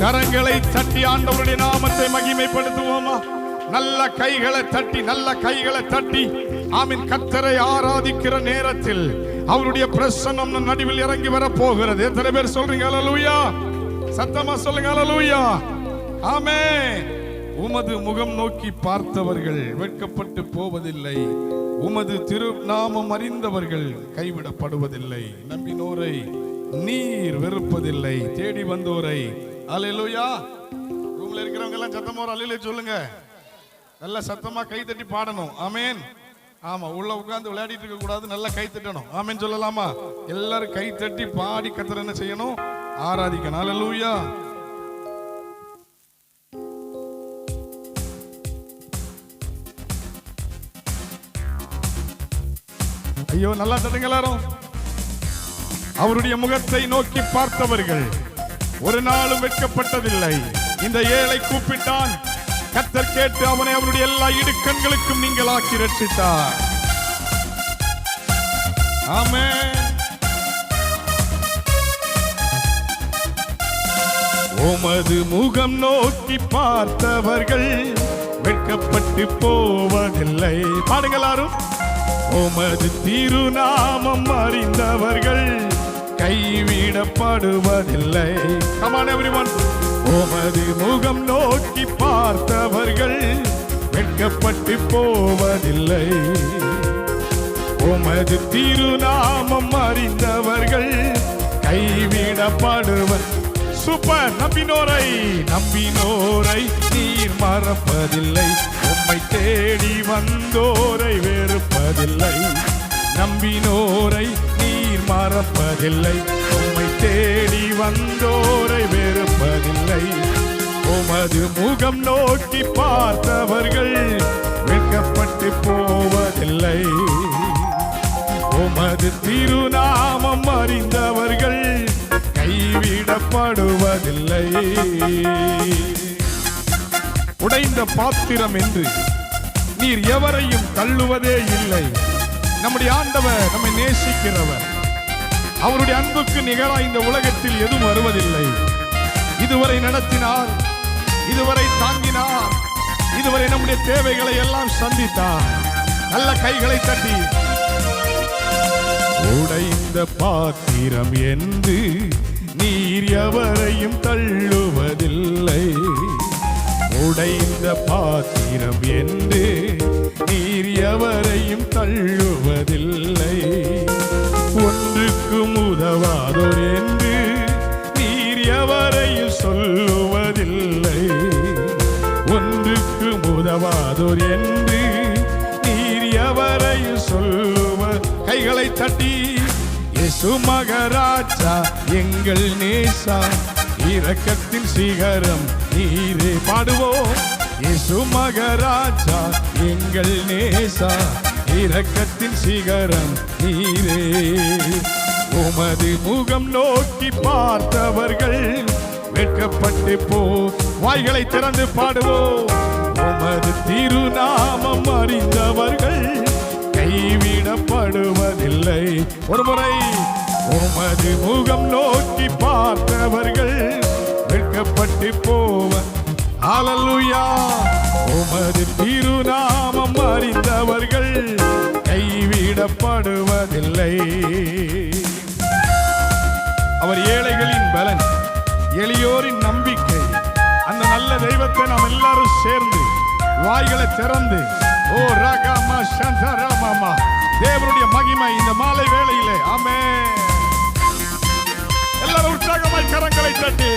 கரங்களை தட்டி ஆண்டவருடைய நாமத்தை மகிமைப்படுத்துவோமா? நல்ல கைகளை தட்டி ஆமீன். கர்த்தரை ஆராதிக்கிற நேரத்தில் அவருடைய பிரசன்னம் நடுவில் இறங்கி வர போகிறது. எத்தனை பேர் சொல்றீங்க அல்லேலூயா? சத்தமா சொல்லுங்க அல்லேலூயா. ஆமென். உமது முகம் நோக்கி பார்த்தவர்கள் வெட்கப்பட்டு போவதில்லை, உமது திருநாமம் அறிந்தவர்கள் கைவிடப்படுவதில்லை. நம்பினோரை நீர் வெறுப்பதில்லை, தேடி வந்தோரை. அல்லேலூயா. ரூம்ல இருக்கிறவங்க எல்லாம் சத்தமா ஒரு அல்லேலூயா சொல்லுங்க. நல்ல சத்தமா கை தட்டி பாடணும். ஆமென். ஆமா, உள்ள உட்கார்ந்து விளையாடிட்டு இருக்க கூடாது, நல்லா கை தட்டணும். ஆமென் சொல்லலாமா? எல்லாரும் கை தட்டி பாடி கர்த்தரை என்ன செய்யணும்? ஆராதிக்கணும். அல்லேலூயா. ஐயோ, நல்லா தட்டுங்க எல்லாரும். அவருடைய முகத்தை நோக்கி பார்த்தவர்கள் ஒரு நாளும் வெட்கப்பட்டதில்லை. இந்த ஏழை கூப்பிட்டான், கர்த்தர் கேட்டு அவனை அவருடைய எல்லா இடுக்கண்களுக்கும் நீங்களாக்கி ரட்சித்தார். ஆமென். உமது முகம் நோக்கி பார்த்தவர்கள் வெட்கப்பட்டு போவதில்லை. பாடுங்க எல்லாரும். உமது திருநாமம் அறிந்தவர்கள் கைவிடப்படுவதில்லை. Come on everyone. உமது முகம் நோக்கி பார்த்தவர்கள் வெட்கப்பட்டு போவதில்லை. உமது திருநாமம் அறிந்தவர்கள் கைவிடப்படுவர். சூப்பர். நம்பினோரை நீர் மறப்பதில்லை, உம்மை தேடி வந்தோரை வெறுப்பதில்லை. நம்பினோரை நீர் மறப்பதில்லை, உம்மை தேடி வந்தோரை வெறுப்பதில்லை. உமது முகம் நோக்கி பார்த்தவர்கள் வெட்கப்பட்டு போவதில்லை. உமது திருநாமம் அறிந்தவர்கள் கைவிடப்படுவதில்லை. உடைந்த பாத்திரம் என்று நீர் எவரையும் தள்ளுவதே இல்லை. நம்முடைய ஆண்டவர் நம்மை நேசிக்கிறவர். அவருடைய அன்புக்கு நிகராக இந்த உலகத்தில் எதுவும் வருவதில்லை. இதுவரை நடத்தினார், இதுவரை தாங்கினார், இதுவரை நம்முடைய தேவைகளை எல்லாம் சந்தித்தார். நல்ல கைகளை தட்டி. உடைந்த பாத்திரம் என்று நீர் எவரையும் தள்ளுவதில்லை. உடைந்த பாத்திரம் என்று நீர் எவரையும் தள்ளுவதில்லை. ஒன்றுக்கும் உதவாதோர் என்று நீர் எவரையும் சொல்லுவதில்லை. ஒன்றுக்கும் உதவாதோர் என்று நீர் எவரையும் சொல்லுவ. கைகளை தட்டி. இயேசு மகராஜா எங்கள் நேசா, இரக்கத்தின் சிகரம் நீரே. பாடுவோம். இயேசு மகராஜா எங்கள் நேசா, இரக்கத்தின் சிகரம் நீரே. உமது முகம் நோக்கி பார்த்தவர்கள் வெட்கப்பட்டு போ. வாய்களை திறந்து பாடுவோம். உமது திருநாமம் அறிந்தவர்கள் கைவிடப்படுவதில்லை. ஒரு முறை. உமது முகம் நோக்கி பார்த்தவர்கள் வெட்கப்பட்டு போவ. அல்லேலூயா. உமது திருநாமம் அறிந்தவர்கள் கைவிடப்படுவதில்லை. அவர் ஏழைகளின் பலன், எளியோரின் நம்பிக்கை. அந்த நல்ல தெய்வத்தை நாம் எல்லாரும் சேர்ந்து வாய்களை திறந்து ஓ ராகமா சந்தரமாமா தேவனுடைய மகிமை இந்த மாலை வேளையிலே. ஆமென். எல்லாரும் உற்சாகமாய் கரங்களை தட்டி.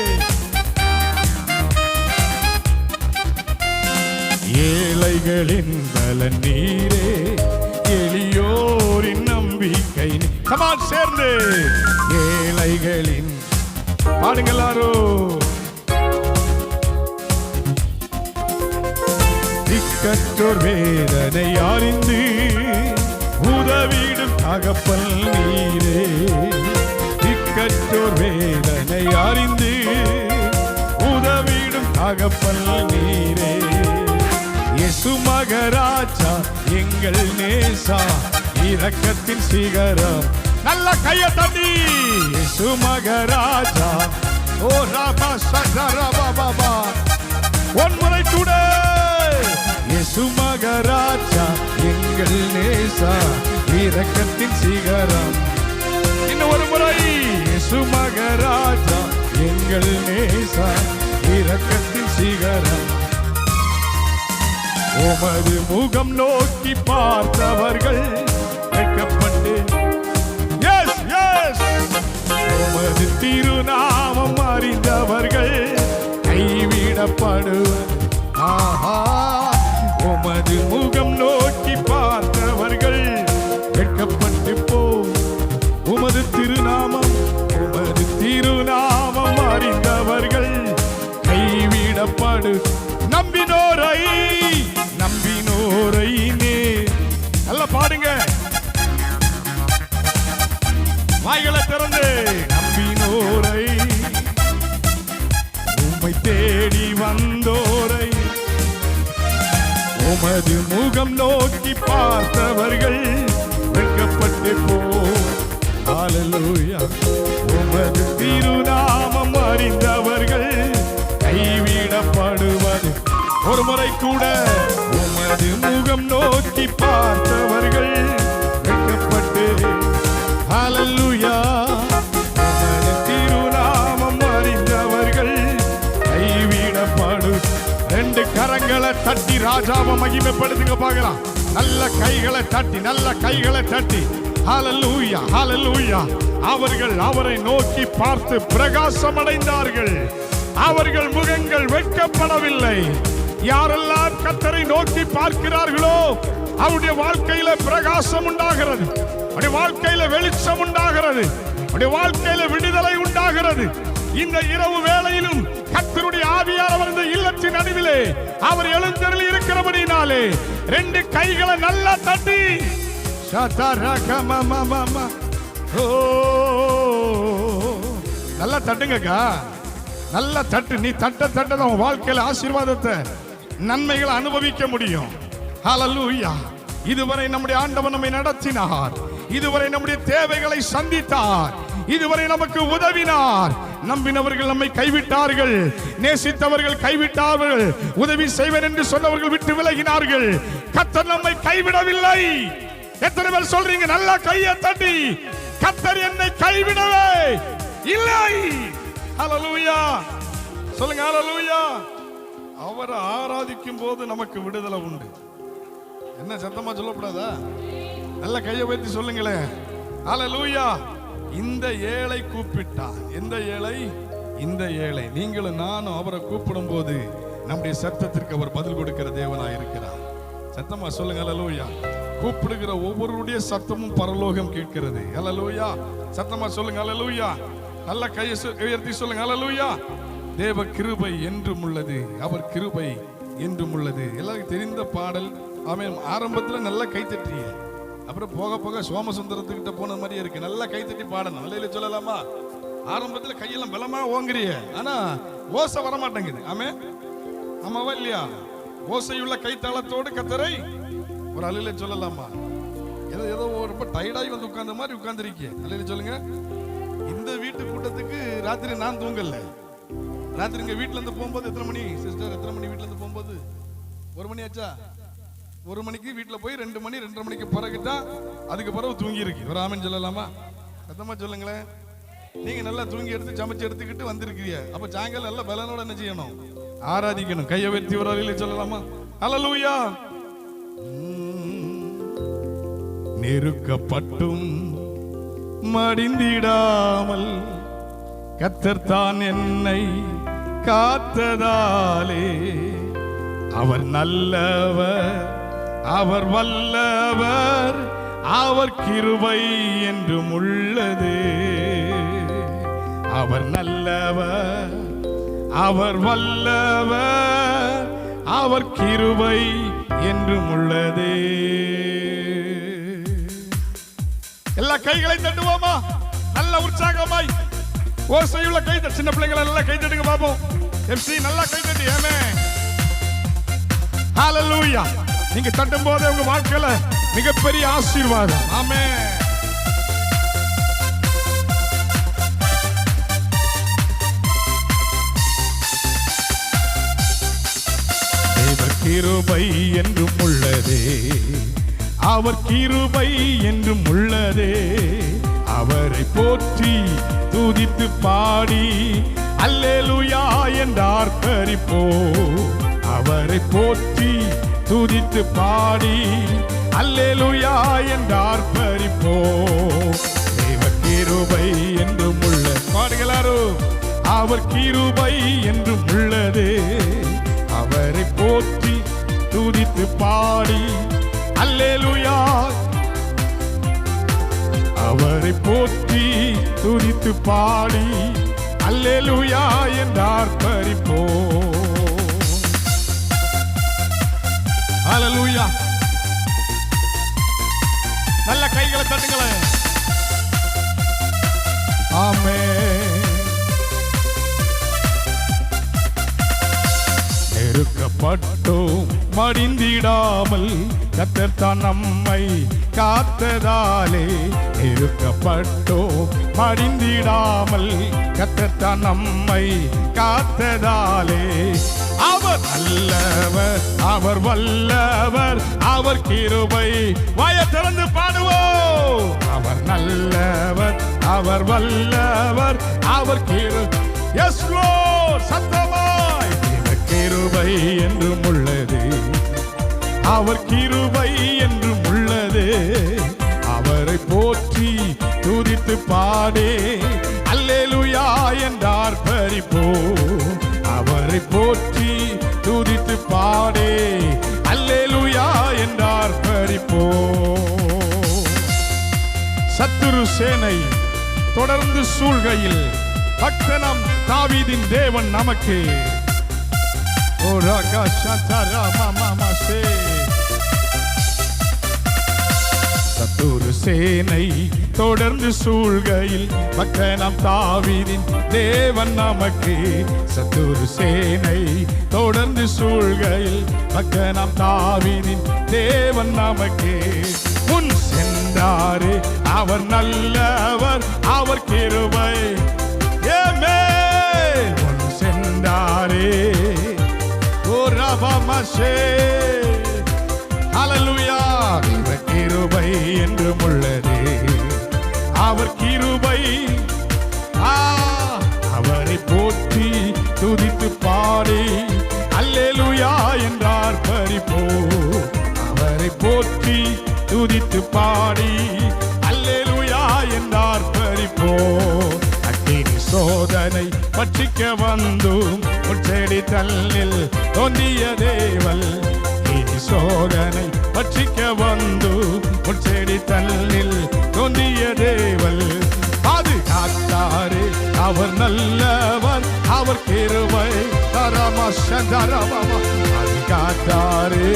ஏழைகளின் பலன் நீரே, எளியோரின் நம்பிக்கை. சமான் சேர்ந்து. ஏழைகளின் பாடுங்க எல்லாரும். திக்கற்றோர் வேதனை அறிந்து உதவிடும் தகப்பன் நீரே. திக்கற்றோர் வேதனை அறிந்து உதவிடும் தகப்பன் நீரே. இயேசு மகராஜா எங்கள் நேசா, இரக்கத்தின் சிகரம். நல்ல கையை தட்டி. இயேசு மகராஜா ஓ ராபா சதரபாபா. ஒன்முறை கூட இயேசு மகராஜா எங்கள் நேசா இரக்கத்தின் சிகரம். இன்னும் ஒரு முறை இயேசு மகராஜா எங்கள் நேசா இரக்கத்தின் சிகரம். உமது முகம் நோக்கி பார்த்தவர்கள் வெட்கப்பட்டு உமது திருநாமம் அறிந்தவர்கள் கைவிடப்படுவர். ஆஹா, உமது முகம் நோக்கி பார்த்தவர்கள் வெட்கப்பட்டு போ. உமது திருநாமம் அறிந்தவர்கள் கைவிடப்படு. நம்பினோரை நே நல்லா பாடுங்க, வாய்களை திறந்து. நம்பினோரை உம்மை தேடி வந்தோரை உமது முகம் நோக்கி பார்த்தவர்கள் வெட்கப்பட்டு போ. ஹல்லேலூயா. உமது திருநாமம் அறிந்தவர்கள் கைவிடப்படுவது. ஒரு முறை கூட உமது முகம் நோக்கி பார்த்தவர்கள் வெட்கப்பட்டு. ஹல்லேலூயா. உமது திருநாமம் அறிந்தவர்கள் கைவிடப்படு. ரெண்டு கரங்களை தட்டி ராஜாவை மகிமைப்படுத்துங்க பார்க்கலாம். நல்ல கைகளை தட்டி, நல்ல கைகளை தட்டி. ஹல்லேலூயா, ஹல்லேலூயா. அவர்கள் அவரை நோக்கி பார்த்து பிரகாசம் அடைந்தார்கள். அவர்கள் முகங்கள் வெட்கப்படவில்லை. யாரெல்லாம் கர்த்தரை நோக்கி பார்க்கிறார்களோ அவருடைய வாழ்க்கையில பிரகாசம் உண்டாகிறது, அவருடைய வாழ்க்கையில வெளிச்சம் உண்டாகிறது, அவருடைய வாழ்க்கையில விடுதலை உண்டாகிறது. இந்த இரவு வேளையிலும் கர்த்தருடைய ஆவியானவர் இந்த இல்லத்தின் நடுவிலே அவர் எழுந்தருளி இருக்கிறபடினாலே ரெண்டு கைகளை நல்லா தட்டி நல்லா தட்டுங்கக்கா, நல்லா தட்டு. நீ தட்ட தட்ட உன் வாழ்க்கையில ஆசீர்வாதத்தை நன்மைகளை அனுபவிக்க முடியும். ஹல்லேலூயா. இதுவரை நம்முடைய ஆண்டவர் நம்மை நடத்தினார், இதுவரை நம்முடைய தேவைகளை சந்தித்தார், இதுவரை நமக்கு உதவினார். நம்பினவர்கள் நம்மை கைவிட்டார்கள், நேசித்தவர்கள் கைவிட்டார்கள், உதவி செய்வர் என்று சொன்னவர்கள் விட்டு விலகினார்கள். கர்த்தர் நம்மை கைவிடவில்லை. எத்தனை பேர் சொல்றீங்க? நல்லா கையை தட்டி, கர்த்தர் என்னை கைவிடவே இல்லை. ஹல்லேலூயா சொல்லுங்க. ஹல்லேலூயா. அவரை ஆராதிக்கும் போது நமக்கு விடுதலை உண்டு. என்ன சத்தமா சொல்லக்கூடாதா? நல்ல கையை வைத்து சொல்லுங்களேன். ஹல்லேலூயா. இந்த ஏழை கூப்பிட்டா, எந்த ஏழை? இந்த ஏழை. நீங்களும் நானும் அவரை கூப்பிடும் போது நம்முடைய சத்தத்திற்கு அவர் பதில் கொடுக்கிற தேவனாய் இருக்கிறார். சத்தமா சொல்லுங்க. ஹல்லேலூயா. கூப்பிடுகிற ஒவ்வொருடைய சத்தமும் பரலோகம் கேட்கிறது. ஹல்லேலூயா. சத்தமா சொல்லுங்க. ஹல்லேலூயா. நல்ல கையை உயர்த்தி சொல்லுங்க. ஹல்லேலூயா. தேவ கிருபை என்றும் உள்ளது, அவர் கிருபை என்றும் உள்ளது. எல்லாருக்கும் தெரிந்த பாடல். ஆமென். ஆரம்பத்தில் நல்லா கைத்தட்டிய, அப்புறம் போக போக சோமசுந்தரத்துக்கிட்ட போன மாதிரி இருக்கு. நல்லா கைத்தட்டி பாடணும். நல்ல சொல்லலாமா? ஆரம்பத்தில் கையெல்லாம் பலமா ஓங்குறிய, ஆனா ஓசை வர மாட்டேங்குது. ஆமென். ஆமாவா இல்லையா? ஓசையுள்ள கைத்தாளத்தோடு கர்த்தரை ஒரு அலையில சொல்லலாமா? ஏதோ ரொம்ப டயர்டாகி வந்து உட்கார்ந்த மாதிரி உட்கார்ந்துருக்கீங்க. அலையில சொல்லுங்க. இந்த வீட்டு கூட்டத்துக்கு ராத்திரி நான் தூங்கல. ராத்திரி இங்க வீட்டுல இருந்து போகும்போது எத்தனை மணி சிஸ்டர்? எத்தனை மணி வீட்டுல இருந்து போகும்போது? 1 மணி ஆச்சா? 1 மணிக்கு வீட்டுல போய் 2 மணி 2:30 மணிக்கு பிறகுதான் அதுக்கு பிறகு தூங்கி இருக்கு. ஒரு ஆமென் சொல்லலாமா? சத்தமா சொல்லுங்களேன். நீங்க நல்லா தூங்கி எடுத்து சமைச்சு எடுத்துக்கிட்டு வந்திருக்கீங்க. அப்ப சாயங்காலம் நல்லா பலனோட என்ன செய்யணும்? ஆராதிக்கணும். கையை வெற்றி ஒரு அலையில சொல்லலாமா? ஹல்லேலூயா. நெருக்கப்பட்டும் மடிந்திடாமல் கர்த்தர் தான் என்னை காத்ததாலே அவர் நல்லவர், அவர் வல்லவர், அவர் கிருபை என்றும் உள்ளது. அவர் நல்லவர், அவர் வல்லவர், அவர் கிருபை என்றும் உள்ளது. எல்லா கைகளை தட்டுவோமா? நல்ல உற்சாகமாய் ஓசையுள்ள கை தட்டு. சின்ன பிள்ளைகளை நல்லா கை தட்டுங்க பாப்போம். எம்சி நல்லா கை தட்டி. ஆமென். ஹல்லேலூயா. நீங்க தட்டும் போதே உங்க வாழ்க்கையில மிகப்பெரிய ஆசீர்வாதம். ஆமென். கிருபை என்றும் உள்ளதே, அவர் கிருபை என்றும் உள்ளதே. அவரை போற்றி துதித்து பாடி அல்லேலூயா என்று ஆர்ப்பரிப்போம். அவரை போற்றி துதித்து பாடி அல்லேலூயா என்று ஆர்ப்பரிப்போம். தேவ கிருபை என்றும் உள்ள பாடுகிறாரோ, அவர் கிருபை என்றும் உள்ளதே. அவரை போற்றி துதித்து பாடி அல்லேலூயா, அவரை போற்றி துதித்து பாடி அல்லேலூயா என்று ஆர்ப்பரிப்போம். ஹல்லேலூயா. நல்ல கைகளை தட்டுங்களேன். ஆமென். நெருக்கப்பட்டோம் மடிந்திடாமல் கர்த்தர் தான் நம்மை காத்ததாலே. நெருக்கப்பட்டோம் மடிந்திடாமல் கர்த்தர் தான் நம்மை காத்ததாலே. அவர் நல்லவர், அவர் வல்லவர், அவர் கிருபை. வாயை திறந்து பாடுவோம். அவர் நல்லவர், அவர் வல்லவர், அவர் கிருபை. எஸ் லார்ட், சத்தமாய். கிருபை என்றும் உள்ளது, அவர் கிருபை என்றும் உள்ளது. அவரை போற்றி துதித்து பாடே அல்லேலூயா என்று ஆர்ப்பரிப்போம். அவரை போற்றி துதித்து பாடே அல்லேலூயா என்று ஆர்ப்பரிப்போம். சத்துரு சேனை தொடர்ந்து சூழ்கையில் பக்தனம் தாவீதின் தேவன் நமக்கு. சத்துரு சேனை தொடர்ந்து சூழ்கையில் பக்தனம் தாவீதின் தேவன் நமக்கு. சத்துரு சேனை தொடர்ந்து சூழ்கையில் பக்தனம் தாவீதின் தேவன் நமக்கு. முன் சென்றாரே அவர் நல்லவர், அவர் கிருபை. முன் சென்றாரே ஹல்லேலூயா. அவர் கிருபை என்றும் உள்ளதே, அவர் கிருபை. அவரை போற்றி துதித்து பாடி அல்லேலூயா என்று ஆர்ப்பரிப்போம். அவரை போற்றி துதித்து பாடி அல்லேலூயா என்று ஆர்ப்பரிப்போம். அக்கினி சோதனை பட்சிக்க வந்தும் செடி தல்லில் தோன்றிய தேவல். இனி சோதனை பட்சிக்க வந்து செடி தல்லில் தோன்றிய தேவல். பாதுகாத்தாரே அவர் நல்லவர், அவர் கிருபை. பாதுகாத்தாரே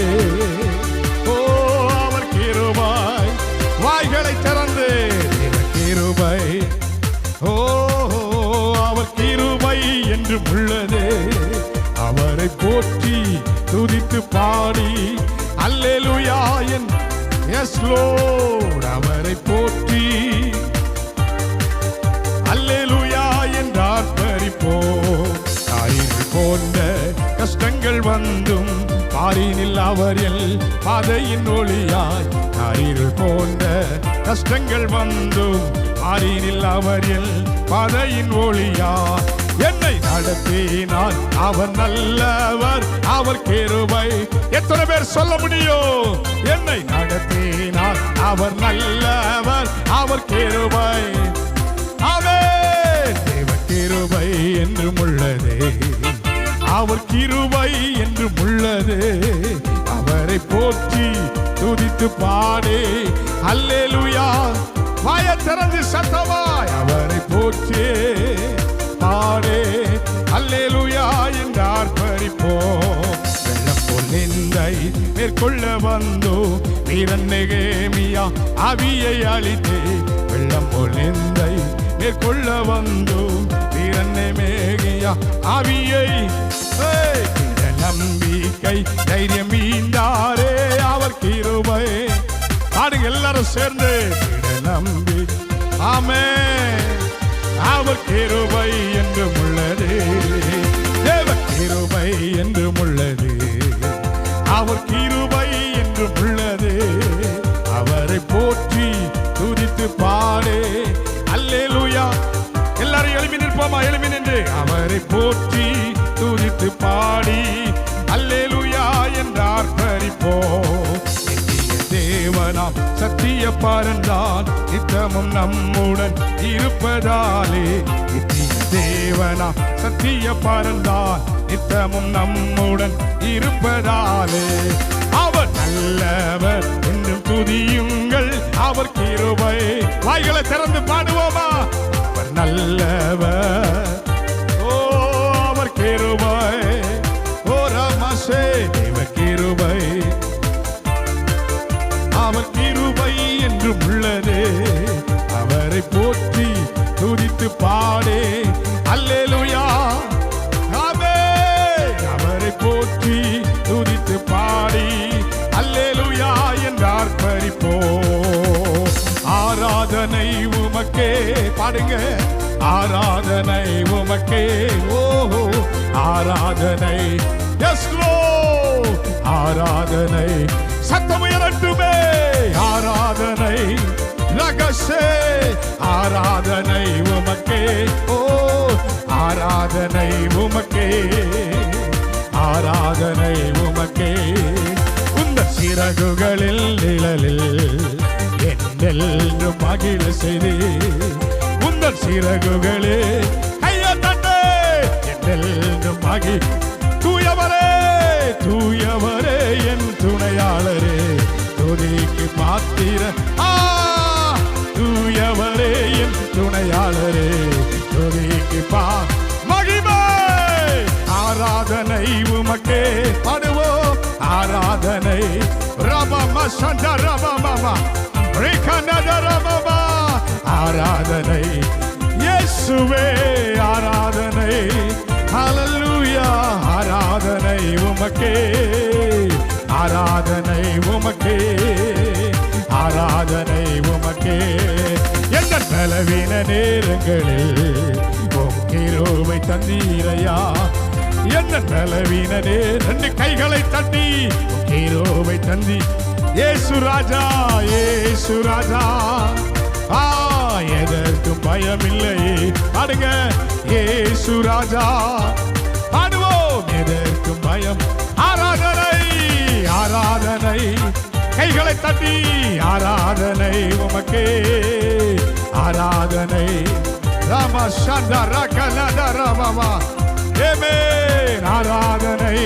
ஓ அவர் கிருபை. வாய்களை திறந்து கிருபை, ஓ அவர் கிருபை என்றும் உள்ளதே. அவரை போற்றி துதித்து பாடி அல்லேலூயா என் எஸ் லார்ட். அவரை போற்றி அல்லேலூயா என்று ஆர்ப்பரிப்போம். தாயிர்கள் போன்ற கஷ்டங்கள் வந்தும் பாரினில் அவர் எல் பாதையின் ஒளியாய். தாயிர்கள் போன்ற கஷ்டங்கள் வந்தும் பாரினில் அவர் எல் பாதையின் ஒளியாய். என்னை நடத்தினார் அவர் நல்லவர், அவர் கிருபை. எத்தனை பேர் சொல்ல முடியும்? என்னை நடத்தினார் அவர் நல்லவர், அவர் கிருபை. ஆமென். தேவ கிருபை என்றும் உள்ளதே, அவர் கிருபை என்றும் உள்ளதே. அவரை போற்றி துதித்து பாடே அல்லேலூயா. வாயை திறந்து சத்தமாய் அவரை போற்றி பாடே அல்லேலூயா என்று ஆர்ப்பரிப்போம். வெள்ளம் போல் நிந்தை மேற்கொள்ள வந்தோ வீரன் நெகேமியா ஆவியை அழித்தே. வெள்ளம் போல் நிந்தை மேற்கொள்ள வந்தோ வீரன் நெகேமியா ஆவியை. நம்பிக்கை தைரியம் மீண்டாரே அவர் கிருபை. பாடுங்க எல்லாரும் சேர்ந்து. நம்பி ஆமென். அவர் கிருபை என்றும் உள்ளது, தேவ கிருபை என்றும் உள்ளது. அவர் கிருபை என்றும் உள்ளது. அவரை போற்றி துதித்து பாடு. அல்லேலூயா. எல்லாரும் எழுப்பி நிற்போமா? எழுப்பி நின்று அவரை போற்றி துதித்து பாடி அல்லேலூயா என்று ஆர்ப்பரிப்போம். தேவனாம் சத்திய பரந்தான் நித்தமும் நம்முடன் இருப்பதாலே. தேவனாம் சத்திய பரந்தான் நித்தமும் நம்முடன் இருப்பதாலே. அவர் நல்லவர் என்றும் துதியுங்கள் அவர் கிருபை. வாய்களை திறந்து பாடுவோமா? அவர் நல்லவர், ஓ அவர் கிருபை, ஓ ரமசே தேவ கிருபை. அவர் கிருபை என்றும் உள்ளது. அவரை போற்றி துதித்து பாடே அல்லேலூயா. ஆமென். அவரை போற்றி துதித்து பாடி அல்லேலூயா என்று ஆர்ப்பரிப்போம். ஆராதனை உமக்கே. பாடுங்க. ஆராதனை உமக்கே. ஓஹோ ஆராதனை. Yes Lord. ஆராதனை. சத்தம் உயரட்டுமே. ஆராதனை ரகசே. ஆராதனை உமக்கே. ஓ ஆராதனை உமக்கே. ஆராதனை உமக்கே. உந்த சிறகுகளில் நிழலில் என்னெல்லும் மகிழ செய்து. உந்த சிறகுகளே கையை தட்டு. என்னெல்லும் மகி. தூயவரே தூயவரே என் துணையாளரே துதிக்கு பாத்திர. தூயவரே என் துணையாளரே துதிக்கு மகிமை. ஆராதனை உமக்கே. பாடுவோம். ஆராதனை ரமம சண்ட ரமம ரேகனத ரமம. ஆராதனை இயேசுவே. ஆராதனை ஹல்லேலூயா. ஆராதனை உமக்கே. ஆராதனை உமக்கே. ஆராதனை உமக்கே. எந்த பலவீன நேரங்களில் உம் கிருபை தந்தீரையா. எந்த பலவீன ரெண்டு கைகளை தட்டி உம் கிருபை தந்தி. இயேசு ராஜா இயேசு ராஜா. எதற்கும் பயமில்லை. பாடுங்க. இயேசு ராஜா. பாடுவோம். எதற்கும் பயம். ஆராதனை ஆராதனை. கைகளை தட்டி ஆராதனை உமக்கே. ஆராதனை ராம சந்தர கலதர மாமா. ஆமென். ஆராதனை.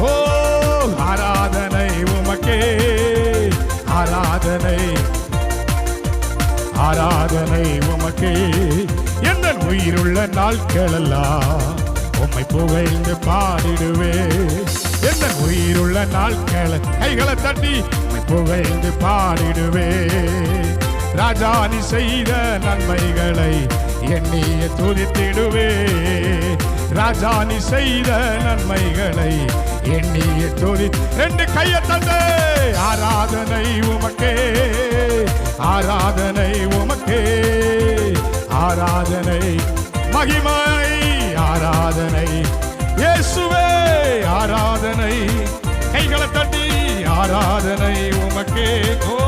ஓ ஆராதனை உமக்கே. ஆராதனை ஆராதனை உமக்கே. எந்த உயிருள்ள நாட்களெல்லாம் உம்மை புகழ்ந்து பாடிடுவே. எந்த உயிருள்ள நாட்கள் கைகளை தட்டி உம்மை புகழ்ந்து பாடிடுவே. ராஜா நீ செய்த நன்மைகளை எண்ணிய துதித்திடுவே. ராஜா நீ செய்த நன்மைகளை எண்ணிய துதி. ரெண்டு கையை தட்டு. ஆராதனை உமக்கே. ஆராதனை உமக்கே. ஆராதனை மகிமை. ஆராதனை இயேசுவே. ஆராதனை. கைகளை தட்டி ஆராதனை உமக்கே. ஓ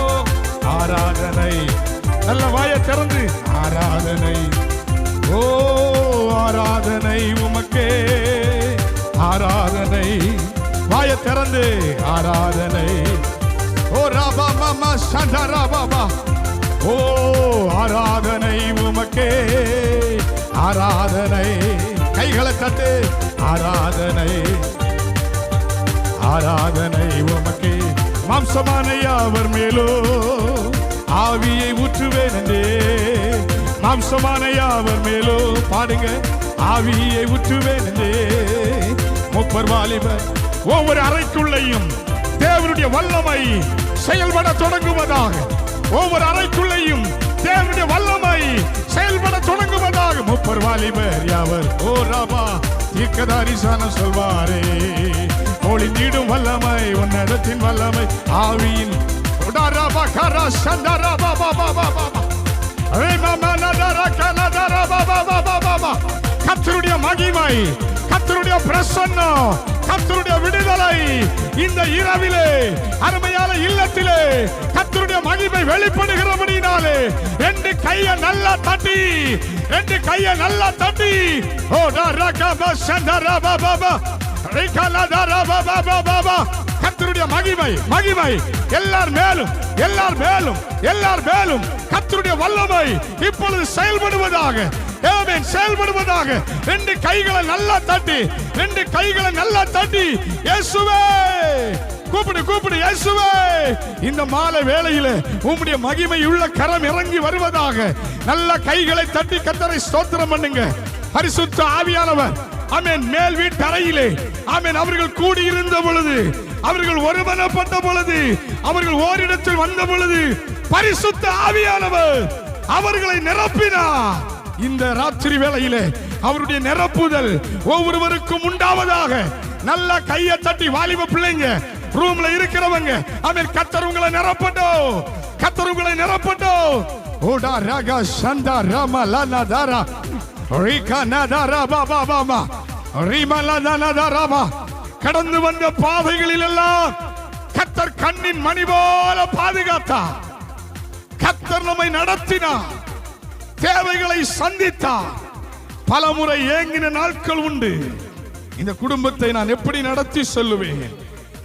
ஆராதனை. நல்ல வாயை திறந்து ஆராதனை. ஓ ஆராதனை உமக்கே. ஆராதனை. வாயை திறந்து ஆராதனை. ஓ ராபா மாமா சண்டரா பாபா. ஓ ஆராதனை உமக்கே. ஆராதனை. கைகளை தட்டு. ஆராதனை ஆராதனை உமக்கே. மாம்சமான யாவர் மேலோ ஆவியை ஊற்றுவேன் என்றே. மாம்சமான யாவர் மேலோ பாடுங்க. ஆவியை ஊற்றுவேன் என்றே. முப்பர் வாலிபர் ஒவ்வொரு அறைக்குள்ளையும் தேவனுடைய வல்லமை செயல்பட தொடங்குவதாக. ஒவ்வொரு அறைக்குள்ளையும் தேவனுடைய வல்லமை செயல்பட தொடங்குவதாக. முப்பர் வாலிபர் யாவர் ஓ ராபா தீர்க்கதரிசனம் சொல்வாரே. ஒளிந்திடும் வல்லமை உன்னதத்தின் வல்லமை ஆவியின் கர்த்தருடைய மகிமை, கர்த்தருடைய பிரசன்னம், கர்த்தருடைய விடுதலை இந்த இரவிலே அருமையான இல்லத்திலே கர்த்தருடைய மகிமை வெளிப்படுகிறபடினாலே ரெண்டு கையை நல்லா தட்டி, ரெண்டு கையை நல்லா தட்டி, ஓ ரகப சந்தர பாபா ரிகல தரப பாபா கர்த்தருடைய மகிமை, மகிமை எல்லார் மேலும், எல்லார் மேலும், எல்லார் மேலும் கர்த்தருடைய வல்லமை இப்பொழுது செயல்படுவதாக, ஆமென், செயல்படுவதாக. ரெண்டு கைகளை நல்லா தட்டி, ரெண்டு கைகளை நல்லா தட்டி, இயேசுவே கூப்பிடு, கூப்பிடு, இயேசுவே. இந்த மாலை வேளையிலே உம்முடைய மகிமை உள்ள கரம் இறங்கி வருவதாக. நல்ல கைகளை தட்டி கர்த்தரை ஸ்தோத்திரம் பண்ணுங்க. பரிசுத்த ஆவியானவர், ஆமென், மேல் வீட்டு அறையிலே, ஆமென், அவர்கள் கூடியிருந்த பொழுது, அவர்கள் ஒருமனப்பட்ட பொழுது, அவர்கள் ஓரிடத்தில் வந்த பொழுது பரிசுத்த ஆவியானவர் அவர்களை நிரப்பினார். இந்த ராத்திரி வேளையிலே அவருடைய நிரப்புதல் ஒவ்வொருவருக்கும் உண்டாவதாக. நல்ல கையை தட்டி வாலிப பிள்ளைங்க, ரூம்ல இருக்கிறவங்க, ஆமென், கர்த்தர் உங்களை நிரப்பட்டும், கர்த்தர் உங்களை நிரப்பட்டும். ஓடா ரகா சந்தா ரமா லனா தாரா ரிகா நதாரா பாபா பாபா ரிமா லனா தாரா. கடந்து வந்த பாதைகளில் எல்லாம் கர்த்தர் கண்ணின் மணி போல பாதுகாத்தார். கர்த்தர் நம்மை நடத்தினார், தேவைகளை சந்தித்தார். பலமுறை ஏங்கின நாட்கள் உண்டு. இந்த குடும்பத்தை நான் எப்படி நடத்தி சொல்லுவேன்,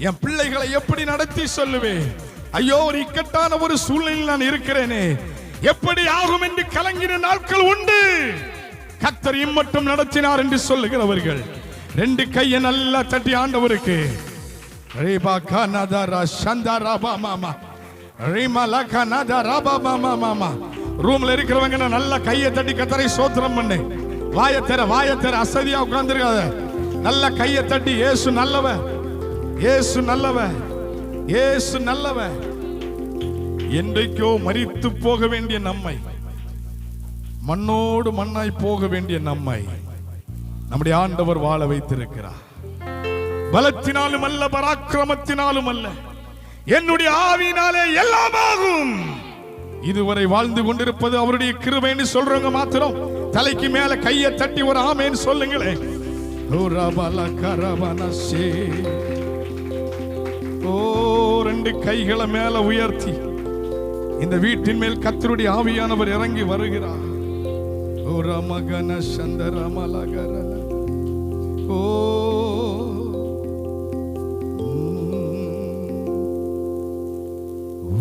என் பிள்ளைகளை எப்படி நடத்தி சொல்லுவேன், ஐயோ ஒரு இக்கட்டான ஒரு சூழ்நிலையில் நான் இருக்கிறேனே, எப்படி ஆகும் என்று கலங்கின நாட்கள் உண்டு. கர்த்தர் இம்மட்டும் நடத்தினார் என்று சொல்லுகிறவர்கள் ரெண்டு கையை நல்லா தட்டி ஆண்டவருக்கு ரேபா கனதரா சந்தரா மாமா ரீமலா கனதரா மாமா. ரூம்ல இருக்கிறவங்க நல்ல கையை தட்டி கர்த்தரை ஸ்தோத்திரம் பண்ணு. வாயத்தர, வாயத்தர, அசதியா உட்கார்ந்திருக்காத. நல்ல கையை தட்டி, இயேசு நல்லவ, இயேசு நல்லவ, இயேசு நல்லவ. என்றைக்கோ மரித்து போக வேண்டிய நம்மை, மண்ணோடு மண்ணாய் போக வேண்டிய நம்மை நம்முடைய ஆண்டவர் வாழ வைத்திருக்கிறார். பலத்தினாலும் அல்ல, பராக்கிரமத்தினாலும் அல்ல, என்னுடைய ஆவியினாலே எல்லாமாகும். இதுவரை வாழ்ந்து கொண்டிருப்பது அவருடைய கிருபைன்னு சொல்றவங்க மாத்திரம் தலைக்கு மேல கையை தட்டி ஒரு ஆமேன்னு சொல்லுங்களேன். ஓ ரெண்டு கைகளை மேல உயர்த்தி இந்த வீட்டின் மேல் கர்த்தருடைய ஆவியானவர் இறங்கி வருகிறார். ஓ ரமகன சந்தரமலகர. ஓ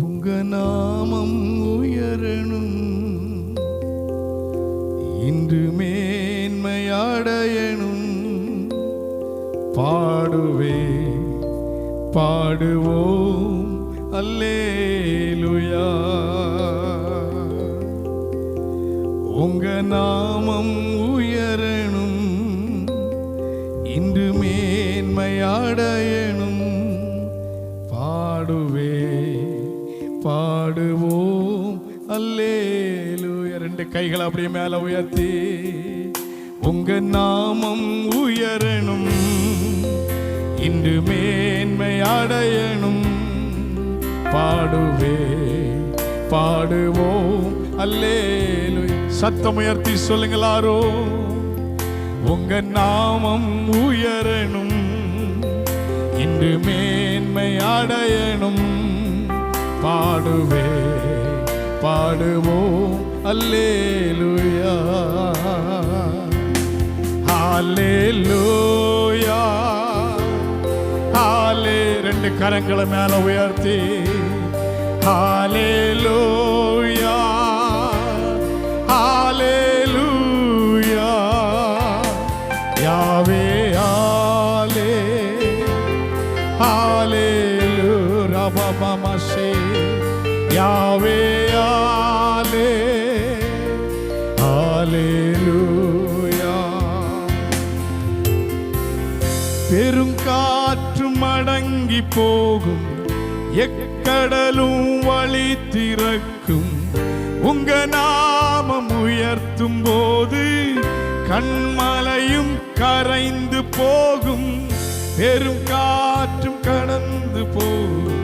உங்க நாமம் உயரணும், இன்று மேன்மையடையணும். பாடுவே பாடுவோம் அல்லேலூயா. உங்க நாமம் உயரணும், இன்று மேன்மையடையணும். பாடுவே பாடுவோம் அல்லேலூயா. ரெண்டு கைகளை அப்படியே மேல உயர்த்தி, உங்க நாமம் உயரணும், இன்று மேன்மை அடையணும். பாடுவே பாடுவோம் அல்லேலூயா. சத்தம் உயர்த்தி சொல்லுங்களாரோ. உங்க நாமம் உயரணும், இன்று மேன்மை அடையணும். பாடுவே பாடுவோம் அல்லேலூயா. ஹல்லேலூயா ஹல்லே. ரெண்டு கரங்களை மேல உயர்த்தி ஹல்லேலூயா ஹல்லேலூயா. யாவே ஹல்லே ஹல்லேலூயா பாபாமஷே. யாவே ஹல்லே ஹல்லேலூயா. பெருங்காற்றும் அடங்கி போகும், எக்கடலும் வழி திறக்கும். உங்க நாமம் உயர்த்தும் போது கண்மலையும் கரைந்து போகும். பெருங்காற்றும் கடந்து போகும்,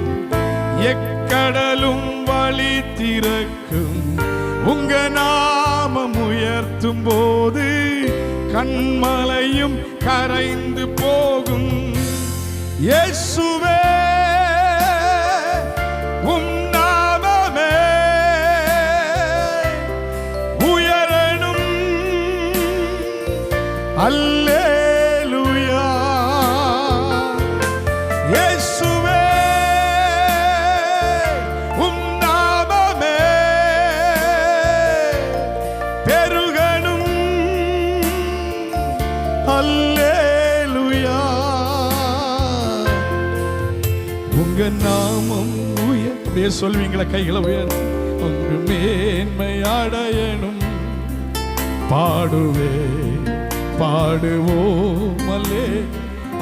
எக்கடலும் வழி திறக்கும். உங்க நாமம் உயர்த்தும் போது கண்மலையும் கரைந்து போகும். இயேசுவே உம் நாமமே உயரணும். அல்லேலூயா. இயேசுவே உம் நாமமே பெருகணும். அல்லேலூயா. உங்க நாமம் அப்படியே சொல்வீங்களா? கைகளை உயர். உங்க மேன்மை அடையணும். பாடுவே பாடுவோம். அல்லே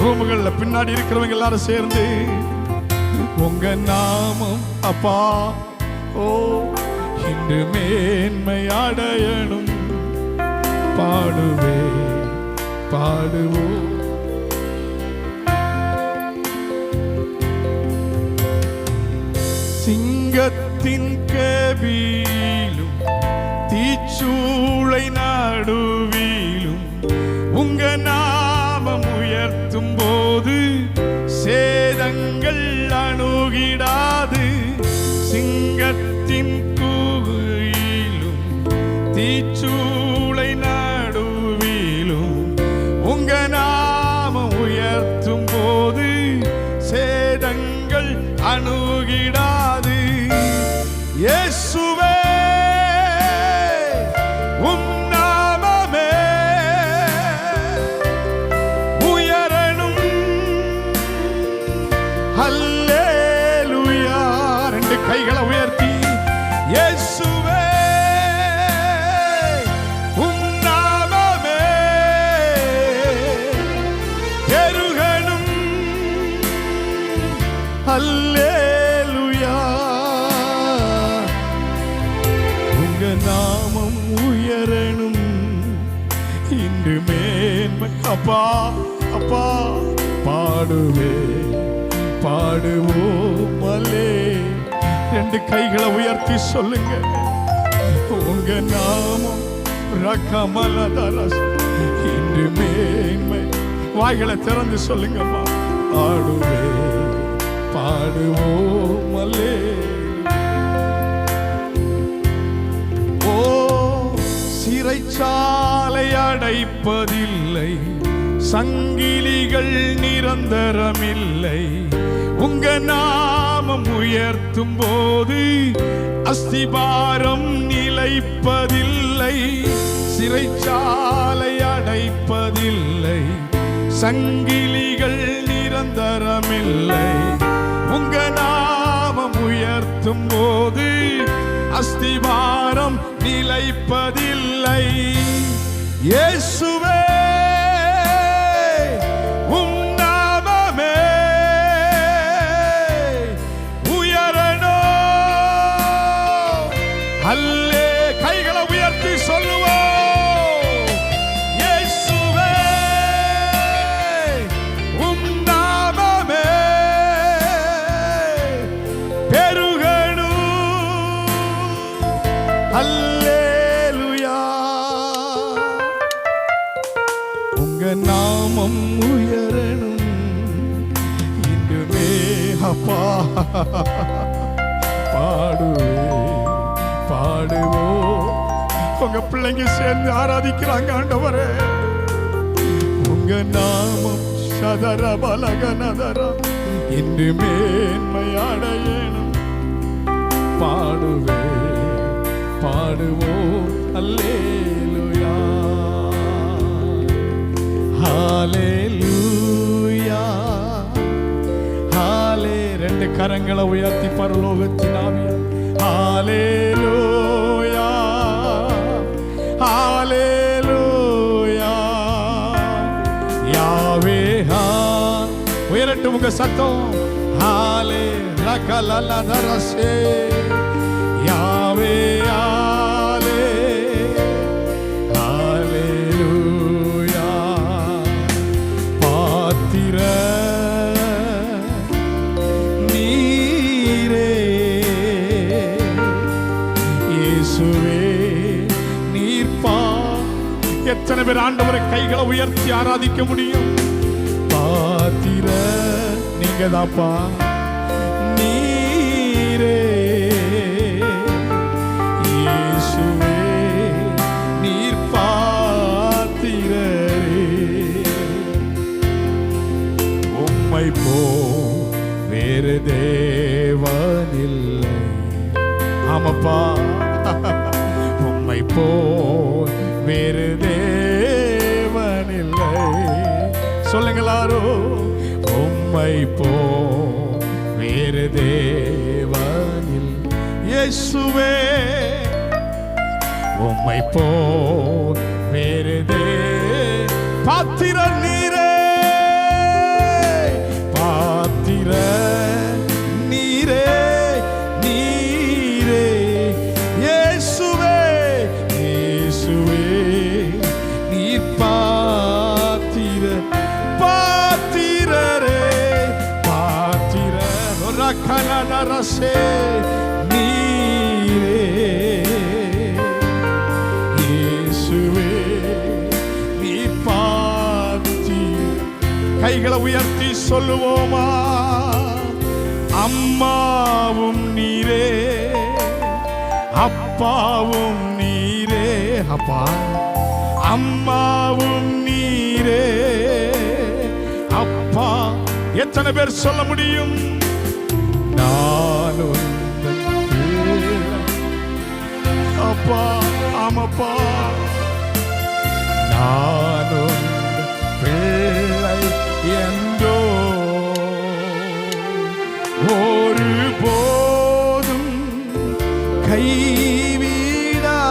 ரூமுகள்ல பின்னாடி இருக்கிறவங்க எல்லாரும் சேர்ந்து உங்க நாமம் அப்பா ஓ இன்று மேன்மை அடையணும். பாடுவே பாடுவோம். சிங்கத்தின் கவியிலும் தீச்சூளை நடுவிலும் உங்க நாமம் உயர்த்தும் போது சேதங்கள் அணுகிடாது. சிங்கத்தின் குகையிலும் தீச்சூளை நடுவிலும் உங்க நாமம் உயர்த்தும் போது சேதங்கள் அணுகிடாது. இயேசுவே உம் நாமமே உயரணும். அல்லேலூயா. ரெண்டு கைகளை உயர்த்தி இயேசுவே உம் நாமமே பெருகணும். அல்லேலூயா. உங்க நாமம் உயரணும். இன்று மேன்மை அப்பா அப்பா பாடுவே பாடுவோம். அல்லே ரெண்டு கைகளை உயர்த்தி சொல்லுங்க. உங்க நாமம் ரக்கமலதரஸ் இன்று மேன்மை. வாய்களை திறந்து சொல்லுங்கம்மா. பாடுவே பாடுவோம். அல்லே ஓ சிறைச்சாலை அடைப்பதில்லை. சங்கிலிகள் நிரந்தரமில்லை. உங்க நாமம் உயர்த்தும் போது அஸ்திபாரம் நிலைப்பதில்லை. சிறைச்சாலை அடைப்பதில்லை. சங்கிலிகள் நிரந்தரமில்லை. உங்க நாமம் உயர்த்தும் போது அஸ்திபாரம் நிலைப்பதில்லை. இயேசுவே உம் நாமமே உயரணும். அல்லே கைகளை உயர்த்தி சொல்லுவோம். இயேசுவே உம் நாமமே பெருகணும். அல்லேலூயா. உங்க நாமம் உயரணும். இன்றுமே அப்பா பாடுவே பாடுவோம். உங்க பிள்ளைங்க சேர்ந்து ஆராதிக்கிறாங்க. ஆண்டவரே உங்க நாமம் சதர பலகனதர இன்று மேன்மை அடையணும். பாடுவே பாடுவோம். அல்லேலூயா. ஹல்லேலூயா. ஹாலே ரெண்டு கரங்களை உயர்த்தி பரலோகத்தின் ஆவியானவர். ஹல்லேலூயா. ஹல்லேலூயா. யாவே உயரட்டும் உங்க சத்தம். ஹாலே ரகலலதரசே யாவே ஆலே. ஹல்லேலூயா. பாத்திர நீரே இயேசுவே நீர் எத்தனை பேர் ஆண்டவரை கைகளை உயர்த்தி ஆராதிக்க முடியும்? பாத்திர நீங்க தாப்பா, நீரே இயேசுவே நீர் பாத்திரரே, உம்மை போ வேறு தேவனில்லை. ஆமப்பா, உம்மை போ வேறு தேவனில்லை. சொல்லுங்களாரோ, உம்மை போ வேறு தேவனில். இயேசுவே உம்மை போ வேறு பாத்திர நீரே, பாத்திர நீரே, நீரே இயேசுவே, இயேசுவே நீர் பாத்திர, பாத்திரரே, பாத்திர ரக்கலரசே நீரே, இயேசுவே நீர் பாத்திர. கைகளை உயர்த்தி சொல்லுவோமா? அம்மாவும் நீரே, அப்பாவும் நீரே. அப்பா அம்மாவும் நீரே, அப்பா. எத்தனை பேர் சொல்ல முடியும்? நான் அப்பா, ஆமப்பா, நானும் பிள்ளை என்றோ ஒரு போதும் கைவிடா,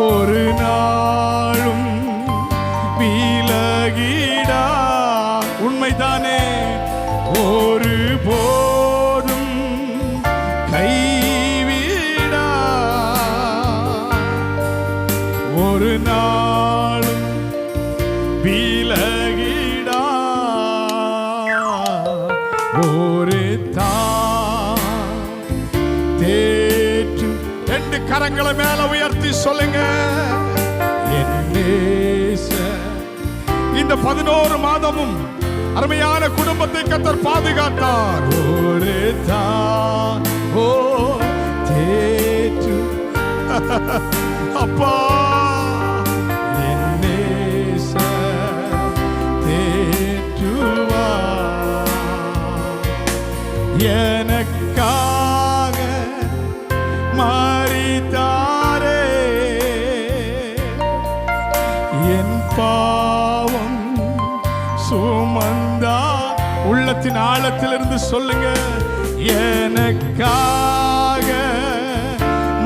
ஒரு நாளும் விலகிடா. உண்மைதானே? ஒரு போதும் கைவிடா, ஒரு நாளும் விலகிடா. ஒரு தேற்று. ரெண்டு கரங்களை மேல உயர்த்தி சொல்லுங்க. இந்த 11 மாதமும் அருமையான குடும்பத்தை கர்த்தர் பாதுகாத்தார். ஒரு ஓ தேற்று அப்பா, தேற்றுவா எனக்காக மாறித்தாரே, என் பாவம் சுமந்தா. உள்ளத்தின் ஆழத்திலிருந்து சொல்லுங்க. எனக்காக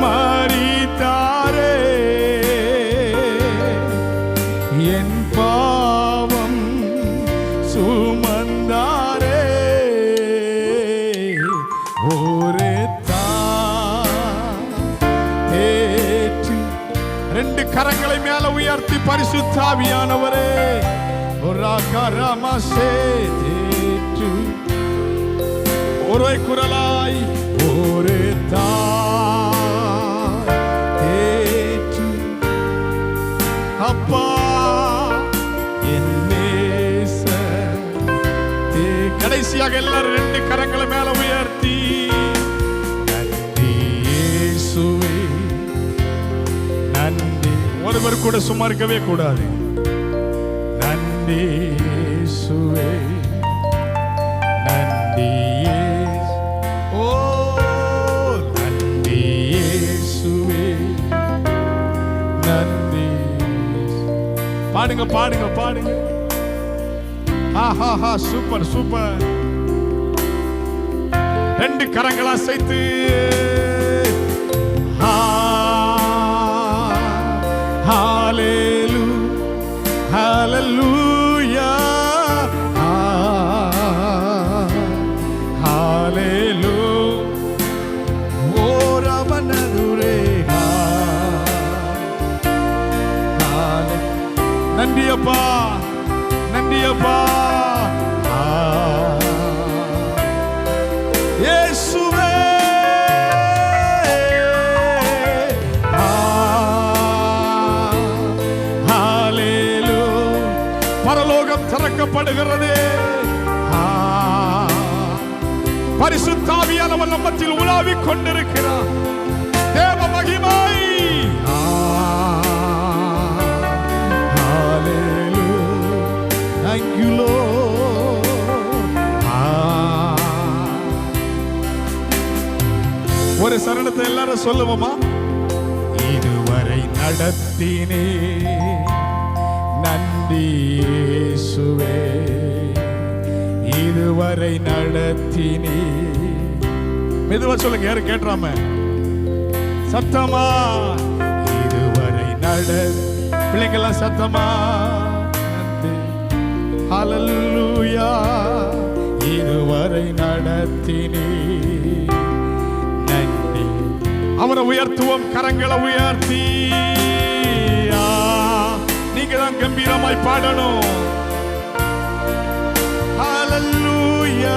மாறித்தாரே, என் பாவம் சுமந்தாரே. ஒரு தேற்று. ரெண்டு கரங்களை மேல உயர்த்தி பரிசுத்த ஆவியானவரே, ஒரே குரலாய் ஒரு தேற்று அப்பா, என் கடைசியாக எல்லாரும் ரெண்டு கரங்களை மேல உயர்த்தி நன்றி இயேசுவே, நன்றி. ஒருவர் கூட சும்மா இருக்கவே கூடாது. நன்றி இயேசுவே, நன்றி ஓ நன்றி இயேசுவே, நன்றி. பாடுங்க பாடுங்க பாடுங்க. ஆஹா, சூப்பர் சூப்பர். ரெண்டு கரங்களா சேர்த்து ஹalleluya, ஹalleluya, ஓரவனதுரே. நன்றி அப்பா, நன்றி அப்பா. இயேசுவே, கொடுக்கப்படுகிறது. பரிசுத்த ஆவியானவர் நம்மத்தில் உலாவிக் கொண்டிருக்கிறார். தேவ மகிமை. Thank you Lord. ஒரு சரணத்தை எல்லாரும் சொல்லுவோமா? இதுவரை நடத்தினே நன்றி இயேசுவே, இதுவரை நடத்தினே. மெதுவா சொல்லுங்க, யாரும் கேட்றாம சத்தமா. இதுவரை பிள்ளைங்கெல்லாம் சத்தமா. ஹல்லேலூயா. இதுவரை நடத்தினே நன்றி. அவரை உயர்த்துவோம், கரங்களை உயர்த்தி. நீங்க தான் கம்பீரமாய் பாடணும். ஹல்லேலூயா.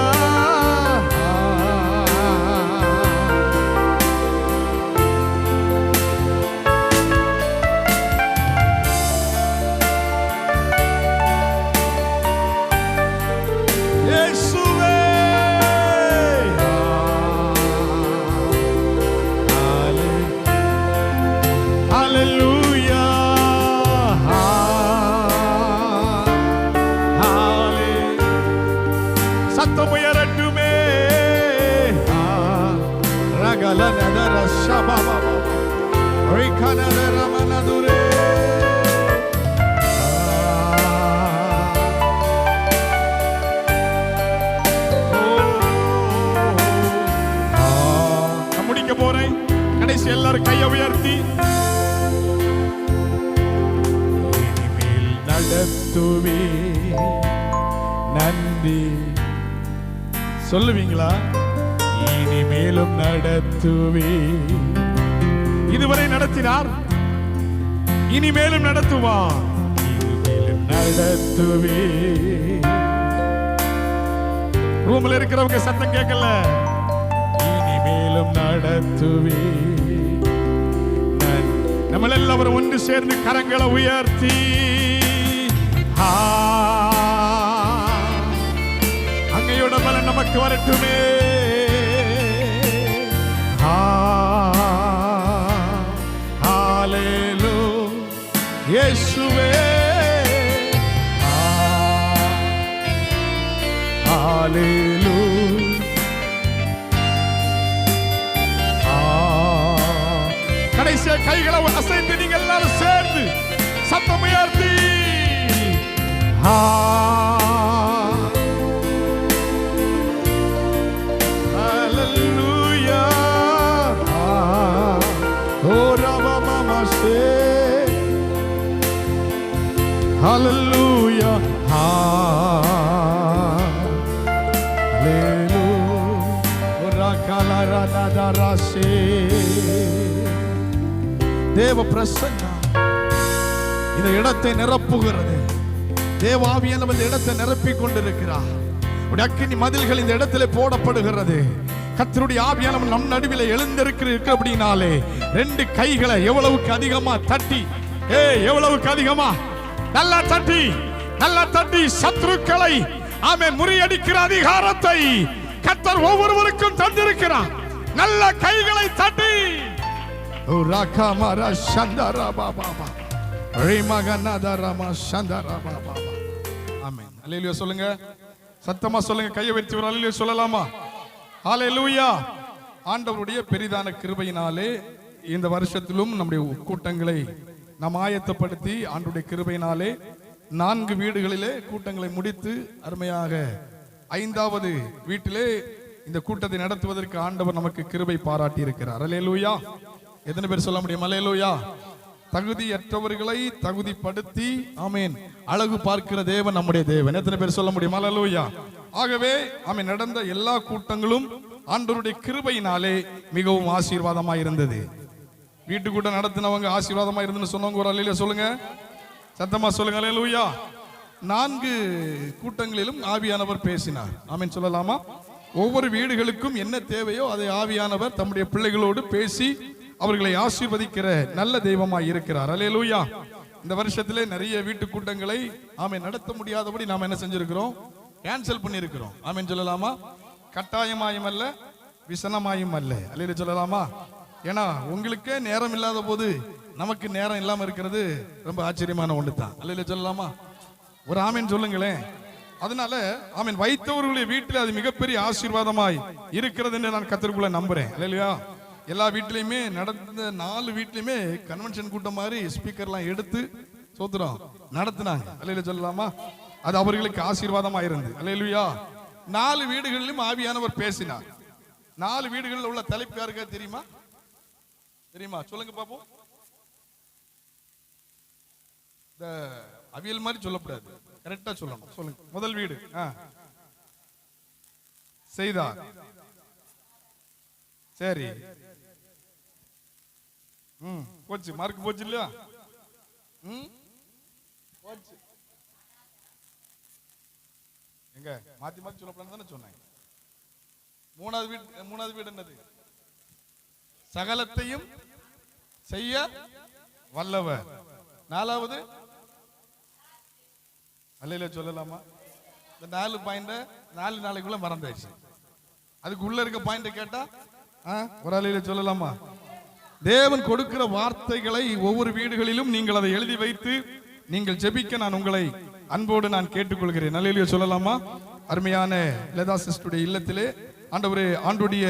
முடிக்க போறேன். கடைசி எல்லாரும் கையை உயர்த்தி. இனிமேல் நடத்துவே நன்றி சொல்லுவீங்களா? இனிமேலும் நடத்துவே. இதுவரை நடத்தினார், இனிமேலும் நடத்துவார். இனிமேலும் நடத்துவே. ரூம்ல இருக்கிறவங்க சத்தம் கேட்கல. இனிமேலும் நடத்துவே. நம்ம எல்லாரும் ஒன்று சேர்ந்து கரங்களை உயர்த்தி அங்கையோட பலன் நமக்கு வரட்டுமே. இயேசுவே ஹல்லேலூயா. கடைசியா கைகளை அசைத்து நீங்க எல்லாரும் சேர்ந்து சத்தம் உயர்த்தி ஹல்லேலூயா. ஓ ராமா மாமா சே ஹல்லேலூயா. தேவ பிரசன்னம் இந்த இடத்தை நிரப்புகிறது. தேவ ஆவியானவர் இந்த இடத்தை நிரப்பிக் கொண்டிருக்கிறார். அக்கினி மதில்கள் இந்த இடத்திலே போடப்படுகிறது. கர்த்தருடைய ஆவியானவர் நம் நடுவில் எழுந்திருக்கிறபடினாலே ரெண்டு கைகளை எவ்வளவுக்கு அதிகமா தட்டி, எவ்வளவுக்கு அதிகமா நல்லா தட்டி சத்துருக்களை ஆமென் முறியடிக்கிற அதிகாரத்தை கர்த்தர் ஒவ்வொருவருக்கும் தந்திருக்கிறார். நல்ல கைகளை தட்டி சொல்லுங்க, சத்தமா சொல்லுங்க, கையை வச்சு ஒரு அல்லேலூயா சொல்லலாமா? ஹல்லேலூயா. ஆண்டவருடைய பெரிதான கிருபையினாலே இந்த வருஷத்திலும் நம்முடைய கூட்டங்களை நாம் ஆயத்தப்படுத்தி ஆண்டவருடைய கிருபையினாலே 4 வீடுகளிலே கூட்டங்களை முடித்து அருமையாக 5வது வீட்டிலே இந்த கூட்டத்தை நடத்துவதற்கு ஆண்டவர் நமக்கு கிருபை பாராட்டி இருக்கிறார். அல்லேலூயா. எத்தனை பேர் சொல்ல முடியும் அல்லேலூயா? தகுதியற்றவர்களை தகுதிப்படுத்தி ஆமென் அழகு பார்க்கிற தேவன் நம்முடைய தேவன். எத்தனை பேர் சொல்ல முடியும் அல்லேலூயா? ஆகவே ஆமென் நடந்த எல்லா கூட்டங்களும் ஆண்டவருடைய கிருபையினாலே மிகவும் ஆசீர்வாதமா இருந்தது. வீட்டு கூட்டம் நடத்தினவங்க ஆசீர்வாதமா இருந்துன்னு சொன்னவங்க ஒரு அல்லேலூயா சொல்லுங்க, சத்தமா சொல்லுங்க அல்லேலூயா. 4 கூட்டங்களிலும் ஆவியானவர் பேசினார். ஆமென் சொல்லலாமா? ஒவ்வொரு வீடுகளுக்கும் என்ன தேவையோ அதை ஆவியானவர் தம்முடைய பிள்ளைகளோடு பேசி அவர்களை ஆசீர்வதிக்கிற நல்ல தெய்வமாய் இருக்கிறார். அல்லேலூயா. இந்த வருஷத்திலே நிறைய வீட்டு கூட்டங்களை நடத்த முடியாதபடி நாம் என்ன செஞ்சிருக்கிறோம்? கேன்சல் பண்ணியிருக்கிறோம். ஆமென் சொல்லலாமா? கட்டாயமாயும் அல்ல, விசனமாயும் அல்ல. அல்லேலூயா சொல்லலாமா? ஏன்னா உங்களுக்கே நேரம் இல்லாத போது நமக்கு நேரம் இல்லாம இருக்கிறது ரொம்ப ஆச்சரியமான ஒன்று தான். அல்லேலூயா சொல்லலாமா? ஒரு ஆமென் சொல்லுங்களேன். அதனால வைத்தவர்களுடைய வீட்டில் அது மிகப்பெரிய ஆசீர்வாதமாய் இருக்கிறது என்று நான் கர்த்தருக்குள்ள நம்புறேன். அல்லேலூயா. எல்லா வீட்லயுமே நடந்த 4 வீட்லயுமே கன்வென்ஷன் கூட்டம் மாதிரி ஸ்பீக்கர்லாம் எடுத்து சோத்திரம் நடத்தினாங்க. அல்லேலூயா சொல்லலாமா? அது அவர்களுக்கு ஆசீர்வாதமா இருந்தது. அல்லேலூயா. 4 வீடுகளிலும் ஆவியானவர் பேசினார். 4 வீடுகளில் உள்ள தலைப்பு யாருக்கா தெரியுமா? சொல்லுங்க பாப்போம். இந்த அவியல் மாதிரி சொல்லக்கூடாது, கரெக்டா சொல்லணும். சொல்லுங்க. முதல் வீடு செய்தார். சரி, போச்சு, மார்க் போச்சு இல்லையா? போச்சு. எங்க மாத்தி மாத்தி சொல்லப்படாதுன்னு தானே சொன்னேன். மூணாவது வீடு என்னது? சகலத்தையும் செய்ய வல்லவர். 4வது அல்லேலூயா சொல்லலாமா? இந்த 4 பாயிண்ட் 4 நாளைக்குள்ள மறந்தாச்சு. அதுக்கு உள்ள இருக்க பாயிண்ட் கேட்டா ஒரு அல்லேலூயா சொல்லலாமா? தேவன் கொடுக்கிற வார்த்தைகளை ஒவ்வொரு வீடுகளிலும் நீங்கள் அதை எழுதி வைத்து நீங்கள் ஜெபிக்க நான் உங்களை அன்போடு நான் கேட்டுக்கொள்கிறேன். அல்லேலூயா சொல்லலாமா? அருமையான லதா சிஸ்டருடைய இல்லத்திலே ஆண்டவரே, ஆண்டுடைய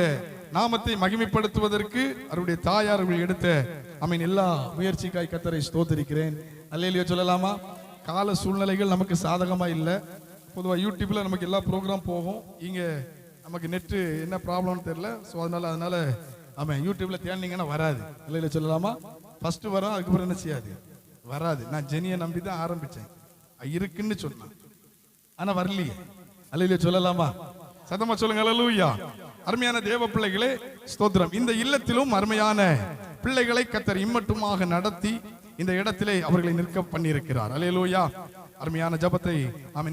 நாமத்தை மகிமைப்படுத்துவதற்கு அவருடைய தாயார் எடுத்த எல்லா முயற்சிக்காய் கர்த்தரை ஸ்தோத்திரிக்கிறேன். அல்லேலூயா சொல்லலாமா? கால சூழ்நிலைகள் நமக்கு சாதகமா இல்லை. பொதுவாக யூடியூப்ல நமக்கு எல்லா ப்ரோக்ராம் போகும். இங்க நமக்கு நெட்டு என்ன ப்ராப்ளம்னு தெரியல. ஸோ அதனால யூடியூப்ல தேடினீங்கன்னா வராது. அல்லேலூயா சொல்லலாமா? ஃபர்ஸ்ட் வரும், அதுக்கப்புறம் என்ன செய்யாது, வராது. நான் ஜெனியை நம்பி தான் ஆரம்பிச்சேன், இருக்குன்னு சொன்னேன், ஆனா வரலையே. அல்லேலூயா சொல்லலாமா? சத்தமா சொல்லுங்க அல்லேலூயா. அருமையான தேவ பிள்ளைகளே ஸ்தோத்திரம். இந்த இல்லத்திலும் அருமையான பிள்ளைகளை கர்த்தர் இம்மட்டுமாக நடத்தி இந்த இடத்திலே அவர்களை நிற்க பண்ணியிருக்கிறார். அல்லேலூயா. அருமையான ஜபத்தை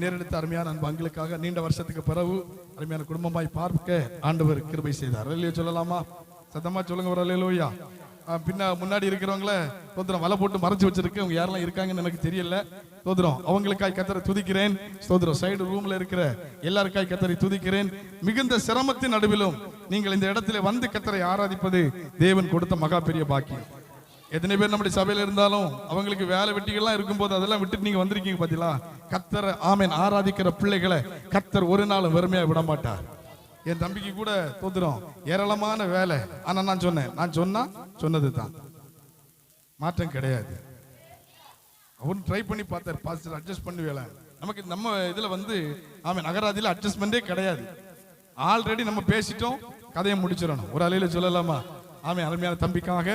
நேரெடுத்து அருமையான அன்புகளுக்காக நீண்ட வருஷத்துக்கு பிறகு அருமையான குடும்பமாய் பார்க்க ஆண்டவர் கிருபை செய்தார். அல்லேலூயா சொல்லலாமா? சத்தமா சொல்லுங்க ஒரு அல்லேலூயா. முன்னாடி இருக்கிறவங்கள ஸ்தோத்திரம் வலை போட்டு மறைச்சு வச்சிருக்கு. அவங்க யாரெல்லாம் இருக்காங்கன்னு எனக்கு தெரியல. ஸ்தோத்திரம். அவங்களுக்காய் கர்த்தரை துதிக்கிறேன். ஸ்தோத்திரம். சைடு ரூம்ல இருக்கிற எல்லாருக்காய் கர்த்தரை துதிக்கிறேன். மிகுந்த சிரமத்தின் நடுவிலும் நீங்கள் இந்த இடத்துல வந்து கர்த்தரை ஆராதிப்பது தேவன் கொடுத்த மகா பெரிய பாக்கியம். எத்தனை பேர் நம்முடைய சபையில இருந்தாலும் அவங்களுக்கு வேலை வெட்டிகள்லாம் இருக்கும்போது அதெல்லாம் விட்டுட்டு நீங்க வந்திருக்கீங்க பாத்தீங்களா? கர்த்தரை ஆராதிக்கிற பிள்ளைகளை கர்த்தர் ஒரு நாளும் வெறுமையா விட மாட்டார். என் தம்பிக்கு கூட தோத்துறோம், ஏராளமான வேலை. ஆனா நான் சொன்னது தான், மாற்றம் கிடையாது. அவன் ட்ரை பண்ணி பார்த்தார், பாஸ்டர் அட்ஜஸ்ட் பண்ணி வேலை. நமக்கு நம்ம இதுல வந்து அகராதியில அட்ஜஸ்ட்மெண்டே கிடையாது. ஆல்ரெடி நம்ம பேசிட்டோம், கதையை முடிச்சிடணும். ஒரு அலையில சொல்லலாமா? அருமையான தம்பிக்காக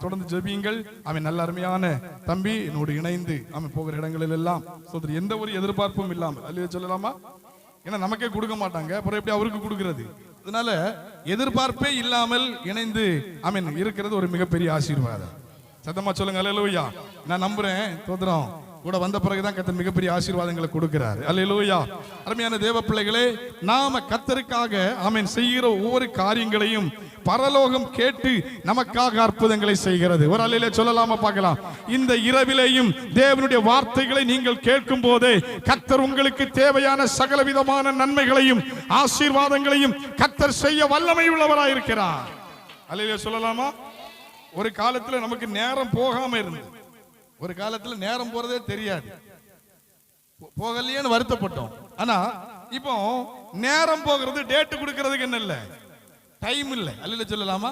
தொடர்ந்து ஜெபியுங்கள். நல்ல அருமையான தம்பி என்னோடு இணைந்து போகிற இடங்களில் எல்லாம் எந்த ஒரு எதிர்பார்ப்பும் இல்லாமல் அல்லேலூயா சொல்லலாமா? ஏன்னா நமக்கே கொடுக்க மாட்டாங்க, அப்புறம் எப்படி அவருக்கு கொடுக்கிறது? அதனால எதிர்பார்ப்பே இல்லாமல் இணைந்து இருக்கிறது ஒரு மிகப்பெரிய ஆசீர்வாதம். சத்தமா சொல்லுங்க அல்லேலூயா. நான் நம்புறேன் தோத்திரம் கூட வந்த பிறகுதான் கர்த்தர் மிகப்பெரிய ஆசீர்வாதங்களை கொடுக்கிறார். அல்லேலூயா. அருமையான தேவ பிள்ளைகளே, நாம கர்த்தருக்காக செய்கிற ஒவ்வொரு காரியங்களையும் பரலோகம் கேட்டு நமக்காக அற்புதங்களை செய்கிறது. ஒரு அல்லேலூயா சொல்லலாமா? பார்க்கலாம். இந்த இரவிலேயும் தேவனுடைய வார்த்தைகளை நீங்கள் கேட்கும் போதே கர்த்தர் உங்களுக்கு தேவையான சகலவிதமான நன்மைகளையும் ஆசீர்வாதங்களையும் கர்த்தர் செய்ய வல்லமை உள்ளவராய் இருக்கிறார். அல்லேலூயா சொல்லலாமா? ஒரு காலத்துல நமக்கு நேரம் போகாம இருந்தது. ஒரு காலத்துல நேரம் போறதே தெரியாது, போகலையேன்னு வருத்தப்பட்டோம். ஆனா இப்போ நேரம் போகிறது டேட் கொடுக்கிறதுக்கு என்ன இல்ல, டைம் இல்ல. அல்லேலூயா சொல்லலாமா?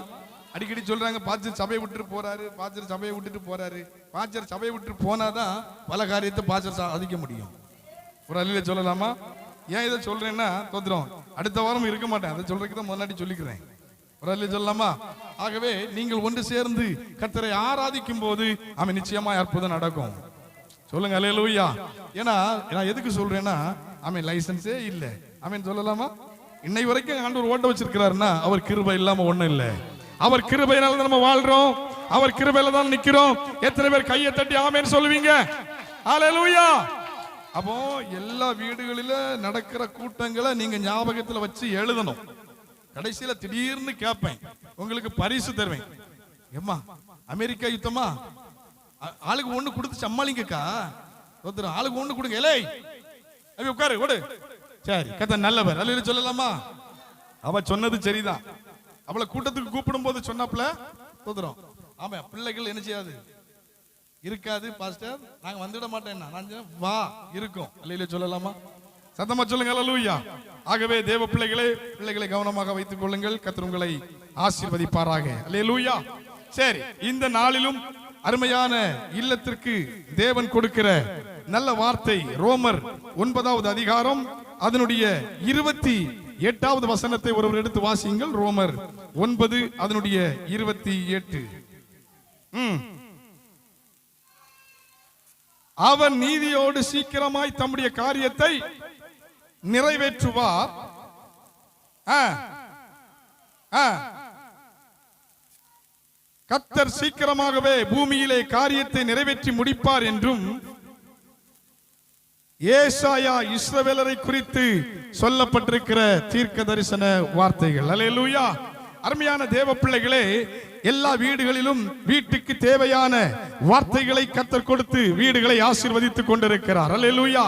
அடிக்கடி சொல்றாங்க, பாஸ்டர் சபையை விட்டுட்டு போறாரு, பாஸ்டர் சபையை விட்டுட்டு போறாரு. பாஸ்டர் சபையை விட்டுட்டு போனாதான் பல காரியத்தை பாஸ்டர் சாதிக்க முடியும். ஒரு அல்லேலூயா சொல்லலாமா? ஏன் இதை சொல்றேன்னா தோத்திரம் அடுத்த வாரம் இருக்க மாட்டேன், அதை சொல்றதுக்கு தான் முன்னாடி சொல்லிக்கிறேன். ஒரு அல்லேலூயா சொல்லலாமா? ஆகவே நீங்கள் ஒன்று சேர்ந்து கர்த்தரை ஆராதிக்கும் போது நிச்சயமா அற்புதம் நடக்கும். சொல்லுங்க அல்லேலூயா. ஏன்னா நான் எதுக்கு சொல்றேன்னா லைசன்ஸே இல்ல சொல்லலாமா? இன்னை வரைக்கும் ஆண்டவர் ஓட்ட வச்சிருக்கிறாருன்னா அவர் கிருபை இல்லாம ஒண்ணும் இல்ல. அவர் கிருபையினால நம்ம வாழ்றோம், அவர் கிருபையில தான் நிக்கிறோம். எத்தனை பேர் கையை தட்டி ஆமென் சொல்லுவீங்க? அல்லேலூயா. அப்போ எல்லா வீடுகளில நடக்கிற கூட்டங்களை நீங்க ஞாபகத்துல வச்சு எழுதணும். கடைசியில திடீர்னு கேட்பேன், உங்களுக்கு பரிசு தருவேன். ஏம்மா அமெரிக்கா யுத்தமா? ஆளுக்கு ஒண்ணு கொடுத்து சம்மாளிங்கக்கா. ஒருத்தர் ஆளுக்கு ஒண்ணு கொடுங்க. ஏலே அப்படி உட்காரு ஓடு. சரி கர்த்தர் நல்லவர் அல்லேலூயா சொல்லலாமா? அவ சொன்னது சரிதான். அவளை கூட்டத்துக்கு கூப்பிடும் போது சொன்னாப்ல தோத்துறோம். ஆமா பிள்ளைகள் என்ன செய்யாது இருக்காது பாஸ்டர் நாங்க வந்துட மாட்டேன். நான் வா இருக்கும் அல்லேலூயா சொல்லலாமா? சத்தமா சொல்லுங்க அல்லேலூயா. ஆகவே தேவ பிள்ளைகளை கவனமாக வைத்துக் கொள்ளுங்கள். கர்த்தர் உங்களை ஆசீர்வதிப்பாராக. அல்லேலூயா. சரி இந்த நாளிலும் அருமையான இல்லத்திற்கு தேவன் கொடுக்கிற நல்ல வார்த்தை ரோமர் 9வது அதிகாரம் அதனுடைய 28வது வசனத்தை ஒருவர் எடுத்து வாசியுங்கள். ரோமர் 9 அதனுடைய 28. அவர் நீதியோடு சீக்கிரமாய் தம்முடைய காரியத்தை நிறைவேற்றுவார். கர்த்தர் சீக்கிரமாகவே பூமியிலே காரியத்தை நிறைவேற்றி முடிப்பார் என்றும் ஏசாயா இஸ்ரவேலரை குறித்து சொல்லப்பட்டிருக்கிற தீர்க்க தரிசன வார்த்தைகள். அல்லேலூயா. அருமையான தேவ பிள்ளைகளே, எல்லா வீடுகளிலும் வீட்டுக்கு தேவையான வார்த்தைகளை கர்த்தர் கொடுத்து வீடுகளை ஆசீர்வதித்துக் கொண்டிருக்கிறார். அல்லேலூயா.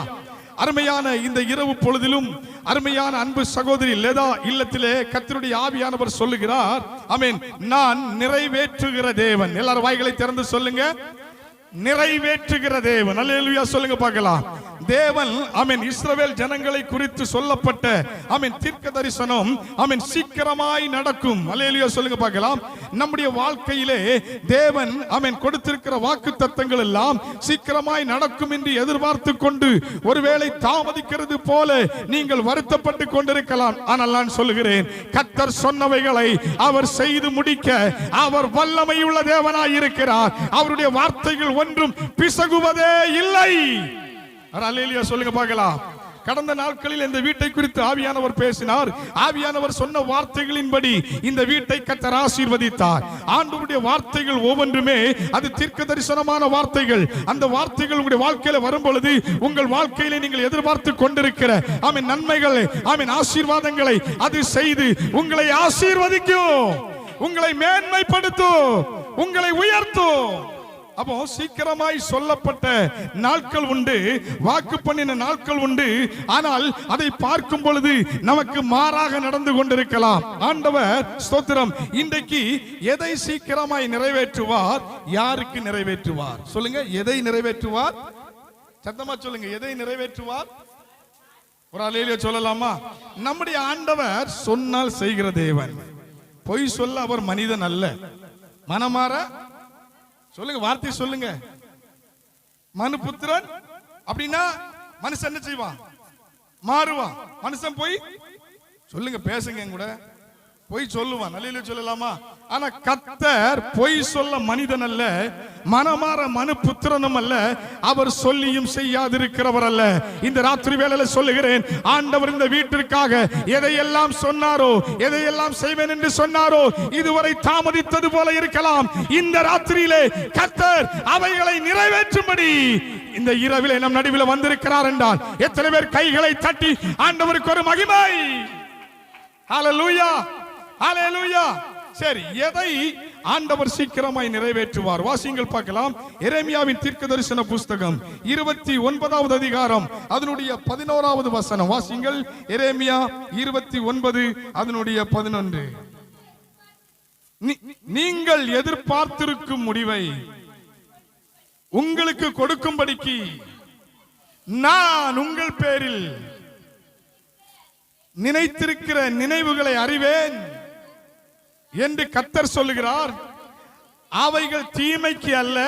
அருமையான இந்த இரவு பொழுதிலும் அருமையான அன்பு சகோதரி லேதா இல்லத்திலே கர்த்தருடைய ஆவியானவர் சொல்லுகிறார், ஆமென், நான் நிறைவேற்றுகிற தேவன். எல்லாரும் வாய்களை திறந்து சொல்லுங்க, நிறைவேற்றுகிற தேவன். அல்லேலூயா சொல்லுங்க பார்க்கலாம். தேவன் ஆமென் இஸ்ரவேல் ஜனங்களை குறித்து சொல்லப்பட்ட ஆமென் தீர்க்க தரிசனம் ஆமென் சீக்கிரமாய் நடக்கும். அல்லேலூயா சொல்லுங்க பார்க்கலாம். நம்முடைய வாழ்க்கையிலே தேவன் ஆமென் கொடுத்திருக்கிற வாக்குத்தத்தங்கள் எல்லாம் சீக்கிரமாய் நடக்கும் என்று எதிர்பார்த்து கொண்டு ஒருவேளை தாமதிக்கிறது போல நீங்கள் வருத்தப்பட்டு கொண்டிருக்கலாம். ஆனால் நான் சொல்லுகிறேன், கர்த்தர் சொன்னவைகளை அவர் செய்து முடிக்க அவர் வல்லமையுள்ள தேவனாய் இருக்கிறார். அவருடைய வார்த்தைகள் ஒன்றும் பிசகுவதே இல்லை. அல்லேலூயா சொல்லுங்க பார்க்கலாம். கடந்த நாட்களில் இந்த வீட்டை குறித்து ஆவியானவர் பேசினார். ஆவியானவர் சொன்ன வார்த்தைகளின்படி இந்த வீட்டை கர்த்தர் ஆசீர்வதித்தார். ஆண்டவருடைய வார்த்தைகள் ஒவ்வொன்றுமே அது தீர்க்க தரிசனமான வார்த்தைகள். அந்த வார்த்தைகள் உங்களுடைய வாழ்க்கையில வரும் பொழுது உங்கள் வாழ்க்கையில நீங்கள் எதிர்பார்த்து கொண்டிருக்கிற ஆமென் நன்மைகளை ஆமென் ஆசீர்வாதங்களை அது செய்து உங்களை ஆசீர்வதிக்கும், உங்களை மேன்மைப்படுத்தும், உங்களை உயர்த்தும். அப்போ சீக்கிரமாய் சொல்லப்பட்ட நாட்கள் உண்டு, வாக்கு பண்ணின நாட்கள் உண்டு. ஆனால் அதை பார்க்கும் பொழுது நமக்கு மாறாக நடந்து கொண்டிருக்கலாம். ஆண்டவர் ஸ்தோத்திரம் இன்றைக்கு எதை சீக்கிரமாய் நிறைவேற்றுவார்? யாருக்கு நிறைவேற்றுவார்? சொல்லுங்க, எதை நிறைவேற்றுவார்? சத்தமா சொல்லுங்க, எதை நிறைவேற்றுவார்? ஒரு அல்லேலூயா சொல்லலாமா? நம்முடைய ஆண்டவர் சொன்னால் செய்கிற தேவன். பொய் சொல்ல அவர் மனிதன் அல்ல. மனமாற சொல்லுங்க, வார்த்தை சொல்லுங்க. மனுபுத்திரன் அப்படின்னா மனுஷன் என்ன செய்வான்? மாறுவான். மனுஷன் போய் சொல்லுங்க, பேசுங்க கூட, பொய் சொல்லுவான். அல்லேலூயா சொல்லலாமா? ஆனா கர்த்தர் பொய் சொல்ல மனிதன் அல்ல, மனமாற மனுபுத்திரனும் அல்ல, அவர் சொல்லியும் செய்யாதிருக்கிறவர் அல்ல. இந்த ராத்திரி வேளையில சொல்லுகிறேன், ஆண்டவர் இந்த வீட்டிற்காக எதையெல்லாம் சொன்னாரோ, எதையெல்லாம் செய்வேன் என்று சொன்னாரோ, இதுவரை தாமதித்தது போல இருக்கலாம். இந்த ராத்திரியிலே கர்த்தர் அவைகளை நிறைவேற்றும்படி இந்த இரவிலே நம் நடுவில் வந்திருக்கிறார் என்றால் எத்தனை பேர் கைகளை தட்டி ஆண்டவருக்கு ஒரு மகிமை. ஹல்லேலூயா, ஹல்லேலூயா. சரி, எதை ஆண்டவர் சீக்கிரமாய் நிறைவேற்றுவார்? வாசிங்கள் பார்க்கலாம். எரேமியாவின் தீர்க்கதரிசன புஸ்தகம் 29வது அதிகாரம் அதனுடைய 11வது வசனம் வாசிங்கள். எரேமியா 29 அதனுடைய 11. நீங்கள் எதிர்பார்த்திருக்கும் முடிவை உங்களுக்கு கொடுக்கும்படிக்கு நான் உங்கள் பேரில் நினைத்திருக்கிற நினைவுகளை அறிவேன் என்று கர்த்தர் சொல்லுகிறார். அவைகள் தீமைக்கு அல்ல,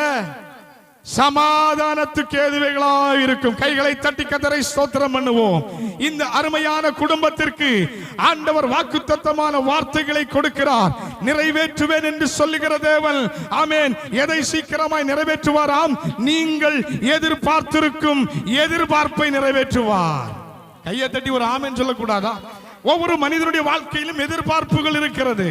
சமாதானத்துக்கு ஏதுவைகளாய் இருக்கும். கைகளை தட்டி கர்த்தரை ஸ்தோத்திரம் பண்ணுவோம். இந்த அருமையான குடும்பத்திற்கு ஆண்டவர் வாக்குத்தத்தமான வார்த்தைகளை கொடுக்கிறார். நிறைவேற்றுவேன் என்று சொல்லுகிற தேவன் ஆமென் எதை சீக்கிரமாய் நிறைவேற்றுவாராம்? நீங்கள் எதிர்பார்த்திருக்கும் எதிர்பார்ப்பை நிறைவேற்றுவார். கையை தட்டி ஒரு ஆமென் சொல்லக்கூடாதா? ஒவ்வொரு மனிதனுடைய வாழ்க்கையிலும் எதிர்பார்ப்புகள் இருக்கிறது.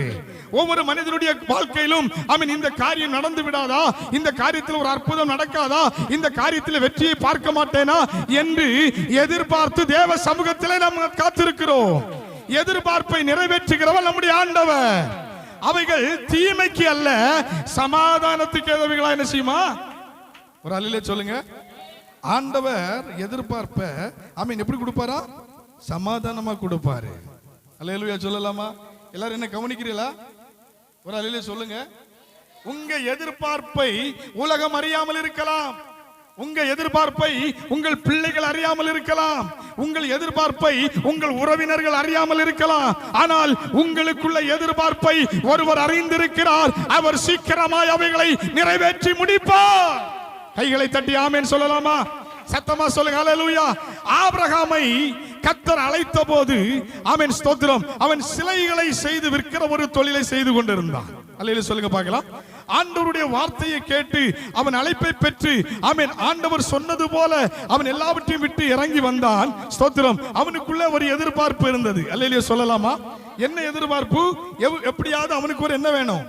ஒவ்வொரு மனிதனுடைய வாழ்க்கையிலும் ஆமென் இந்த காரியம் நடந்து விடாதா, இந்த காரியத்தில் ஒரு அற்புதம் நடக்காதா, இந்த காரியத்தில் வெற்றியை பார்க்க மாட்டேனா என்று எதிர்பார்த்து தேவ சமூகத்திலே நாம் காத்திருக்கிறோம். எதிர்பார்ப்பை நிறைவேற்றுகிறவர் நம்முடைய ஆண்டவர். அவைகள் தீமைக்கு அல்ல, சமாதானத்துக்கு ஏதுவைகளா என்ன செய்யுமா? ஒரு அல்லேலூயா சொல்லுங்க. ஆண்டவர் எதிர்பார்ப்ப ஆமென் எப்படி கொடுப்பாரா? சமாதானமா கொடுப்பாரு. அல்லேலூயா சொல்லலாமா? எல்லாரும் என்ன கவனிக்கிறீங்களா? ஒரு அல்லேலூயா சொல்லுங்க. உங்க எதிர்பார்ப்பை உலகம் அறியாமல் இருக்கலாம், உங்க எதிர்பார்ப்பை உங்கள் பிள்ளைகள் அறியாமல் இருக்கலாம், உங்கள் எதிர்பார்ப்பை உங்கள் உறவினர்கள் அறியாமல் இருக்கலாம். ஆனால் உங்களுக்குள்ள எதிர்பார்ப்பை ஒருவர் அறிந்திருக்கிறார். அவர் சீக்கிரமாய் அவைகளை நிறைவேற்றி முடிப்பார். கைகளை தட்டி ஆமென் சொல்லலாமா? சத்தமா சொல்லுங்க ஹல்லேலூயா. ஆபிரகாமை கர்த்தர் அழைத்த போது ஆமென் ஸ்தோத்திரம், அவன் சிலைகளை செய்து விற்கிற ஒரு தொழிலை செய்து கொண்டிருந்தான். அல்லேலூயா சொல்லுங்க பார்க்கலாம். ஆண்டவருடைய வார்த்தையை கேட்டு அவன் அழைப்பை பெற்று ஆமென் ஆண்டவர் சொன்னது போல அவன் எல்லாவற்றையும் விட்டு இறங்கி வந்தான். ஸ்தோத்திரம். அவனுக்குள்ள ஒரு எதிர்பார்ப்பு இருந்தது. அல்லேலூயா சொல்லலாமா? என்ன எதிர்பார்ப்பு? எப்படியாவது அவனுக்கு ஒரு என்ன வேணும்?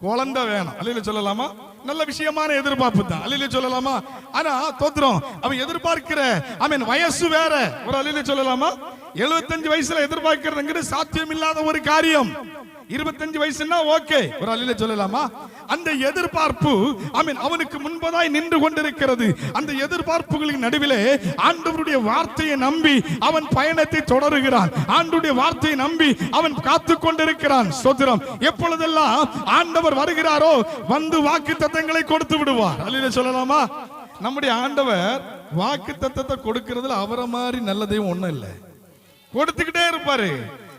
குழந்தை வேணும். அல்லேலூயா சொல்லலாமா? நல்ல விஷயமான எதிர்பார்ப்பு தான். அல்லேலூயா சொல்லலாமா? ஆனா ஸ்தோத்திரம், அவன் எதிர்பார்க்கிற ஆமென் வயசு வேற. ஒரு அல்லேலூயா சொல்லலாமா? 75 வயசுல எதிர்பார்க்கிறதுங்கிறது சாத்தியம் இல்லாத ஒரு காரியம். 25 வயசுன்னா ஓகே. ஒரு அல்லேலூயா சொல்லலாமா? அந்த எதிர்பார்ப்பு ஆமென் அவனுக்கு முன்பதாய் நின்று கொண்டிருக்கிறது. அந்த எதிர்பார்ப்புகளின் நடுவிலே ஆண்டவருடைய வார்த்தையை நம்பி அவன் பயணத்தை தொடருகிறான். ஆண்டவருடைய வார்த்தையை நம்பி அவன் காத்து கொண்டிருக்கிறான். ஸ்தோத்திரம். எப்பொழுதெல்லாம் ஆண்டவர் வருகிறாரோ வந்து வாக்குத்தத்தங்களை கொடுத்து விடுவார். அல்லேலூயா சொல்லலாமா? நம்முடைய ஆண்டவர் வாக்குத்தத்தத்தை கொடுக்கிறதுல அவரை மாதிரி நல்ல தெய்வம் ஒண்ணும் இல்லை. கொடுத்துக்கிட்டே இருப்பாரு.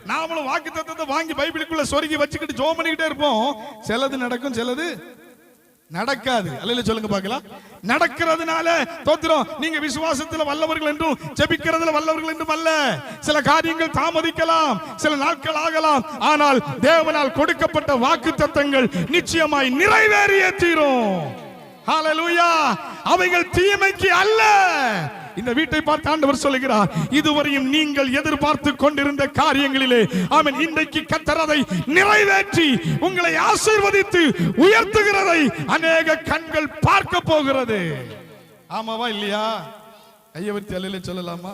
நாமளும் வாக்குத்தத்தத்தை வாங்கி பைபிளுக்குள்ள சொருகி வச்சுக்கிட்டு ஜெபம் பண்ணிக்கிட்டே இருப்போம். சிலது நடக்கும், சிலது நடக்காது. அல்லேலூயா சொல்லுங்க பார்க்கலாம். நடக்கிறதுனால ஸ்தோத்திரம், நீங்க விசுவாசத்துல வல்லவர்கள் என்றும் ஜெபிக்கிறதுல வல்லவர்கள் என்றும் அல்ல. சில காரியங்கள் தாமதிக்கலாம், சில நாட்கள் ஆகலாம். ஆனால் தேவனால் கொடுக்கப்பட்ட வாக்குத்தத்தங்கள் நிச்சயமாய் நிறைவேறியே தீரும். ஹல்லேலூயா. அவைகள் தீமைக்கு அல்ல. இந்த வீட்டை பார்த்து ஆண்டவர் சொல்லுகிறார், இதுவரையும் நீங்கள் எதிர்பார்த்து கொண்டிருந்த காரியங்களிலே ஆமென் இன்றைக்கு கர்த்தர் அதை நிறைவேற்றி உங்களை ஆசீர்வதித்து உயர்த்துகிறதை அநேக கண்கள் பார்க்க போகிறது. ஆமாவா இல்லையா? கையை வச்சு அல்லேலூயா சொல்லலாமா?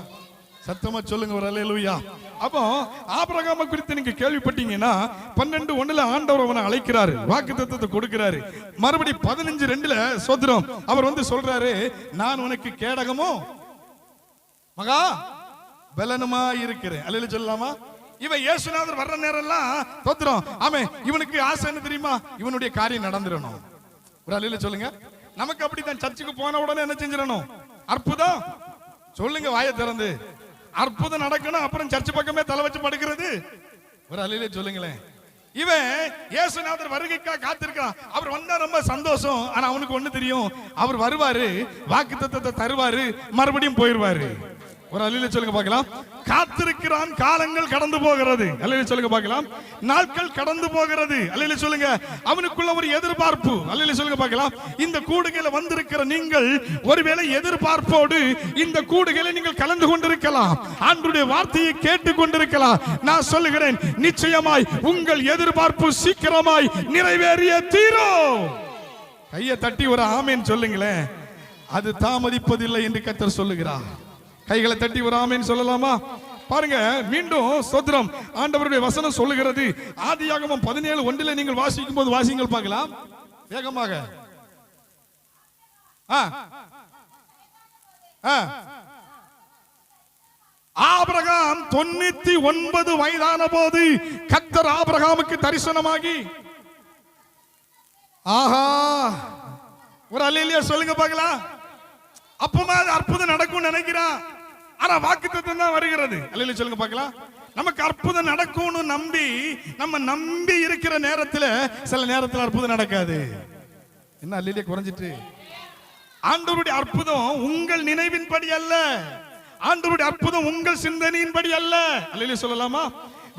சத்தமா சொல்லுங்க ஒரு அல்லேலூயா. அப்போ ஆபிரகாமை குறித்து நீங்க கேள்விப்பட்டீங்கன்னா 12:1 ஆண்டவர் அவனை அழைக்கிறாரு, வாக்குத்தத்தத்தை கொடுக்கிறாரு. மறுபடி 15:2 ஸ்தோத்திரம் அவர் வந்து சொல்றாரு, நான் உனக்கு கேடகமோ மகா பலனுமா இருக்கிறேன். அல்லேலூயா சொல்லலாமா? இவன் இயேசுநாதர் வர்ற நேரம் எல்லாம் ஸ்தோத்திரம் ஆமென் இவனுக்கு ஆசை என்ன தெரியுமா? இவனுடைய காரியம் நடந்துடணும். ஒரு அல்லேலூயா சொல்லுங்க. நமக்கு அப்படித்தான். சர்ச்சுக்கு போன உடனே என்ன செஞ்சிடணும்? அற்புதம் சொல்லுங்க வாயை திறந்து. அற்புதம் நடக்கணும், அப்புறம் சர்ச் பக்கமே தலை வச்சு படுக்கிறது. ஒரு அல்லேலூயா சொல்லுங்களேன். இவன் இயேசுநாதர் வருகைக்காக காத்திருக்கான். அவர் வந்தா ரொம்ப சந்தோஷம். ஆனா அவனுக்கு ஒண்ணு தெரியும், அவர் வருவாரு, வாக்குத்தத்தத்தை தருவாரு, மறுபடியும் போயிருவாரு. ஒரு அல்லேலூயா சொல்லுங்க பார்க்கலாம். காத்திருக்கிறான், காலங்கள் கடந்து போகிறது. அல்லேலூயா சொல்லுங்க பார்க்கலாம். நாட்கள் கடந்து போகிறது. அல்லேலூயா சொல்லுங்க. அவனுக்குள்ள ஒரு எதிர்பார்ப்பு. அல்லேலூயா சொல்லுங்க பார்க்கலாம். இந்த கூடுகையில வந்திருக்கிற நீங்கள் ஒருவேளை எதிர்பார்ப்போடு இந்த கூடுகையில நீங்கள் கலந்து கொண்டிருக்கலாம், ஆண்டவருடைய வார்த்தையை கேட்டுக் கொண்டிருக்கலாம். நான் சொல்லுகிறேன், நிச்சயமாய் உங்கள் எதிர்பார்ப்பு சீக்கிரமாய் நிறைவேறிய தீரும். கையை தட்டி ஒரு ஆமேன் சொல்லுங்களேன். அது தாமதிப்பதில்லை என்று கர்த்தர் சொல்லுகிறார். கைகளை தட்டி ஒரு ஆமேன் சொல்லலாமா? பாருங்க, மீண்டும் ஸ்தோத்திரம் ஆண்டவருடைய வசனம் சொல்லுகிறது. ஆதியாகமம் 17:1 நீங்கள் வாசிக்கும் போது வாசிங்கள் பார்க்கலாம் வேகமாக. ஆபிரகாம் 99 வயதான போது கர்த்தர் ஆபிரகாமுக்கு தரிசனமாகி, ஆஹா ஒரு அல்லேலூயா சொல்லுங்க பார்க்கலாம். அப்பமா அற்புதம் நடக்கும் நினைக்கிறான், ஆனா வாக்குத்தத்தம் தான் வருகிறது. அல்லேலூயா சொல்லுங்க பார்க்கலாம். நமக்கு அற்புதம் நடக்கும்னு நம்பி இருக்கிற நேரத்துல சில நேரத்துல அற்புதம் நடக்காது. என்ன அல்லேலூயா குறைஞ்சிட்டு? ஆண்டவருடைய அற்புதம் உங்கள் நினைவின்படி அல்ல, ஆண்டவருடைய அற்புதம் உங்கள் சிந்தனையின்படி அல்ல. அல்லேலூயா சொல்லலாமா?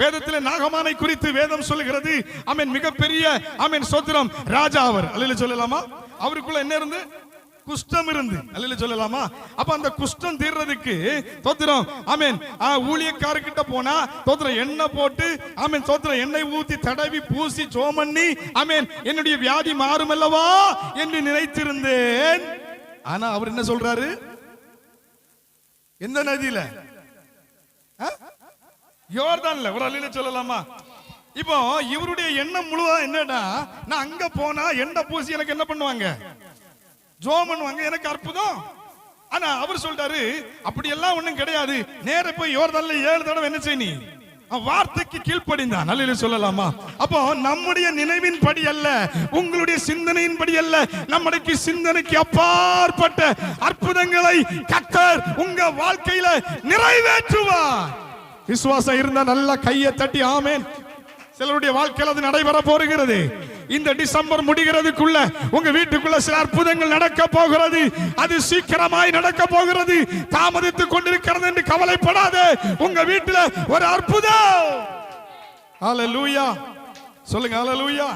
வேதத்திலே நாகமானை குறித்து வேதம் சொல்லுகிறது. ஆமென் மிகப்பெரிய ஆமென் ஸ்தோத்திரம் ராஜா அவர். அல்லேலூயா சொல்லலாமா? அவருக்குள்ள என்ன இருந்து? குஷ்டம் இருந்து. அல்லேலூயா சொல்லலாமா? அப்ப அந்த குஷ்டம் தீர்றதுக்கு ஸ்தோத்திரம் ஆமென் ஊழியக்காரர்கிட்ட போனா ஸ்தோத்திரம் எண்ணெய் போட்டு ஆமென் ஸ்தோத்திரம் எண்ணெய் ஊத்தி தடவி பூசி ஜெபம் பண்ணி ஆமென் என்னுடைய வியாதி மாறும் அல்லவா என்று நினைத்திருந்தேன். ஆனா அவர் என்ன சொல்றாரு? எந்த நதியில? யோர்தான்ல. ஒரு அல்லேலூயா சொல்லலாமா? இப்போ இவருடைய எண்ணம் முழுவதும் என்னடா, நான் அங்க போனா எண்ணெய் பூசி எனக்கு என்ன பண்ணுவாங்க? ஜோம் பண்ணுவாங்க, எனக்கு அற்புதம். ஆனா அவர் சொல்றாரு அப்படி எல்லாம் ஒண்ணும் கிடையாது. நேர போய் யோர்தான்ல 7 தடவை என்ன செய்ய, நீ வார்த்தைக்கு கீழ்ப்படிந்தான். அல்லேலூயா சொல்லலாமா? அப்போ நம்முடைய நினைவின் படி அல்ல, உங்களுடைய சிந்தனையின் படி அல்ல, நம்முடைய சிந்தனைக்கு அப்பாற்பட்ட அற்புதங்களை கர்த்தர் உங்க வாழ்க்கையில நிறைவேற்றுவார். விசுவாசம் இருந்தா நல்லா கையை தட்டி ஆமென். சிலருடைய வாழ்க்கையில் அது நடைபெற போகிறது. இந்த டிசம்பர் முடிகிறதுக்குள்ள உங்க வீட்டுக்குள்ள சில அற்புதங்கள் நடக்க போகிறது. அது சீக்கிரமாய் நடக்க போகிறது. தாமதித்துக் கொண்டிருக்கிறது என்று கவலைப்படாதே. உங்க வீட்டுல ஒரு அற்புதம். ஹல்லேலூயா சொல்லுங்க. ஹல்லேலூயா.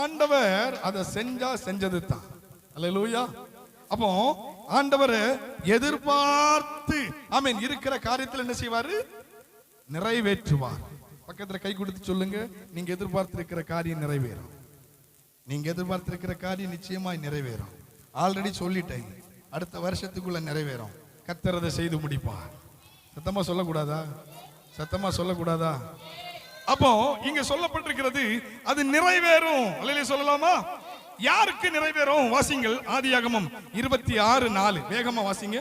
ஆண்டவர் அதை செஞ்சது தான். ஹல்லேலூயா. அப்போ ஆண்டவர் எதிர்பார்த்து ஆமென் இருக்கிற காரியத்தில் என்ன செய்வாரு? நிறைவேற்றுவார். பக்கத்துல கை கொடுத்து சொல்லுங்க, நீங்க எதிர்பார்த்திருக்கிற காரியம் நிறைவேறும். நீங்க எதிர்பார்த்திருக்கிற காரியம் நிச்சயமாய் நிறைவேறும். ஆல்ரெடி சொல்லிட்டேன், அடுத்த வருஷத்துக்குள்ள நிறைவேறும். கர்த்தர் அதை செய்து முடிப்பார். சத்தமா சொல்லக்கூடாதா? சத்தமா சொல்லக்கூடாதா? அப்போ இங்க சொல்லப்பட்டிருக்கிறது அது நிறைவேறும். அல்லேலூயா சொல்லலாமா? யாருக்கு நிறைவேறும்? வாசிங்கள் ஆதியாகமம் 26:4. வேகமா வாசிங்க.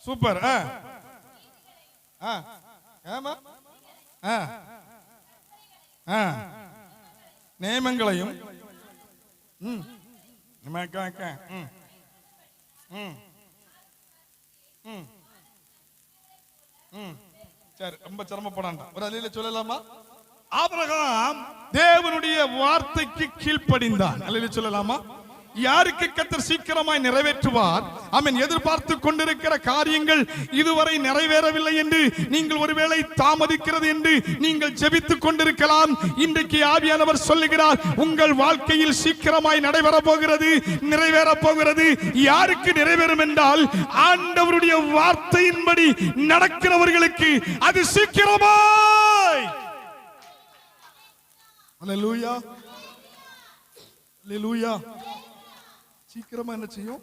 சூப்பர். நியமங்களையும் சரி, ரொம்ப சிரமப்படாண்டா. ஒரு அல்லேலூயா சொல்லலாமா? ஆபிரகாம் தேவனுடைய வார்த்தைக்கு கீழ்ப்படிந்தான். அல்லேலூயா சொல்லலாமா? யாருக்கு கர்த்தர் சீக்கிரமாய் நிறைவேற்றுவார்? ஆமென். எதிர்பார்த்து கொண்டிருக்கிற காரியங்கள் இதுவரை நிறைவேறவில்லை என்று நீங்கள் ஒருவேளை தாமதிக்கிறது என்று நீங்கள் ஜெபித்துக் கொண்டிருக்கலாம். இன்றைக்கு ஆவியானவர் சொல்லுகிறார், உங்கள் வாழ்க்கையில் சீக்கிரமாய் நடைபெற போகிறது, நிறைவேற போகிறது. யாருக்கு நிறைவேறும் என்றால் ஆண்டவருடைய வார்த்தையின்படி நடக்கிறவர்களுக்கு அது சீக்கிரமாய். அல்லேலூயா அல்லேலூயா. சீக்கிரமா என்ன செய்யும்?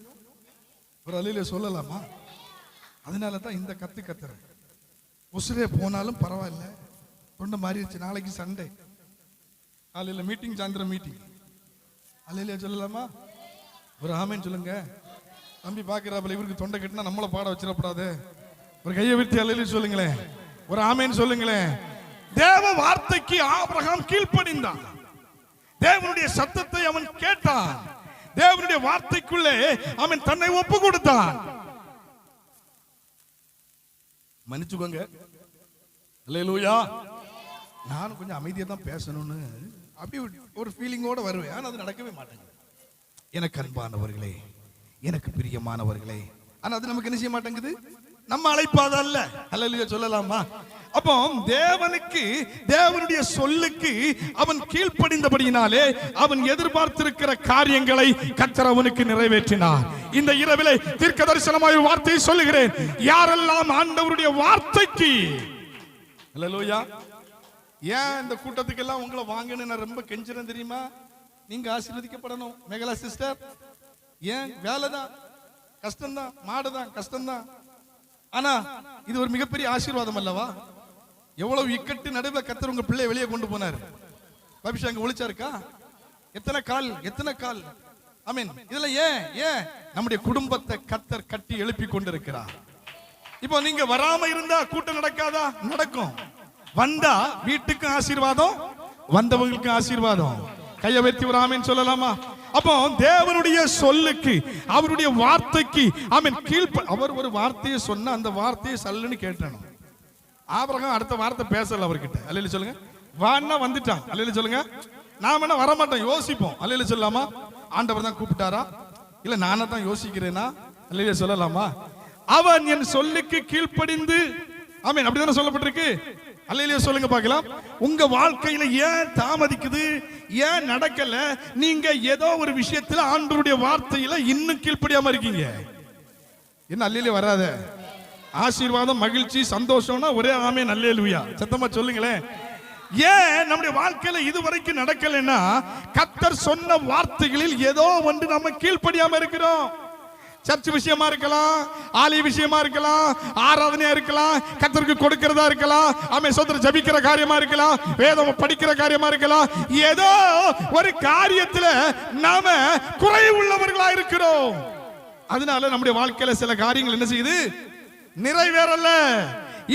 ஒரு அல்லேலூயா சொல்லலாமா? அதனால தான் இந்த கத்துற உசுரே போனாலும் பரவாயில்ல, தொண்டை மாறிடுச்சு, நாளைக்கு சண்டே, காலையில் மீட்டிங், சாயந்தரம் மீட்டிங். அல்லேலூயா சொல்லலாமா? ஒரு ஆமேன் சொல்லுங்க. தம்பி பாக்குறாப்புல, இவருக்கு தொண்டை கட்டினா நம்மளை பாட வச்சிடக்கூடாது. ஒரு கையை விட்டு அல்லேலூயா சொல்லுங்களேன். ஒரு ஆமேன் சொல்லுங்களேன். தேவ வார்த்தைக்கு ஆபிரகாம் கீழ்ப்படிந்தான். தேவனுடைய சத்தத்தை அவன் கேட்டான். தேவனுடைய வார்த்தைக்குள்ளே அவன் தன்னை ஒப்பு கொடுத்தான். மன்னிச்சுக்கோங்க. அல்லேலூயா. நான் கொஞ்சம் அமைதியா தான் பேசணும்னு அப்படி ஒரு ஃபீலிங்கோட வருவேன். ஆனா அது நடக்கவே மாட்டேங்குது. எனக்கு அன்பானவர்களே, எனக்கு பிரியமானவர்களே, ஆனா அது நமக்கு என்ன செய்ய மாட்டேங்குது? நம்ம அழைப்பாத அல்ல. அல்லேலூயா சொல்லலாமா? அப்போ தேவனுக்கு, தேவனுடைய சொல்லுக்கு அவன் கீழ்ப்படிந்தபடியினாலே அவன் எதிர்பார்த்திருக்கிற காரியங்களை கர்த்தர் அவனுக்கு நிறைவேற்றினார். இந்த இரவிலே தீர்க்க தரிசனமாய் ஒரு வார்த்தையை சொல்லுகிறேன். யாரெல்லாம் ஆண்டவருடைய வார்த்தைக்கு, அல்லேலூயா, ஏன் இந்த கூட்டத்துக்கு எல்லாம் உங்களை வாங்கன்னு நான் ரொம்ப கெஞ்சிறேன் தெரியுமா? நீங்க ஆசீர்வதிக்கப்படணும். மேகலா சிஸ்டர், ஏன் வேலைதான் கஷ்டம்தான், மாடுதான் கஷ்டம்தான், ஆனா இது ஒரு மிகப்பெரிய ஆசீர்வாதம் அல்லவா? எவ்வளவு இக்கட்டு நடுவில் கர்த்தர் உங்க பிள்ளை வெளியே கொண்டு போனார். பபிஷா அங்க ஒளிச்சாருக்கா? எத்தனை கால் ஆமென். இதுல ஏன் நம்முடைய குடும்பத்தை கர்த்தர் கட்டி எழுப்பி கொண்டிருக்கிறார். இப்போ நீங்க வராம இருந்தா கூட்டம் நடக்காதா? நடக்கும். வந்தா வீட்டுக்கு ஆசீர்வாதம், வந்தவங்களுக்கு ஆசீர்வாதம். கையை வைத்து ஒரு ஆமென் சொல்லலாமா? அப்போ தேவனுடைய சொல்லுக்கு, அவருடைய வார்த்தைக்கு ஆமென் அவர் ஒரு வார்த்தையை சொன்ன அந்த வார்த்தையை சல்லுன்னு கேட்டணும். ஆபிரகாம் அடுத்த வார்த்தை பேசல அவர்கிட்ட. அல்லேலூயா சொல்லுங்க. வான்னா வந்துட்டான். அல்லேலூயா சொல்லுங்க. நாம என்ன வர மாட்டோம், யோசிப்போம். அல்லேலூயா சொல்லலாமா? ஆண்டவர் தான் கூப்பிட்டாரா இல்ல நானா தான் யோசிக்கிறேனா? அல்லேலூயா சொல்லலாமா? அவன் என் சொல்லுக்கு கீழ்ப்படிந்து, ஆமென், அப்படிதானே சொல்லப்பட்டிருக்கு. அல்லேலூயா சொல்லுங்க பார்க்கலாம். உங்க வாழ்க்கையில ஏன் தாமதிக்குது, ஏன் நடக்கல? நீங்க ஏதோ ஒரு விஷயத்துல ஆண்டவருடைய வார்த்தையில இன்னும் கீழ்ப்படியாம இருக்கீங்க. என்ன அல்லேலூயா வராத? ஆசீர்வாதம், மகிழ்ச்சி, சந்தோஷம்னா ஒரே ஆமென் அல்லேலூயா சத்தமா சொல்லுங்களேன். ஏன் நம்முடைய வாழ்க்கையில இதுவரைக்கும் நடக்கலைன்னா கர்த்தர் சொன்ன வார்த்தைகளில் ஏதோ ஒன்று நம்ம கீழ்ப்படியாம இருக்கிறோம். சர்ச் விஷயமா இருக்கலாம், ஆலய விஷயமா இருக்கலாம், ஆராதனையா இருக்கலாம், கர்த்தருக்கு கொடுக்கிறதா இருக்கலாம், ஆமென் சோதர ஜெபிக்கிற காரியமா இருக்கலாம், வேதம் படிக்கிற காரியமா இருக்கலாம். ஏதோ ஒரு காரியத்துல நாம குறை உள்ளவர்களா இருக்கிறோம். அதனால நம்முடைய வாழ்க்கையில சில காரியங்கள் என்ன செய்யுது? நிறைவேறல.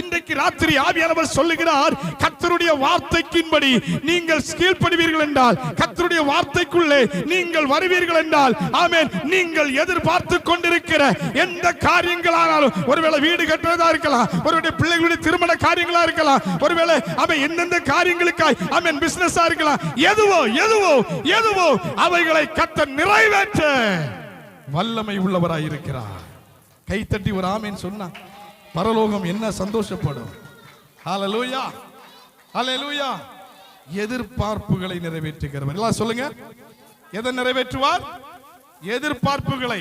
இன்றைக்கு ராத்திரி ஆவியானவர் சொல்லுகிறார், கர்த்தருடைய வார்த்தைக்கின்படி நீங்கள் கீழ்ப்படிவீர்கள் என்றால், கர்த்தருடைய வார்த்தைக்குள்ளே நீங்கள் வருவீர்கள் என்றால், ஆமென், நீங்கள் எதிர்பார்த்து கொண்டிருக்கிற எந்த காரியங்களானாலும், ஒருவேளை வீடு கட்டுறதா இருக்கலாம், ஒருவேளை பிள்ளைகளுடைய திருமண காரியங்களா இருக்கலாம், ஒருவேளை அவன் எந்தெந்த காரியங்களுக்காய் ஆமென் பிசினஸா இருக்கலாம், எதுவோ எதுவோ எதுவோ அவைகளை கர்த்தர் நிறைவேற்ற வல்லமை உள்ளவராய் இருக்கிறார். கை தட்டி ஒரு ஆமென் சொன்னா பரலோகம் என்ன சந்தோஷப்படும். ஹல்லேலூயா, ஹல்லேலூயா. எதிர்பார்ப்புகளை நிறைவேற்றுகிறவர். எல்லாம் சொல்லுங்க, எதை நிறைவேற்றுவார்? எதிர்பார்ப்புகளை.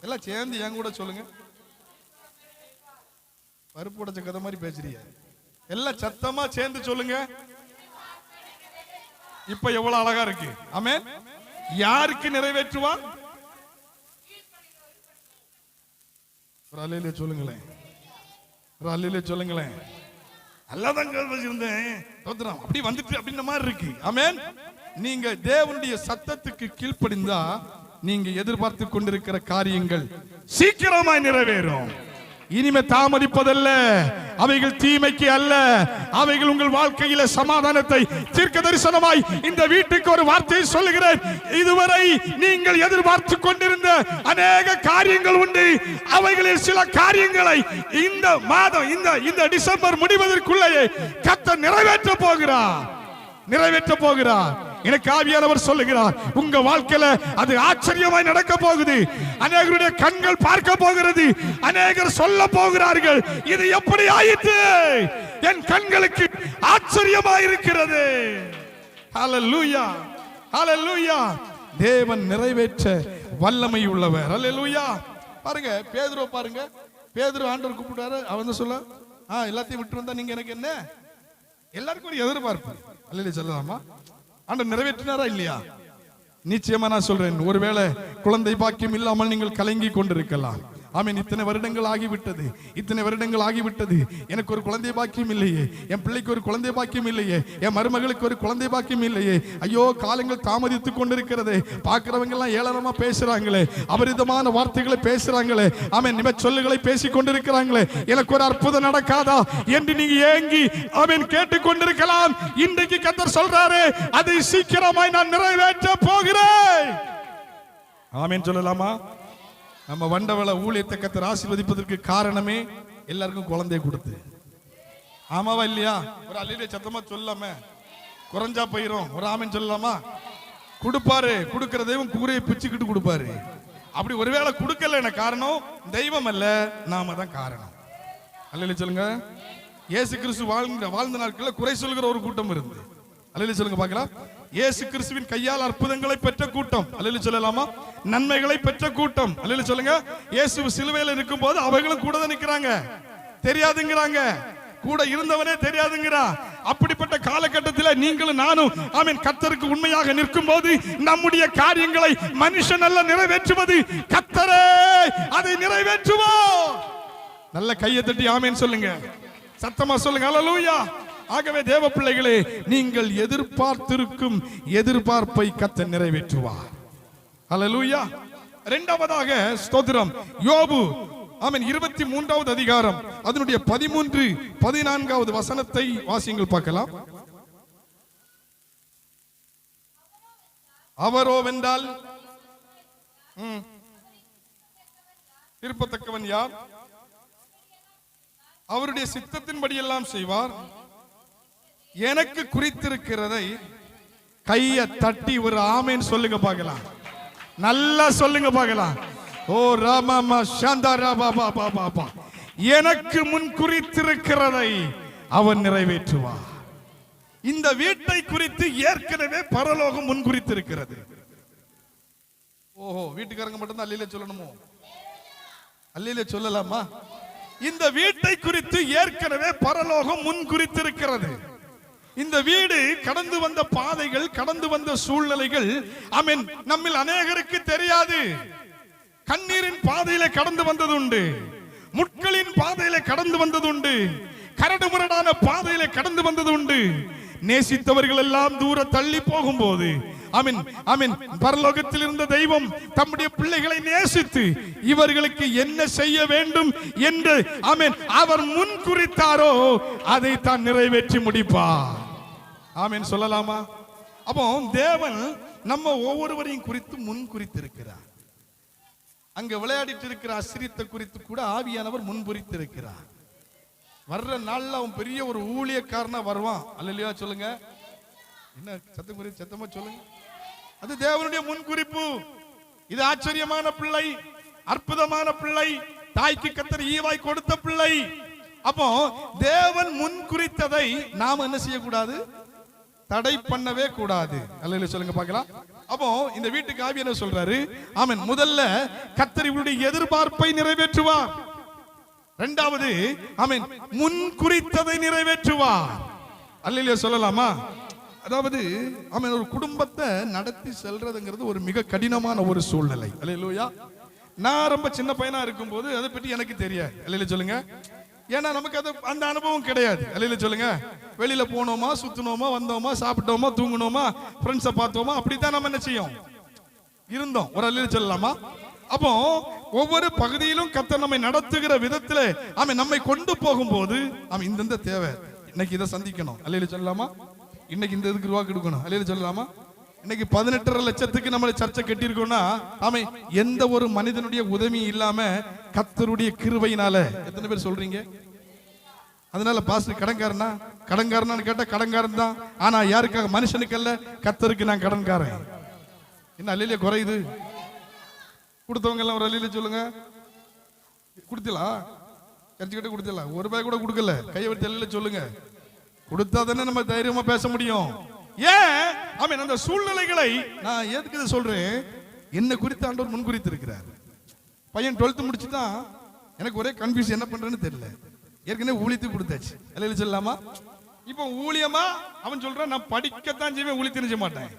எல்லாம் சேர்ந்து என் கூட சொல்லுங்க. பருப்பு உடைச்ச கதை மாதிரி பேசுறீங்க. எல்லாம் சத்தமா சேர்ந்து சொல்லுங்க. இப்ப எவ்வளவு அழகா இருக்கு. ஆமென். யாருக்கு நிறைவேற்றுவார்? ஒரு அல்லேலூயா சொல்லுங்களேன், ஒரு அல்லேலூயா சொல்லுங்களேன். அல்லாதான் கேள்விச்சிருந்தேன், தோத்திரம் அப்படி வந்துட்டு அப்படின்ற மாதிரி இருக்கு. ஆமென். நீங்க தேவனுடைய சத்தத்துக்கு கீழ்ப்படிந்தா நீங்க எதிர்பார்த்து கொண்டிருக்கிற காரியங்கள் சீக்கிரமாய் நிறைவேறும். இனிமே தாமதிப்பதல்ல, அவைகள் தீமைக்கு அல்ல, அவைகள் உங்கள் வாழ்க்கையில சமாதானத்தை. தீர்க்க தரிசனமாய் இந்த வீட்டுக்கு ஒரு வார்த்தையை சொல்லுகிறேன். இதுவரை நீங்கள் எதிர்பார்த்து கொண்டிருந்த அநேக காரியங்கள் உண்டு. அவைகளில் சில காரியங்களை இந்த மாதம் இந்த டிசம்பர் முடிவதற்குள்ளேயே கர்த்தர் நிறைவேற்ற போகிறார், நிறைவேற்ற போகிறார். எனக்கு ஆவியானவர் சொல்லுகிறார், உங்க வாழ்க்கையில அது ஆச்சரியமாய் நடக்க போகுது. அநேகருடைய கண்கள் பார்க்க போகிறது, அநேகர் சொல்ல போகிறார்கள், இது எப்படி ஆயிற்று? என் கண்களுக்கு ஆச்சரியமாய் இருக்கிறது. ஹல்லேலூயா, ஹல்லேலூயா. தேவன் நிறைவேற்ற வல்லமை உள்ளவர். ஹல்லேலூயா. பாருங்க பேதுரு, பாருங்க பேதுரு ஆண்டவர் கூப்பிட்டாரு. அவன் சொல்ல, எல்லாத்தையும் விட்டு வந்தா நீங்க எனக்கு என்ன? எல்லாருக்கும் ஒரு எதிர்பார்ப்பு. அல்லேலூயா சொல்லலாமா? ஆண்டவர் நிறைவேற்றினாரா இல்லையா? நிச்சயமா நான் சொல்றேன், ஒருவேளை குழந்தை பாக்கியம் இல்லாமல் நீங்கள் கலங்கி கொண்டிருக்கலாம். ஆமென். இத்தனை வருடங்கள் ஆகிவிட்டது, இத்தனை வருடங்கள் ஆகிவிட்டது, எனக்கு ஒரு குழந்தை பாக்கியம் இல்லையே, என் பிள்ளைக்கு ஒரு குழந்தை பாக்கியம் இல்லையே, என் மருமகளுக்கு ஒரு குழந்தை பாக்கியம் இல்லையே, ஐயோ காலங்கள் தாமதித்துக் கொண்டிருக்கிறது. பார்க்கிறவங்க எல்லாம் ஏளனமா பேசுறாங்களே, அபரிதமான வார்த்தைகளை பேசுறாங்களே, ஆமென், நிம சொல்லுகளை பேசிக் கொண்டிருக்கிறாங்களே, எனக்கு ஒரு அற்புதம் நடக்காதா என்று நீங்க ஏங்கி ஆமென் கேட்டுக் கொண்டிருக்கலாம். இன்றைக்கு கர்த்தர் சொல்றாரு, அதை சீக்கிரமாய் நான் நிறைவேற்ற போகிறேன். ஆமென் சொல்லலாமா? நம்ம வண்டவள ஊழியத்தை கர்த்தர் ஆசீர்வதிப்பதற்கு காரணமே எல்லாருக்கும் குழந்தையை கொடுத்து. ஆமாவா இல்லையா? ஒரு அல்லேலூயா சத்தமா சொல்லாம குறைஞ்சா போயிரும். ஒரு ஆமென் சொல்லலாமா? கொடுப்பாரு, கொடுக்கிற தெய்வம் கூரையை பிச்சுக்கிட்டு கொடுப்பாரு. அப்படி ஒருவேளை கொடுக்கல, என்ன காரணம்? தெய்வம் அல்ல, நாம தான் காரணம். அல்லேலூயா சொல்லுங்க. இயேசு கிறிஸ்து வாழ்ந்த நாட்களில் குறை சொல்கிற ஒரு கூட்டம் இருந்து. அல்லேலூயா சொல்லுங்க பார்க்கலாம். இயேசு கிறிஸ்துவின் கையால் அற்புதங்களை பெற்ற கூட்டம். அல்லேலூயா சொல்லலாமா? நன்மைகளை பெற்ற கூட்டம். அல்லேலூயா சொல்லுங்க. இயேசு சிலுவையில் இருக்கும்போது அவர்களும் கூட தான் நிற்கிறாங்க, தெரியாதுங்கிறாங்க, கூட இருந்தவனே தெரியாதுங்கிறா. அப்படிப்பட்ட காலகட்டத்தில் நீங்களும் நானும் ஆமென் கர்த்தருக்கு உண்மையாக நிற்கும் போது நம்முடைய காரியங்களை மனுஷன் அல்ல நிறைவேற்றுவது, கர்த்தரே அதை நிறைவேற்றுவோம். நல்ல கையை தட்டி ஆமென் சொல்லுங்க, சத்தமா சொல்லுங்க. அல்லேலூயா. ஆகவே தேவ பிள்ளைகளே, நீங்கள் எதிர்பார்த்திருக்கும் எதிர்பார்ப்பை கர்த்தர் நிறைவேற்றுவார். ஹல்லேலூயா. இரண்டாவதாக ஸ்தோத்திரம், யோபு ஆமென் 23வது அதிகாரம் அதனுடைய 13, 14வது வசனத்தை வாசியுங்கள் பார்க்கலாம். அவரோ வென்றால் திருப்பத்தக்கவன் யார்? அவருடைய சித்தத்தின்படி எல்லாம் செய்வார். எனக்கு குறித்திருக்கிறதை கையை தட்டி ஒரு ஆமேன் சொல்லுங்க பார்க்கலாம். நல்லா சொல்லுங்க பார்க்கலாம். ஓ ராமா சாந்தா பாபா, எனக்கு முன் குறித்திருக்கிறதை அவன் நிறைவேற்றுவார். இந்த வீட்டை குறித்து ஏற்கனவே பரலோகம் முன் குறித்திருக்கிறது. ஓஹோ, வீட்டுக்காரங்க மட்டும் தான் அல்லேலூயா சொல்லணுமோ? அல்லேலூயா சொல்லலாமா? இந்த வீட்டை குறித்து ஏற்கனவே பரலோகம் முன் குறித்திருக்கிறது. இந்த வீடு கடந்து வந்த பாதைகள், கடந்து வந்த சூழ்நிலைகள் ஆமென் நம்மில் அநேகருக்கு தெரியாது. கண்ணீரின் பாதையில கடந்து வந்தது உண்டு, முட்களின் பாதையில கடந்து வந்தது உண்டு, கரடு முரடான பாதையில கடந்து வந்தது உண்டு. நேசித்தவர்கள் எல்லாம் தூர தள்ளி போகும்போது ஆமென் ஆமென் பரலோகத்தில் இருந்த தெய்வம் தம்முடைய பிள்ளைகளை நேசித்து இவர்களுக்கு என்ன செய்ய வேண்டும் என்று ஆமென் அவர் முன் குறித்தாரோ அதை தான் நிறைவேற்றி முடிப்பார். ஆமென் சொல்லலாமா? அப்போ தேவன் நம்ம ஒவ்வொருவரையும் குறித்து முன் குறித்திருக்கிறார். அங்க விளையாடிட்டு இருக்கிற அசிரியத்தை குறித்து கூட ஆவியானவர் முன்புரித்திருக்கிறார். வர்ற நாள்ல அவன் பெரிய ஒரு ஊழியக்காரனா வருவான். அல்லேலூயா சொல்லுங்க. என்ன சத்தம் குறித்து சத்தமா சொல்லுங்க. அது தேவனுடைய முன்குறிப்பு. இது ஆச்சரியமான பிள்ளை, அற்புதமான பிள்ளை, தாய்க்கு கர்த்தர் ஈவாய் கொடுத்த பிள்ளை. அப்போ தேவன் முன் குறித்ததை நாம் என்ன செய்யக்கூடாது? தடை பண்ணவே கூடாது. அல்லேலூயா சொல்லுங்க பார்க்கலாம். அப்போ இந்த வீட்டுக்கு ஆவி என்ன சொல்றாரு? ஆமென். முதல்ல கர்த்தர் இவருடைய எதிர்பார்ப்பை நிறைவேற்றுவார். இரண்டாவது ஆமென் முன் குறித்ததை நிறைவேற்றுவார். அல்லேலூயா சொல்லலாமா? அதாவது ஆமென் ஒரு குடும்பத்தை நடத்தி செல்றதுங்கிறது ஒரு மிக கடினமான ஒரு சூழ்நிலை. அல்லேலூயா. நான் ரொம்ப சின்ன பையனா இருக்கும்போது அதை பற்றி எனக்கு தெரியாது. அல்லேலூயா சொல்லுங்க. ஏன்னா நமக்கு அது அந்த அனுபவம் கிடையாது. அல்லேலூயா சொல்லுங்க. வெளியில போனோமா, சுத்தினோமா, வந்தோமா, சாப்பிட்டோமா, தூங்கினோமா, ஃப்ரெண்ட்ஸை பார்த்தோமா, அப்படித்தான் நம்ம என்ன செய்யும் இருந்தோம். ஒரு அல்லேலூயா சொல்லலாமா? அப்போ ஒவ்வொரு பகுதியிலும் கர்த்தர் நம்மை நடத்துகிற விதத்துல ஆமென் நம்மை கொண்டு போகும்போது ஆமென் இந்த தேவை, இன்னைக்கு இதை சந்திக்கணும். அல்லேலூயா சொல்லலாமா? இன்னைக்கு இந்த இதுக்கு ரூபா கொடுக்கணும். அல்லேலூயா சொல்லலாமா? இன்னைக்கு 18.5 லட்சத்துக்கு நம்மளை சர்ச்சை கட்டியிருக்கோம்னா ஆமென் எந்த ஒரு மனிதனுடைய உதவி இல்லாம கர்த்தருடைய கிருபையினால. எத்தனை பேர் சொல்றீங்க? அதனால பாஸ்டர் கடன்காரனா? கடன்காரனான்னு கேட்டா கடன்காரன் தான். ஆனா யாருக்காக? மனுஷனுக்கு அல்ல, கர்த்தருக்கு நான் கடன்காரன். என்ன அல்லேலூயா குறையுது? கொடுத்தவங்க எல்லாம் ஒரு அல்லேலூயா சொல்லுங்க. கொடுத்தீங்களா? சர்ச்சுக்கிட்ட கொடுத்தீங்களா? ஒரு ரூபாய் கூட கொடுக்கல. கையை வச்சு அல்லேலூயா சொல்லுங்க. கொடுத்தா தானே நம்ம தைரியமா பேச முடியும். ஏன் ஆமென் அந்த சூழ்நிலைகளை நான் எதுக்கு இதை சொல்றேன்? என்ன குறித்து ஆண்டவர் முன் குறித்து இருக்கிறார். பையன் 12th முடிச்சுதான். எனக்கு ஒரே கன்ஃபியூஸ், என்ன பண்றேன்னு தெரியல. ஏற்கனவே ஊழியத்துக்கு கொடுத்தாச்சு. அல்லேலூயா சொல்லலாமா? இப்போ ஊழியமா அவன் சொல்றான் நான் படிக்கத்தான் செய்வேன், ஊழியத்தை செய்ய மாட்டேன்.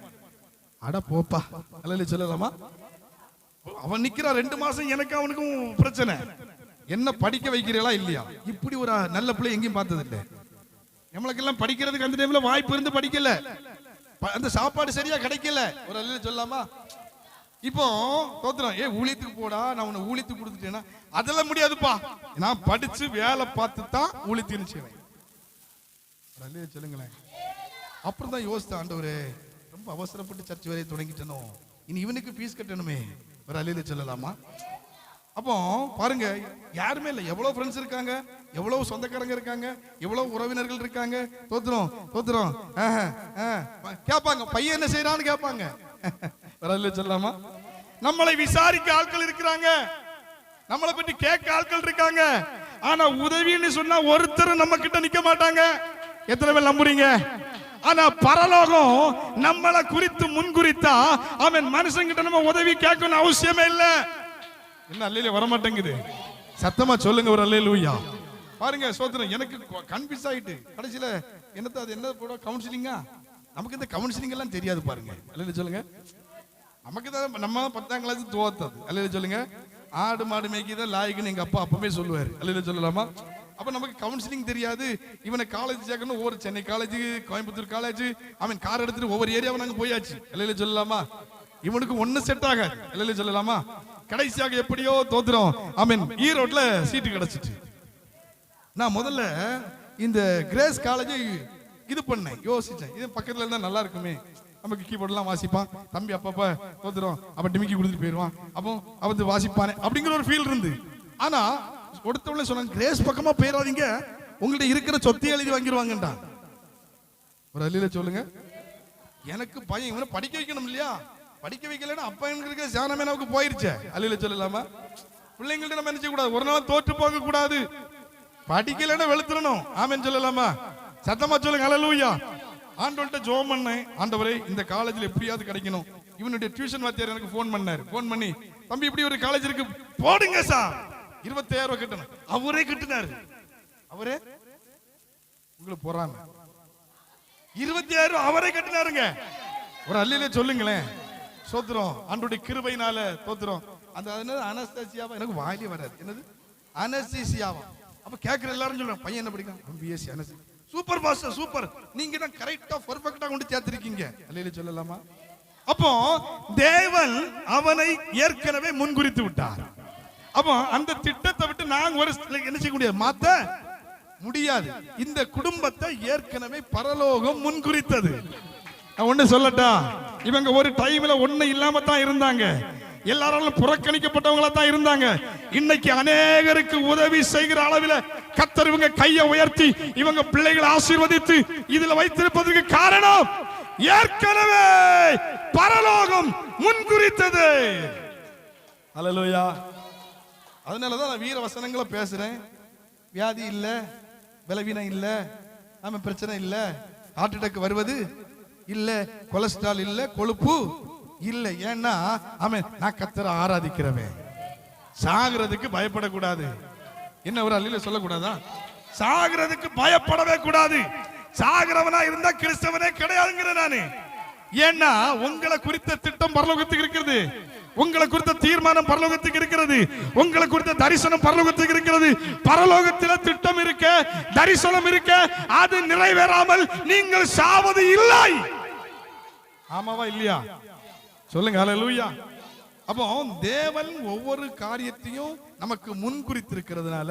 அட போப்பா. அல்லேலூயா சொல்லலாமா? அவன் நிக்கிறா 2 மாசம், எனக்கு அவனுக்கும் பிரச்சனை. என்ன படிக்க வைக்கிறீங்களா இல்லையா? இப்படி ஒரு நல்ல பிள்ளை எங்கேயும் பார்த்தது இல்லை. நம்மளுக்கெல்லாம் படிக்கிறதுக்கு அந்த டைம்ல வாய்ப்பு இருந்து படிக்கல, அந்த சாப்பாடு சரியா கிடைக்கல. ஒரு அல்லேலூயா சொல்லலாமா? இப்போ தோத்துறோம். ஊழியத்துக்கு போடா, நான் உன்னை ஊழியத்துக்கு கொடுத்துட்டேன்னா அதெல்லாம் முடியாதுப்பா, நான் படிச்சு வேலை பார்த்து தான் ஊழியத்தின்னு செய்வேன். அல்லேலூயா சொல்லுங்களேன். அப்புறம் தான் யோசித்த ஆண்டவரே, ரொம்ப அவசரப்பட்டு சர்ச் வேலையை தொடங்கிட்டனோ, இனி இவனுக்கு ஃபீஸ் கட்டணுமே. ஒரு அல்லேலூயா சொல்லலாமா? அப்போ பாருங்க, யாருமே இல்லை. எவ்வளவு ஃப்ரெண்ட்ஸ் இருக்காங்க, எவ்வளவு சொந்தக்காரங்க இருக்காங்க, எவ்வளவு உறவினர்கள் இருக்காங்க. தோத்துறோம் தோத்துறோம் கேட்பாங்க, பையன் என்ன செய்யறான்னு கேட்பாங்க. சொல்லலாமா? நம்மளை விசாரிக்க ஆட்கள் இருக்கிறாங்க, நம்மளை பற்றி கேட்க ஆட்கள் இருக்காங்க. ஆனா உதவின்னு சொன்னா ஒருத்தர் நம்ம கிட்ட நிக்க மாட்டாங்க. எத்தனை பேர் நம்புறீங்க? ஆனா பரலோகம் நம்மளை குறித்து முன்குறித்தா அவன் மனுஷங்கிட்ட நம்ம உதவி கேட்கணும் அவசியமே இல்லை. என்ன அல்லேலூயா வர மாட்டேங்குது? சத்தமா சொல்லுங்க ஒரு அல்லேலூயா. பாருங்க சோதரன், எனக்கு கன்ஃபியூஸ் ஆயிட்டு கடைசியில என்னது அது என்ன போட கவுன்சிலிங்கா? நமக்கு இந்த கவுன்சிலிங் எல்லாம் தெரியாது பாருங்க. அல்லேலூயா சொல்லுங்க. நமக்கு தான் நம்ம 10ஆம் கிளாஸ் தோத்தது. அல்லேலூயா சொல்லுங்க. ஆடு மாடு மேய்க்கிதான் லாய்க்குன்னு எங்க அப்பா அப்பவே சொல்லுவாரு. அல்லேலூயா சொல்லலாமா? அப்ப நமக்கு கவுன்சிலிங் தெரியாது. இவனை காலேஜ் சேர்க்கணும், ஒவ்வொரு சென்னை காலேஜ், கோயம்புத்தூர் காலேஜ், அவன் கார் எடுத்துட்டு ஒவ்வொரு ஏரியாவை நாங்க போயாச்சு. அல்லேலூயா சொல்லலாமா? இவனுக்கு ஒண்ணு செட் ஆகாது. அல்லேலூயா சொல்லலாமா? கடைசியாக எப்படியோ தோத்துறோம். ஆமென். ஈரோட்ல சீட்டு கிடைச்சிட்டு நான் முதல்ல இந்த கிரேஸ் காலேஜ் இது பண்ணேன், யோசிச்சேன். இது பக்கத்துல இருந்தா நல்லா இருக்குமே, நமக்கு கீபோர்ட் எல்லாம் வாசிப்பான் தம்பி, அப்பப்ப தோத்துறோம் அப்ப டிமிக்கி கொடுத்துட்டு போயிடுவான், அப்போ அவன் வாசிப்பானே அப்படிங்கிற ஒரு ஃபீல் இருந்து. ஆனா கொடுத்தவளே சொன்னாங்க, கிரேஸ் பக்கமா போயிடாதீங்க, உங்கள்ட்ட இருக்கிற சொத்தை எழுதி வாங்கிடுவாங்கடா. ஒரு அல்லேலூயா சொல்லுங்க. எனக்கு பையன் இவனை படிக்க வைக்கணும் இல்லையா? படிக்க வைக்கலன்னா அப்பா இருக்கிற சாணமே நமக்கு போயிருச்சே. அல்லேலூயா சொல்லலாமா? பிள்ளைங்கள்ட்ட நம்ம என்ன செய்ய கூடாது? ஒரு நாள் தோற்று போக கூடாது. படிக்கலன்னா வெளுத்துறணும். ஆமென் சொல்லலாமா? சத்தமா சொல்லுங்க அல்லேலூயா. ஆண்டவர்கிட்ட ஜெபம் பண்ணேன், ஆண்டவரே இந்த காலேஜ்ல எப்படியாவது கிடைக்கணும். இவனுடைய டியூஷன் வாத்தியார் எனக்கு ஃபோன் பண்ணாரு. ஃபோன் பண்ணி, தம்பி இப்படி ஒரு காலேஜ் இருக்கு போடுங்க சார், 25,000 ரூபாய் கட்டணும். அவரே கட்டினாரு. அவரே உங்களுக்கு போறாங்க 25,000 அவரே கட்டினாருங்க. ஒரு அல்லேலூயா சொல்லுங்களேன். சோத்திரம். ஆண்டவருடைய கிருபையினால தோத்திரம். அந்த அனஸ்தேசியாவா எனக்கு வாயிலே வராது. என்னது அனஸ்தேசியாவா? அப்ப கேட்கிற எல்லாரும் சொல்றாங்க பையன் என்ன படிக்கிறான்? பிஎஸ்சி அனஸ்தேசியா. சூப்பர் பாஸ்டர் சூப்பர், நீங்க தான் கரெக்டா பெர்ஃபெக்ட்டா கொண்டு சேர்த்திருக்கீங்க. அல்லேலூயா சொல்லலாமா? அப்போ தேவன் அவனை ஏற்கனவே முன்குறித்து விட்டார். அப்போ அந்த திட்டத்தை விட்டு நாங்க ஒரு என்ன செய்ய முடியாது, மாத்த முடியாது. இந்த குடும்பத்தை ஏற்கனவே பரலோகம் முன்குறித்தது. ஒண்ணு சொல்லட்டா, இவங்க ஒரு டைம்ல ஒண்ணு இல்லாம தான் இருந்தாங்க, எல்லாராலும் புறக்கணிக்கப்பட்டவங்களா தான் இருந்தாங்க. இன்னைக்கு அநேகருக்கு உதவி செய்கிற அளவில் கர்த்தர் இவங்க கையை உயர்த்தி இவங்க பிள்ளைகளை ஆசீர்வதித்து இதுல வைத்திருப்பதற்கு காரணம் ஏற்கனவே பரலோகம் முன்குறித்தது. அல்லேலூயா. அதனாலதான் நான் வீர வசனங்களை பேசுறேன். வியாதி இல்ல, பலவீனம் இல்ல, ஆமா பிரச்சனை இல்ல, ஹார்ட் அட்டாக் வருவது இல்ல, கொலஸ்ட்ரால் இல்ல, கொழுப்பு இல்ல. ஏன்னா ஆமென், நான் கர்த்தரை ஆராதிக்கிறவன். சாகிறதுக்கு பயப்படக்கூடாது. என்ன ஒரு அல்லேலூயா சொல்லக்கூடாதா? சாகிறதுக்கு பயப்படவே கூடாது. சாகிறவனா இருந்தா கிறிஸ்தவனே கிடையாதுங்கிற நானு. ஏன்னா உங்களை குறித்த திட்டம் பரலோகத்துக்கு இருக்கிறது, உங்களை குறித்த தீர்மானம் பரலோகத்துக்கு இருக்கிறது, உங்களை குறித்த தரிசனம் பரலோகத்துக்கு இருக்கிறது. பரலோகத்தில் திட்டம் இருக்க, தரிசனம் இருக்க, அது நிறைவேறாமல் நீங்கள் சாவது இல்லை. ஆமாவா இல்லையா? சொல்லுங்க அல்லேலூயா. அப்போ தேவன் ஒவ்வொரு காரியத்தையும் நமக்கு முன் குறித்திருக்கிறதுனால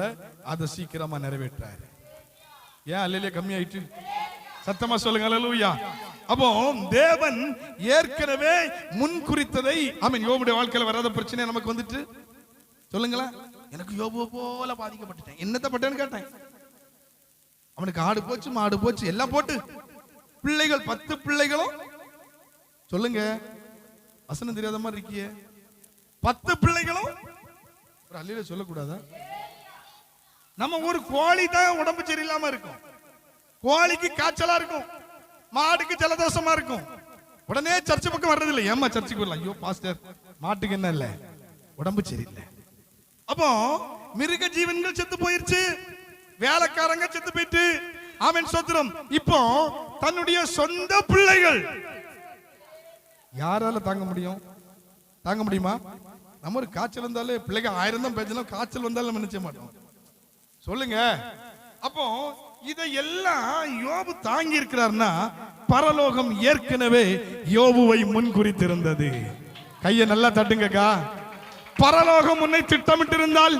அதை சீக்கிரமா நிறைவேற்றாரு. ஏன் அல்லேலூயா கம்மி ஆயிட்டு? சத்தமா சொல்லுங்க அல்லேலூயா. அப்போ தேவன் ஏற்கனவே முன் குறித்ததை, ஆமென். யோபுடைய வாழ்க்கையில வராத பிரச்சனை நமக்கு வந்துட்டு சொல்லுங்களேன். எனக்கு யோபு போல பாதிக்கப்பட்டுட்டேன். என்னத்தை பட்டேன்னு கேட்டேன். அவனுக்கு ஆடு போச்சு, மாடு போச்சு, எல்லாம் போட்டு பிள்ளைகள் 10 பிள்ளைகளும். சொல்லுங்க, வசனம் தெரியாத மாதிரி இருக்கியே. 10 பிள்ளைகளும் ஒரு அல்லேலூயா சொல்லக்கூடாதா? நம்ம ஒரு கோழி தான் உடம்பு சரியில்லாம இருக்கும், கோழிக்கு காய்ச்சலா இருக்கும், மாடுக்கு ஜலதோஷமா இருக்கும், உடனே சர்ச்சை பக்கம் வர்றது இல்லை. ஏமா சர்ச்சுக்கு வரல? ஐயோ பாஸ்டர் மாட்டுக்கு என்ன இல்ல, உடம்பு சரியில்லை. அப்போ மிருக ஜீவன்கள் செத்து போயிருச்சு, வேலைக்காரங்க செத்து போயிட்டு, ஆமென் சோத்திரம். இப்போ தன்னுடைய சொந்த பிள்ளைகள் யாரால தாங்க முடியும்? தாங்க முடியுமா? நம்ம ஒரு காய்ச்சல் வந்தாலே பிள்ளைங்க 1000 தான் பேசணும், காய்ச்சல் வந்தாலும் நம்ம நினைச்ச மாட்டோம். சொல்லுங்க. அப்போ இதையெல்லாம் யோபு தாங்கி இருக்கிறார்னா பரலோகம் ஏற்கனவே யோபுவை முன்குறித்திருந்தது. கையை நல்லா தட்டுங்கக்கா. பரலோகம் உன்னை திட்டமிட்டு இருந்தால்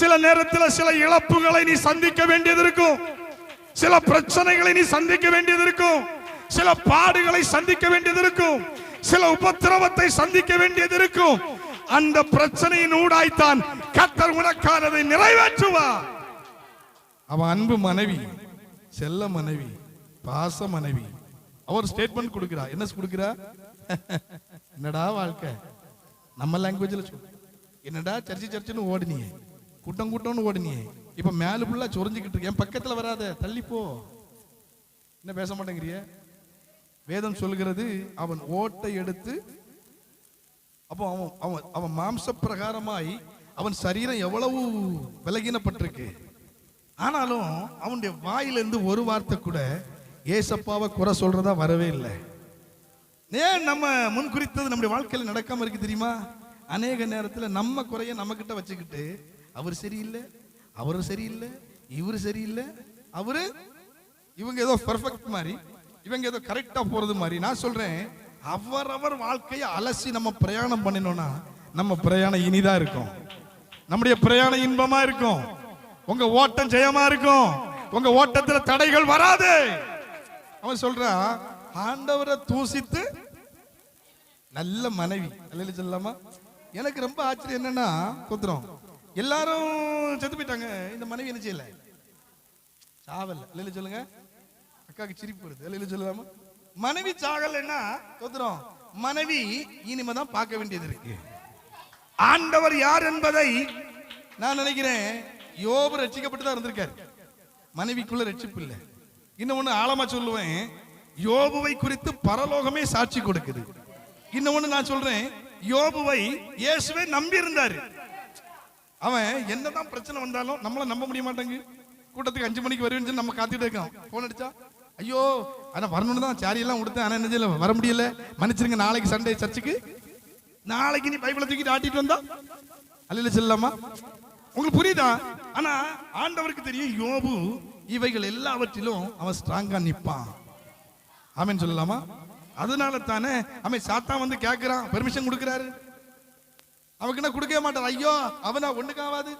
சில நேரத்தில் சில இழப்புகளை நீ சந்திக்க வேண்டியது இருக்கும், சில பிரச்சனைகளை நீ சந்திக்க வேண்டியது இருக்கும், சில பாடுகளை சந்திக்க வேண்டியது இருக்கும், சில உபத்திரவத்தை சந்திக்க வேண்டியது இருக்கும். அந்த பிரச்சனையின் ஊடாய்த்தான் கர்த்தர் உனக்கானதை நிறைவேற்றுவார். அவன் அன்பு மனைவி, செல்ல மனைவி, பாச மனைவி. அவர் ஸ்டேட்மெண்ட் கொடுக்கிறா. என்ன கொடுக்கிறா? என்னடா வாழ்க்கை, நம்ம லாங்குவேஜ்ல சொல்லு. என்னடா சர்ச்சுன்னு ஓடுனியே, கூட்டம்னு ஓடுனியே, இப்ப மேல புள்ள சொரிஞ்சுக்கிட்டு இருக்கு, என் பக்கத்துல வராத, தள்ளிப்போ. என்ன பேச மாட்டேங்கிறிய? வேதம் சொல்கிறது, அவன் ஓட்டை எடுத்து, அப்போ அவன் மாம்ச பிரகாரமாய் அவன் சரீரம் எவ்வளவு விலகினப்பட்டிருக்கு. ஆனாலும் அவனுடைய வாயிலிருந்து ஒரு வார்த்தை கூட ஏசப்பாவை குறை சொல்றதா வரவே இல்லை. ஏன் நம்ம முன்குறித்தது நம்முடைய வாழ்க்கையில் நடக்காம இருக்கு தெரியுமா? அநேக நேரத்தில் நம்ம குறைய நம்ம கிட்ட வச்சுக்கிட்டு, அவர் சரியில்லை, அவரு சரியில்லை, இவரு சரியில்லை, அவரு இவங்க ஏதோ பெர்ஃபெக்ட் மாதிரி, இவங்க ஏதோ கரெக்டா போறது மாதிரி. நான் சொல்றேன், அவரவர் வாழ்க்கையை அலசி நம்ம பிரயாணம் பண்ணினோம்னா நம்ம பிரயாணம் இனிதா இருக்கும், நம்முடைய பிரயாணம் இன்பமா இருக்கும், உங்க ஓட்டம் ஜெயமா இருக்கும், உங்க ஓட்டத்துல தடைகள் வராது. அவன் சொல்றான், ஆண்டவரை தூசித்து நல்ல மனைவி. அல்லேலூயா சொல்லலாமா? எனக்கு ரொம்ப ஆச்சரியம் என்னன்னா, குத்துறோம் எல்லாரும் செத்து போயிட்டாங்க, இந்த மனைவி என்ன செய்யல, சாவல்ல. அல்லேலூயா சொல்லுங்க. அக்காக்கு சிரிப்பு வருது. அல்லேலூயா சொல்லலாமா? மனைவி சாகலைன்னா குத்துறோம், மனைவி இனிமேதான் பார்க்க வேண்டியது இருக்கு. ஆண்டவர் யார் என்பதை நான் நினைக்கிறேன் யோபு ரட்சிக்கப்பட்டு தான் இருந்திருக்காரு, மனைவிக்குள்ள ரட்சிப்பு இல்லை. இன்னொன்னு ஆழமா சொல்லுவேன், யோபுவை குறித்து பரலோகமே சாட்சி கொடுக்குது. இன்னொன்னு நான் சொல்றேன், யோபுவை இயேசுவே நம்பி இருந்தாரு. அவன் என்னதான் பிரச்சனை வந்தாலும் நம்மள நம்ப முடிய மாட்டாங்க. கூட்டத்துக்கு 5 மணிக்கு வருவேன்னு நம்ம காத்துட்டு இருக்கோம். போன் அடிச்சா, ஐயோ ஆனா வரணும்னு தான் சாரி எல்லாம் கொடுத்தேன், ஆனா என்ன வர முடியல, மன்னிச்சிருங்க, நாளைக்கு சண்டே சர்ச்சுக்கு நாளைக்கு நீ பைபிளை தூக்கிட்டு ஆட்டிட்டு வந்தா அல்ல செல்லாமா? உங்களுக்கு புரியுதா? ஆனா ஆண்டவருக்கு தெரியும் யோபு இவைகள் எல்லாவற்றிலும் அவன் ஸ்ட்ராங்கா நிப்பான். ஆமென் சொல்லலாமா? அதனால தானே அவன் சாத்தான் வந்து கேட்கிறான், பெர்மிஷன் கொடுக்கிறாரு. அவனுக்கு என்ன கொடுக்கவே மாட்டான். ஐயோ அவனா ஒண்ணுக்காவாது,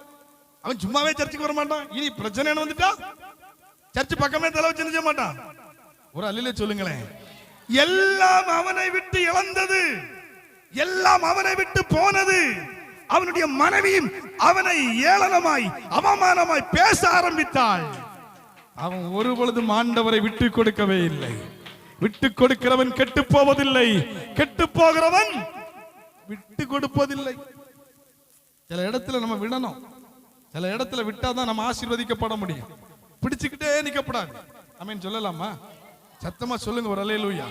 அவன் சும்மாவே சர்ச்சுக்கு வர மாட்டான். இனி பிரச்சனை வந்துட்டா சர்ச்சு பக்கமே தலை வச்சு நிற்க மாட்டான். ஒரு அல்லிலே சொல்லுங்களேன். எல்லாம் அவனை விட்டு இழந்தது, எல்லாம் அவனை விட்டு போனது. அவனுடைய மனைவியும் அவனை ஏளனமாய் அவமானமாய் பேச ஆரம்பித்தாள். அவன் ஒரு பொழுதும் ஆண்டவரை விட்டு கொடுக்கவே இல்லை. விட்டு கொடுக்கிறவன் கெட்டு போவதில்லை, கெட்டு போகிறவன் விட்டு கொடுப்பதில்லை. சில இடத்துல நம்ம விடணும், சில இடத்துல விட்டாதான் நம்ம ஆசீர்வதிக்கப்பட முடியும். பிடிச்சுக்கிட்டே நிக்கப்படாது. ஆமென் சொல்லலாமா? சத்தமா சொல்லுங்க ஒரு அல்லேலூயா.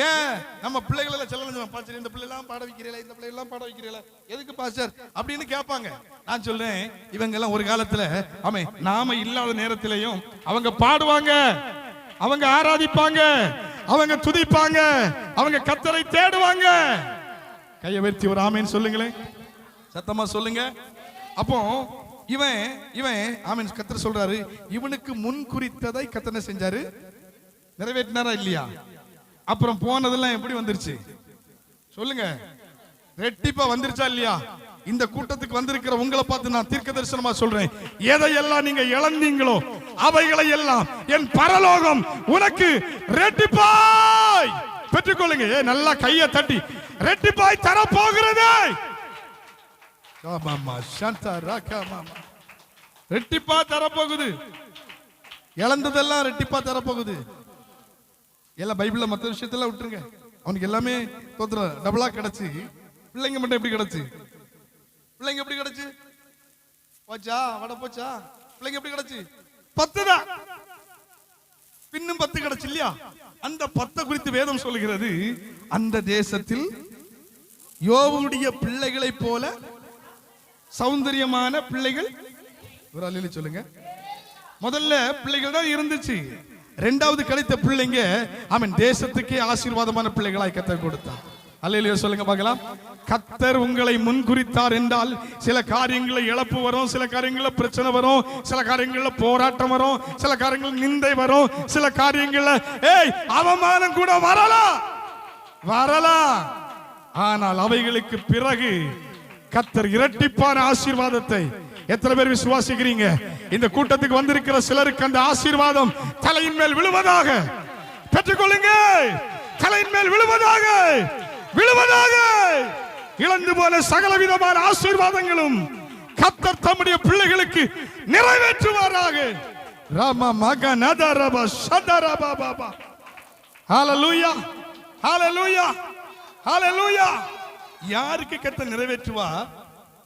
ஏன் நம்ம பிள்ளைகள் எல்லாம் செல்லம் பாஸ்டர், இந்த பிள்ளை எல்லாம் பாட வைக்கிறீங்களா, இந்த பிள்ளை எல்லாம் பாட வைக்கிறீங்களா, எதுக்கு பாஸ்டர் அப்படின்னு கேட்பாங்க. நான் சொல்றேன், இவங்க எல்லாம் ஒரு காலத்துல ஆமே நாம இல்லாத நேரத்திலையும் அவங்க பாடுவாங்க, அவங்க ஆராதிப்பாங்க, அவங்க துதிப்பாங்க, அவங்க கர்த்தரை தேடுவாங்க. கையை உயர்த்தி ஒரு ஆமேன் சொல்லுங்களேன், சத்தமா சொல்லுங்க. அப்போ இவன் இவன் ஆமேன் கர்த்தர் சொல்றாரு, இவனுக்கு முன் குறித்ததை கர்த்தர் செஞ்சாரு, நிறைவேற்றினாரா இல்லையா? அப்புறம் போனதெல்லாம் எப்படி வந்துருச்சு சொல்லுங்க? ரெட்டிப்பா வந்துருச்சா இல்லையா? இந்த கூட்டத்துக்கு வந்திருக்கிற உங்களை பார்த்து நான் தீர்க்க தரிசனமா சொல்றேன், எதையெல்லாம் நீங்க இழந்தீங்களோ அவைகளை எல்லாம் என் பரலோகம் உனக்கு ரெட்டிப்பாய் பெற்றுக்கொள்ளுங்க. நல்லா கையை தட்டி ரெட்டிப்பாய் தர போகிறது. ரெட்டிப்பா தரப்போகுது, இழந்ததெல்லாம் ரெட்டிப்பா தரப்போகுது. எல்லாம் பைபிள்ல மற்ற விஷயத்தெல்லாம் விட்டுருங்க, அவனுக்கு எல்லாமே தோத்துற டபுளா கிடைச்சு. பிள்ளைங்க மட்டும் எப்படி கிடைச்சு? பிள்ளைங்க எப்படி கிடைச்சு? போச்சா வட போச்சா? பிள்ளைங்க எப்படி கிடைச்சு? 10 தான், பின்னும் 10 கிடைச்சு இல்லையா? அந்த 10 குறித்து வேதம் சொல்லுகிறது, அந்த தேசத்தில் யோபுடைய பிள்ளைகளை போல சௌந்தரியமான பிள்ளைகள். ஒரு அல்லேலூயா சொல்லுங்க. முதல்ல பிள்ளைகள் தான் இருந்துச்சு, இரண்டாவது கிடைத்த பிள்ளைங்க ஆமென் தேசத்துக்கே ஆசீர்வாதமான பிள்ளைகளாய் கர்த்தர் கொடுத்தார். அல்லேலூயா சொல்லுங்க பார்க்கலாம். கர்த்தர் உங்களை முன்குறித்தார் என்றால் சில காரியங்களை இழப்பு வரும், சில காரியங்களில் பிரச்சனை வரும், சில காரியங்களில் போராட்டம் வரும், சில காரியங்களில் நிந்தை வரும், சில காரியங்களில் அவமானம் கூட வரலாம். ஆனால் அவைகளுக்கு பிறகு கர்த்தர் இரட்டிப்பான ஆசீர்வாதத்தை, எத்தனை பேர் விசுவாசிக்கிறீங்க? இந்த கூட்டத்துக்கு வந்திருக்கிற சிலருக்கு அந்த ஆசீர்வாதம் தலையின் மேல் விழுவதாக. பெற்றுக்கொள்ளுங்க, தலையின் மேல் விழுவதாக, விழுவதாக. இழந்து போன சகல விதமான ஆசீர்வாதங்களும் கர்த்தர் தம்முடைய பிள்ளைகளுக்கு நிறைவேற்றுவாராக. ராமா மகனதரப சதரபபப. ஹalleluya, ஹalleluya, ஹalleluya. யாருக்கு கர்த்தர் நிறைவேற்றுவார்?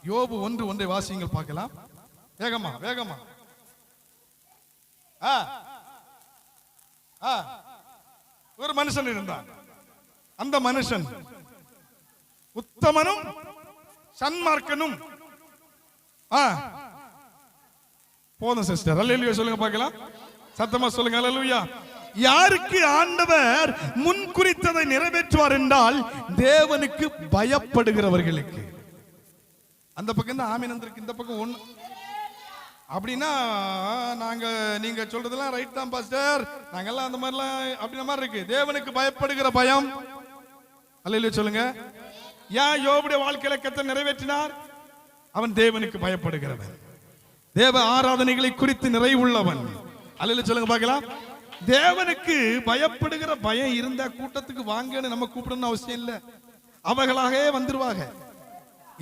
யோபு 1:1 வாசியுங்கள் பார்க்கலாம். வேகமா வேகமா. ஒரு மனுஷன் இருந்தான். அந்த மனுஷன் உத்தமனும் சன்மார்க்கனும். போதும் சிஸ்டர், அல்லேலூயா சொல்லுங்க பார்க்கலாம், சத்தமா சொல்லுங்க அல்லேலூயா. யாருக்கு ஆண்டவர் முன் குறித்ததை நிறைவேற்றுவார் என்றால் தேவனுக்கு பயப்படுகிறவர்களுக்கு. அந்த பக்கம் தான் ஆமீன் வந்திருக்கு, இந்த பக்கம் ஒண்ணு. அப்படின்னா நீங்க சொல்றதெல்லாம் ரைட் தான் பாஸ்டர், நாங்கெல்லாம் அந்த மாதிரிலாம் அப்படின்ற மாதிரி இருக்கு. தேவனுக்கு பயப்படுகிற பயம். அல்லேலூயா சொல்லுங்க. ஏன் யோபுடைய வாழ்க்கையில கர்த்தர் நிறைவேற்றினார்? அவன் தேவனுக்கு பயப்படுகிறவன், தேவ ஆராதனைகளை குறித்து நிறைவுள்ளவன். அல்லேலூயா சொல்லுங்க பார்க்கலாம். தேவனுக்கு பயப்படுகிற பயம் இருந்தா கூட்டத்துக்கு வாங்கன்னு நம்ம கூப்பிடணும்னு அவசியம் இல்லை, அவர்களாகவே வந்துருவாங்க.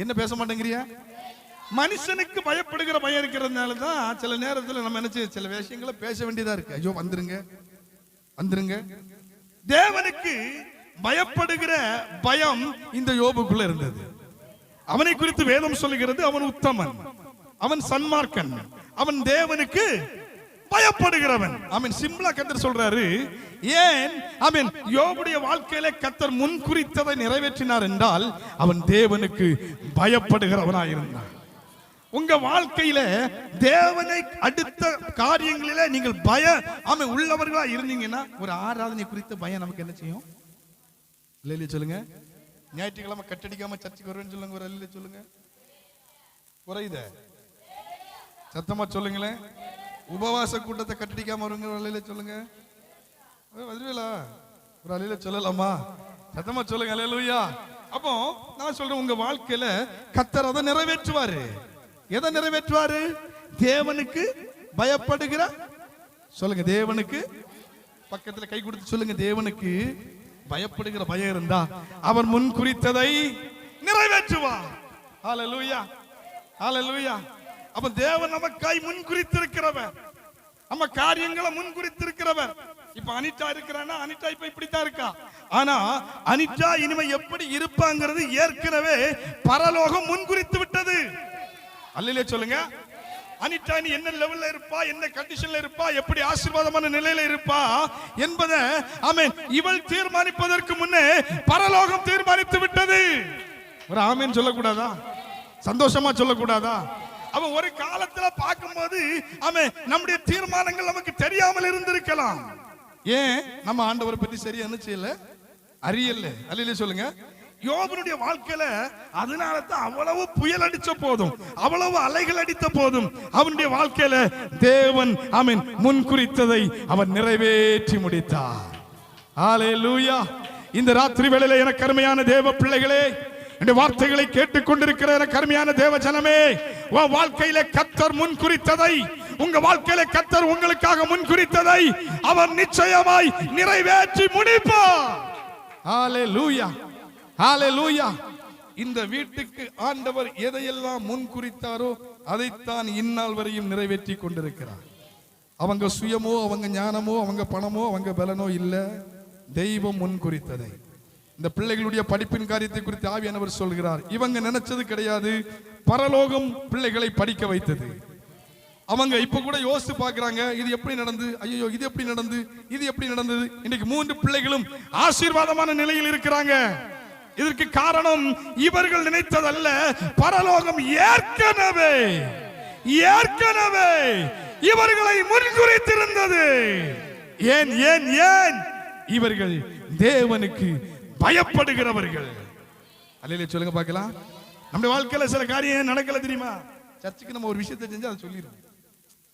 என்ன பேச மாட்டேங்கிறியா? மனுஷனுக்கு பயப்படுகிற பயம் இருக்கிறதுனால தான் சில நேரத்தில் நம்ம நினைச்சு சில விஷயங்களை பேச வேண்டியதா இருக்கு. ஐயோ வந்துருங்க வந்துருங்க. தேவனுக்கு பயப்படுகிற பயம் இந்த யோபுக்குள்ள இருந்தது. அவனை குறித்து வேதம் சொல்லுகிறது, அவன் உத்தமன், அவன் சன்மார்க்கன், அவன் தேவனுக்கு பயப்படுகிறவன். ஆமென். சிம்பிளா கர்த்தர் சொல்றாரு. ஏன் ஆமென் யோபுடைய வாழ்க்கையில கர்த்தர் முன் குறித்ததை நிறைவேற்றினார் என்றால் அவன் தேவனுக்கு பயப்படுகிறவனாய் இருந்தான். உங்க வாழ்க்கையில தேவனை அடுத்த காரியங்களில நீங்கள் ஆமென் உள்ளவர்களா இருந்தீங்கன்னா ஒரு ஆராதனை குறித்த பயம் நமக்கு என்ன செய்யும்? இல்லையா சொல்லுங்க. ஞாயிற்றுக்கிழமை கட்டடிக்காம சர்ச்சுக்கு வருவேன்னு சொல்லுங்க. ஒரு அல்ல சொல்லுங்க. குறையுத சத்தமா சொல்லுங்களேன். உபவாச கூட்டத்தை கட்டடிக்காம வருங்க. ஒரு அல்ல சொல்லுங்க. வருவீங்களா? ஒரு அல்ல சொல்லலாமா? சத்தமா சொல்லுங்க. அல்லேலூயா. அப்போ நான் சொல்றேன், உங்க வாழ்க்கையில கர்த்தர் அதை நிறைவேற்றுவாரு. எதை நிறைவேற்றுவாரு? தேவனுக்கு பயப்படுகிற, சொல்லுங்க, தேவனுக்கு, பக்கத்துல கை கொடுத்து சொல்லுங்க, தேவனுக்கு பயப்படுகிற பயம் இருந்தா அவர் முன் குறித்ததை நிறைவேற்றுவார். ஹல்லேலூயா, ஹல்லேலூயா. அப்ப தேவன் நமக்காய் முன் குறித்திருக்கிறவர், நம்ம காரியங்களை முன் குறித்திருக்கிறவர். இப்ப அனிதா இருக்கிறானா, அனிதா இப்ப இப்படித்தான் இருக்கா. ஆனா அனிதா இனிமே எப்படி இருப்பாங்கிறது ஏற்கனவே பரலோகம் முன்குறித்து விட்டது. அல்லேலூயா சொல்லுங்க. அனிதா நீ என்ன லெவல்ல இருப்பா, என்ன கண்டிஷன்ல இருப்பா, எப்படி ஆசீர்வாதமான நிலையில இருப்பா என்பதை ஆமென் இவள் தீர்மானிப்பதற்கு முன்னே பரலோகம் தீர்மானித்து விட்டது. ஒரு ஆமென் சொல்லக்கூடாதா? சந்தோஷமா சொல்லக்கூடாதா? அவ ஒரு காலத்துல பார்க்கும்போது ஆமென் நம்முடைய தீர்மானங்கள் நமக்கு தெரியாமல் இருந்திருக்கலாம். ஏன் நம்ம ஆண்டவரை பற்றி சரியா என்ன செய்யல, அறியல. அல்லேலூயா சொல்லுங்க. யோபனுடைய வாழ்க்கையில அதனால தான் அவ்வளவு புயல் அடிச்ச போதும், அவ்வளவு அலைகள் அடித்த போதும் அவனுடைய வாழ்க்கையில தேவன் ஆமென் முன் குறித்ததை அவர் நிறைவேற்றி முடித்தார். ஹல்லேலூயா. இந்த ராத்திரி வேளையில எனக்கு அருமையான தேவ பிள்ளைகளே, இந்த வார்த்தைகளை கேட்டுக்கொண்டிருக்கிற எனக்கு அருமையான தேவ ஜனமே, உன் வாழ்க்கையில கர்த்தர் முன் குறித்ததை, உங்க வாழ்க்கையில கர்த்தர் உங்களுக்காக முன் குறித்ததை அவர் நிச்சயமாய் நிறைவேற்றி முடிப்பார். ஹல்லேலூயா, ஹல்லேலூயா. இந்த வீட்டுக்கு ஆண்டவர் எதையெல்லாம் முன் குறித்தாரோ அதைத்தான் இந்நாள் வரையும் நிறைவேற்றி கொண்டிருக்கிறார். அவங்க சுயமோ, அவங்க ஞானமோ, அவங்க பணமோ, அவங்க பலனோ இல்ல, தெய்வம் முன் குறித்ததை. இந்த பிள்ளைகளுடைய படிப்பின் காரியத்தை குறித்து ஆவியானவர் சொல்கிறார், இவங்க நினைச்சது கிடையாது, பரலோகம் பிள்ளைகளை படிக்க வைத்தது. அவங்க இப்ப கூட யோசித்து பார்க்கறாங்க, இது எப்படி நடந்து, ஐயோ இது எப்படி நடந்து, இது எப்படி நடந்தது. இன்னைக்கு 3 பிள்ளைகளும் ஆசீர்வாதமான நிலையில் இருக்கிறாங்க. இதற்கு காரணம் இவர்கள் நினைத்ததல்ல, பரலோகம் ஏற்கனவே இவர்களை முன்குறித்திருந்தது. ஏன் ஏன் ஏன்? இவர்கள் தேவனுக்கு பயப்படுகிறவர்கள். அல்லேலூயா சொல்லுங்க பார்க்கலாம். நம்ம வாழ்க்கையில சில காரியம் நடக்கல தெரியுமா? சர்ச்சுக்கு நம்ம ஒரு விஷயத்தை செஞ்சு அதை சொல்லிடுவோம்.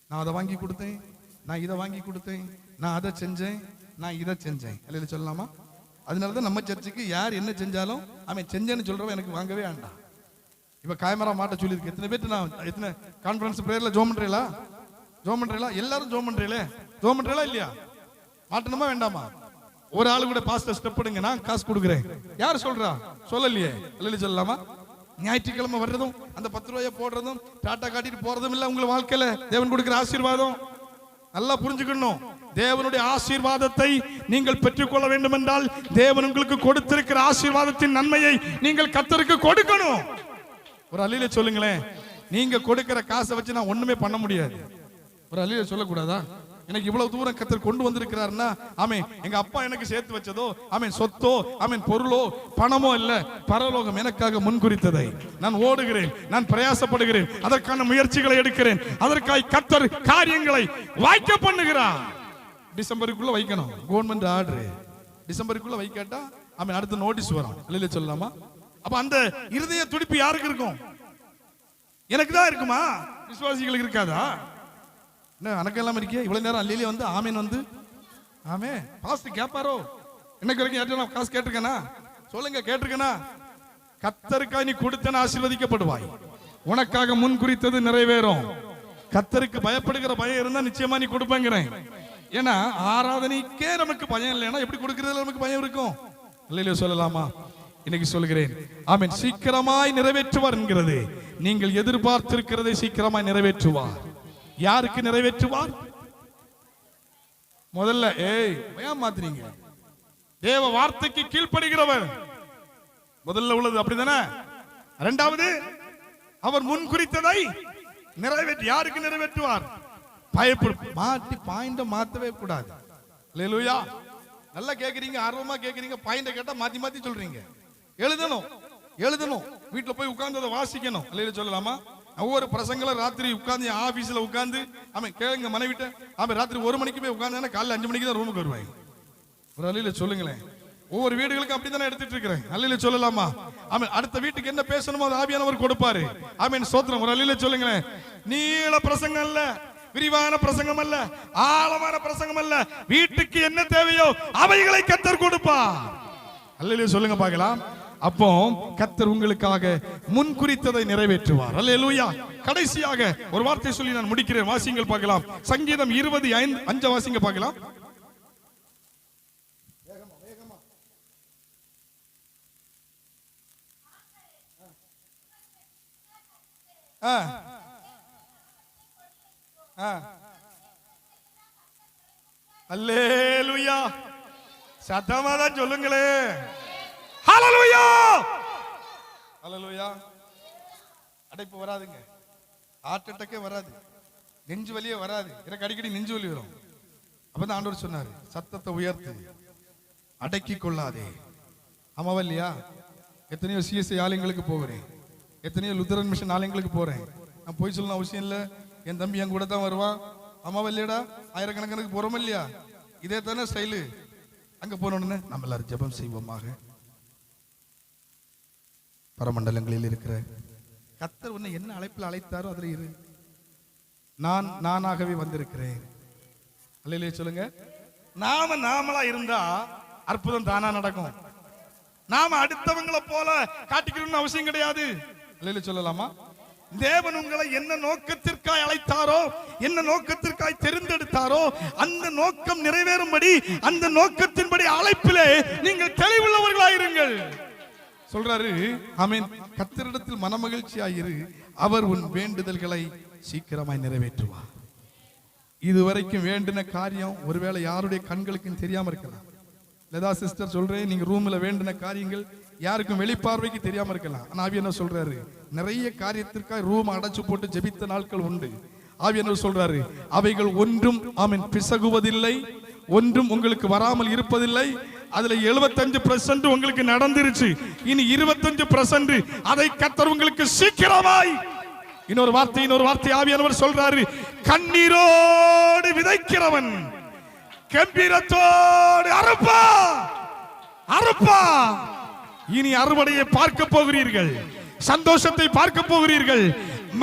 நான் அதை வாங்கி கொடுத்தேன், நான் இதை வாங்கி கொடுத்தேன், நான் அதை செஞ்சேன், நான் இதை செஞ்சேன். அல்லேலூயா சொல்லலாமா? அதனாலதான் நம்ம சர்ச்சுக்கு யார் என்ன செஞ்சாலும் அவன் செஞ்சேன்னு சொல்றவன் எனக்கு வாங்கவே வேண்டாம். இப்ப கேமரா மாட்ட சொல்லியிருக்கு. எத்தனை பேர் நான் எத்தனை கான்ஃபரன்ஸ் பிரேயர்ல ஜோம் பண்றீங்களா? ஜோம் பண்றீங்களா? எல்லாரும் ஜோம் பண்றீங்களே, ஜோம் பண்றீங்களா இல்லையா? மாட்டணுமா வேண்டாமா? ஒரு ஆளு கூட பாஸ்டர் ஸ்டெப் எடுங்க, நான் காசு கொடுக்குறேன். யார் சொல்றா? சொல்லலையே. அல்லேலூயா சொல்லலாமா? ஞாயிற்றுக்கிழமை வர்றதும் அந்த 10 ரூபாயை போடுறதும் டாட்டா காட்டிட்டு போறதும் இல்ல உங்க வாழ்க்கையில தேவன் கொடுக்கிற ஆசீர்வாதம். நல்லா புரிஞ்சுக்கணும். தேவனுடைய ஆசீர்வாதத்தை நீங்கள் பெற்றுக்கொள்ள வேண்டும் என்றால் தேவன் உங்களுக்கு கொடுத்திருக்கிற ஆசீர்வாதத்தின் நன்மையை நீங்கள் கர்த்தருக்கு கொடுக்கணும். ஒரு அல்லேலூயா சொல்லுங்களேன். நீங்க கொடுக்கிற காசை வச்சு நான் ஒண்ணுமே பண்ண முடியாது. ஒரு அல்லேலூயா சொல்லக்கூடாதா? எனக்கு இவ்வளவு தூரம் கர்த்தர் கொண்டு வந்திருக்கிறாருன்னா ஆமென் எங்க அப்பா எனக்கு சேர்த்து வச்சதோ ஆமென் சொத்தோ ஆமென் பொருளோ பணமோ இல்ல, பரலோகம் எனக்காக முன்குறித்ததை நான் ஓடுகிறேன், நான் பிரயாசப்படுகிறேன், அதற்கான முயற்சிகளை எடுக்கிறேன், அதற்காக கர்த்தர் காரியங்களை வாய்க்க பண்ணுகிறார். டிசம்பருக்குள்ள வைக்கணும், கவர்மெண்ட் ஆர்டர். டிசம்பருக்குள்ள வைக்காட்டா ஆமென் அடுத்த நோட்டீஸ் வரும். அல்லேலூயா சொல்லலாமா? அப்ப அந்த இருதய துடிப்பு யாருக்கு இருக்கும்? எனக்கு தான் இருக்குமா? விசுவாசிகளுக்கு இருக்காதா? என்ன அனக்கெல்லாம் இருக்கியா? இவ்வளவு நேரம் அல்லேலூயா வந்து ஆமேன் வந்து ஆமே பாஸ்டர் கேட்பாரோ? எனக்கு வரைக்கும் யார்கிட்ட காசு கேட்டிருக்கேனா? சொல்லுங்க, கேட்டிருக்கேனா? கர்த்தருக்காக நீ கொடுத்தன ஆசீர்வதிக்கப்படுவாய். உனக்காக முன் குறித்தது நிறைவேறும். கர்த்தருக்கு பயப்படுகிற பயம் இருந்தா நிச்சயமா நீ கொடுப்பேங்கிறேன். ஏன்னா ஆராதனைக்கே நமக்கு பயம் இல்லைன்னா எப்படி கொடுக்கறதுல நமக்கு பயம் இருக்கும்? அல்லேலூயா சொல்லலாமா? இன்னைக்கு சொல்கிறேன் ஆமென் சீக்கிரமாய் நிறைவேற்றுவார் என்கிறது. நீங்கள் எதிர்பார்த்திருக்கிறதை சீக்கிரமாய் நிறைவேற்றுவார். யாருக்கு நிறைவேற்றுவார்? முதல்ல ஏன் மாத்துறீங்க? தேவ வார்த்தைக்கு கீழ்ப்படுகிறவர் முதல்ல உள்ளது, அப்படிதானே? இரண்டாவது அவர் முன் குறித்ததை நிறைவேற்றி யாருக்கு நிறைவேற்றுவார்? பயப்படு மாத்தி பாயிண்ட மாத்தவே கூடாது. அல்லேலூயா. நல்லா கேக்குறீங்க, ஆர்வமா கேக்குறீங்க. பாயிண்ட கேட்டா மாத்தி மாத்தி சொல்றீங்க. எழுதணும், எழுதணும். வீட்டுல போய் உட்கார்ந்து அதை வாசிக்கணும். அல்லேலூயா சொல்லலாமா? ஒவ்வொரு பிரசங்களும் ராத்திரி உட்கார்ந்து ஆபீஸ்ல உட்கார்ந்து அவன் கேளுங்க மனைவிட்ட. அவன் ராத்திரி 1 மணிக்கு போய் உட்கார்ந்தானே காலைல 5 மணிக்கு தான் ரூமுக்கு வருவாங்க. ஒரு அல்லேலூயா சொல்லுங்களேன். ஒவ்வொரு வீடுகளுக்கும் அப்படித்தானே எடுத்துட்டு இருக்கிறேன். அல்லேலூயா சொல்லலாமா? ஆமென். அடுத்த வீட்டுக்கு என்ன பேசணுமோ அது ஆவியானவர் கொடுப்பாரு. ஆமென். ஸ்தோத்திரம். ஒரு அல்லேலூயா சொல்லுங்களேன். நீள பிரசங்கம் அல்ல, விரிவான பிரசங்கம் அல்ல, ஆழமான பிரசங்கம் அல்ல, வீட்டுக்கு என்ன தேவையோ அவைகளை கர்த்தர் கொடுப்பார். அல்லேலூயா சொல்லுங்க பார்க்கலாம். அப்போ கர்த்தர் உங்களுக்காக முன் குறித்ததை நிறைவேற்றுவார். அல்லேலூயா. கடைசியாக ஒரு வார்த்தை சொல்லி நான் முடிக்கிறேன். வாசிங்கள் பார்க்கலாம். சங்கீதம் 25 வாசிங்க பார்க்கலாம். அல்லேலூயா. சத்தமா தான் சொல்லுங்களே. ஹல்லேலூயா. ஹல்லேலூயா. அடைப்பு வராதுங்க, ஹார்ட் அட்டாக்கே வராது, நெஞ்சு வலியே வராது. எனக்கு அடிக்கடி நெஞ்சு வலி வரும். அப்பதான் ஆண்டவர் சொன்னாரு, சத்தத்தை உயர்த்து, அடக்கி கொள்ளாதே. ஆமாவா இல்லையா? எத்தனையோ சிஎஸ்ஐ ஆலயங்களுக்கு போகிறேன், எத்தனையோ லுத்தரன் மிஷன் ஆலயங்களுக்கு போறேன். நான் போய் சொல்லணும் அவசியம் இல்லை. என் தம்பி என் கூட தான் வருவான். ஆமாவா இல்லையடா? ஆயிரக்கணக்கனுக்கு போறோம் இல்லையா? இதே தானே ஸ்டைலு. அங்க போனோன்னு நம்ம எல்லாரும் ஜெபம் செய்வோமாக. பரமண்டலங்களில் இருக்கிற கர்த்தர் உன்னை என்ன அழைப்பில் அழைத்தாரோ அதுல இரு. நானாகவே வந்திருக்கிறேன். அல்லேலூயா சொல்லுங்க. நாமளா இருந்தா அற்புதம் தானா நடக்கும். நாம அடுத்தவங்களை போல காட்டிக்கணும்னு அவசியம் கிடையாது. அல்லேலூயா சொல்லலாமா? தேவன் உங்களை என்ன நோக்கத்திற்காய் அழைத்தாரோ, என்ன நோக்கத்திற்காய் தெரிந்தெடுத்தாரோ, அந்த நோக்கம் நிறைவேறும்படி, அந்த நோக்கத்தின்படி அழைப்பிலே நீங்கள் தெளிவுள்ளவர்களாயிருங்கள் சொல்றாரு. ஆமென். கர்த்தரிடத்தில் மனமகிழ்ச்சியாயிரு, அவர் உன் வேண்டுதல்களை சீக்கிரமாய் நிறைவேற்றுவார். இதுவரைக்கும் வேண்டின காரியம் ஒருவேளை யாருடைய கண்களுக்கும் தெரியாம இருக்கலாம். லதா சிஸ்டர் சொல்றேன், நீங்க ரூம்ல வேண்டின காரியங்கள் யாருக்கும் வெளிப்பார்வைக்கு தெரியாம இருக்கலாம். ஆனா ஆவியானவர் சொல்றாரு, நிறைய காரியத்திற்காக ரூம் அடைச்சு போட்டு ஜெபித்த நாட்கள் உண்டு. ஆவியானவர் சொல்றாரு, அவைகள் ஒன்றும் ஆமென் பிசகுவதில்லை, ஒன்றும் உங்களுக்கு வராமல் இருப்பதில்லை. அதுல 75% உங்களுக்கு நடந்துருச்சு. இனி 25% அதை கர்த்தர் உங்களுக்கு சீக்கிரமாய். இன்னொரு வார்த்தை ஆவியானவர் சொல்றாரு, கண்ணீரோடு விதைக்கிறவன் கம்பீரத்தோடு அறுப்பா. இனி அறுவடையை பார்க்க போகிறீர்கள், சந்தோஷத்தை பார்க்க போகிறீர்கள்,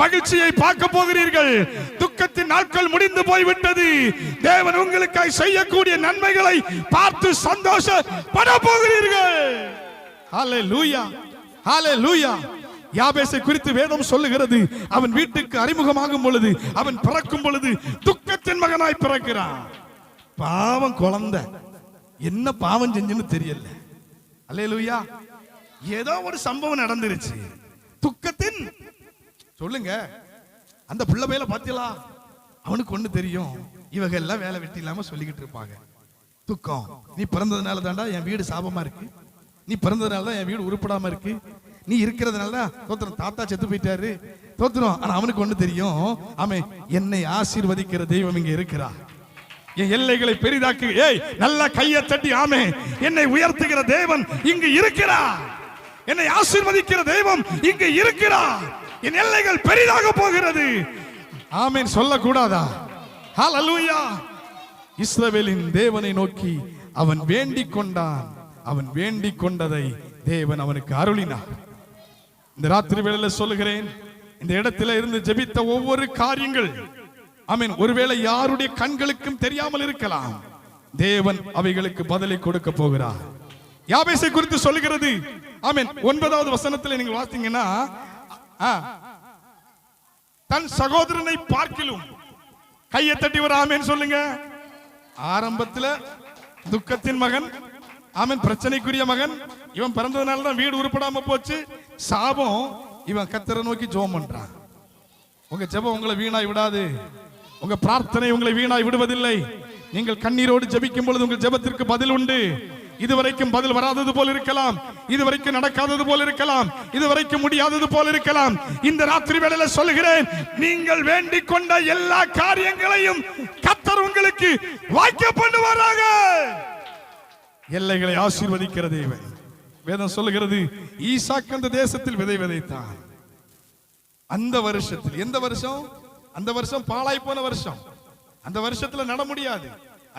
மகிழ்ச்சியை பார்க்க போகிறீர்கள். துக்கத்தின் நாட்கள் முடிந்து போய்விட்டது. தேவன் உங்களுக்காக செய்யக்கூடிய நன்மைகளை பார்த்து சந்தோஷப்பட போகிறீர்கள். ஹல்லேலூயா, ஹல்லேலூயா. யாபேசை குறித்து வேதம் சொல்லுகிறது, அவன் வீட்டுக்கு அறிமுகமாகும் பொழுது, அவன் பிறக்கும் பொழுது துக்கத்தின் மகனாய் பிறக்கிறான். பாவம் குழந்தை, என்ன பாவம் செஞ்சுன்னு தெரியல. அல்லேலூயா. ஏதோ ஒரு சம்பவம் நடந்துருச்சு, துக்கத்தின். சொல்லுங்க, அந்த புள்ள மேல பாத்தீங்களா? அவனுக்கு ஒண்ணு தெரியும், இவங்க எல்லாம் வேலை வெட்டி இல்லாம சொல்லிக்கிட்டு இருப்பாங்க. துக்கம், நீ பிறந்ததுனால தாண்டா என் வீடு சாபமா இருக்கு, நீ பிறந்ததுனால தான் என் வீடு உருப்படாம இருக்கு, நீ இருக்கிறதுனால தான் தோத்திரம் தாத்தா செத்து போயிட்டாரு தோத்திரம். ஆனா அவனுக்கு ஒண்ணு தெரியும், ஆமே என்னை ஆசீர்வதிக்கிற தெய்வம் இங்க இருக்கிறா, என் எல்லைகளை பெரிதாக்கு. ஏய், நல்ல கையை தட்டி ஆமே, என்னை உயர்த்துகிற தேவன் இங்கு இருக்கிறார், என்னை ஆசீர்வதிக்கிற தெய்வம் இங்கு இருக்கிறார், என் எல்லைகள் பெரிதாக போகிறது. ஆமென் சொல்லக்கூடாதா? ஹல்லேலூயா. இஸ்ரவேலின் தேவனை நோக்கி அவன் வேண்டிக் கொண்டான், அவன் வேண்டிக் கொண்டதை தேவன் அவனுக்கு அருளினார். இந்த ராத்திரி வேளையில சொல்லுகிறேன், இந்த இடத்துல இருந்து ஜெபித்த ஒவ்வொரு காரியங்கள் ஆமென் ஒருவேளை யாருடைய கண்களுக்கும் தெரியாமல் இருக்கலாம். தேவன் அவைகளுக்கு பதிலை கொடுக்க போகிறார். யாபேசை குறித்து சொல்லுகிறது. ஆமென் 9வது வசனத்தில் நீங்க வாசித்தீங்கன்னா, தன் சகோதரனை பார்க்கிலும் கையை தட்டி வர ஆமென் சொல்லுங்க. ஆரம்பத்தில் துக்கத்தின் மகன், ஆமென் பிரச்சனைக்குரிய மகன், இவன் பிறந்ததுனால தான் வீடு உருப்படாம போச்சு, சாபம். இவன் கர்த்தரை நோக்கி ஜெபம் பண்றான். உங்க ஜெபம் உங்களை வீணாய் விடாது, உங்க பிரார்த்தனை உங்களை வீணாய் விடுவதில்லை. நீங்கள் கண்ணீரோடு ஜெபிக்கும் பொழுது உங்கள் ஜெபத்திற்கு பதில் உண்டு. இதுவரைக்கும் பதில் வராதது போல் இருக்கலாம், இதுவரைக்கும் நடக்காதது போல் இருக்கலாம், இதுவரைக்கும் முடியாதது போல் இருக்கலாம். இந்த ராத்திரி வேளையில சொல்லுகிறேன், நீங்கள் வேண்டிக் கொண்ட எல்லா காரியங்களையும் கர்த்தர் உங்களுக்கு வாய்க்க பண்ணுவாராக. எல்லைகளை ஆசீர்வதிக்கிற தேவன். வேதம் சொல்லுகிறது, ஈசாக்கு அந்த தேசத்தில் விதை விதைத்தான். அந்த வருஷத்தில், எந்த வருஷம்? அந்த வருஷம் பாழாய் போன வருஷம். அந்த வருஷத்துல நட முடியாது.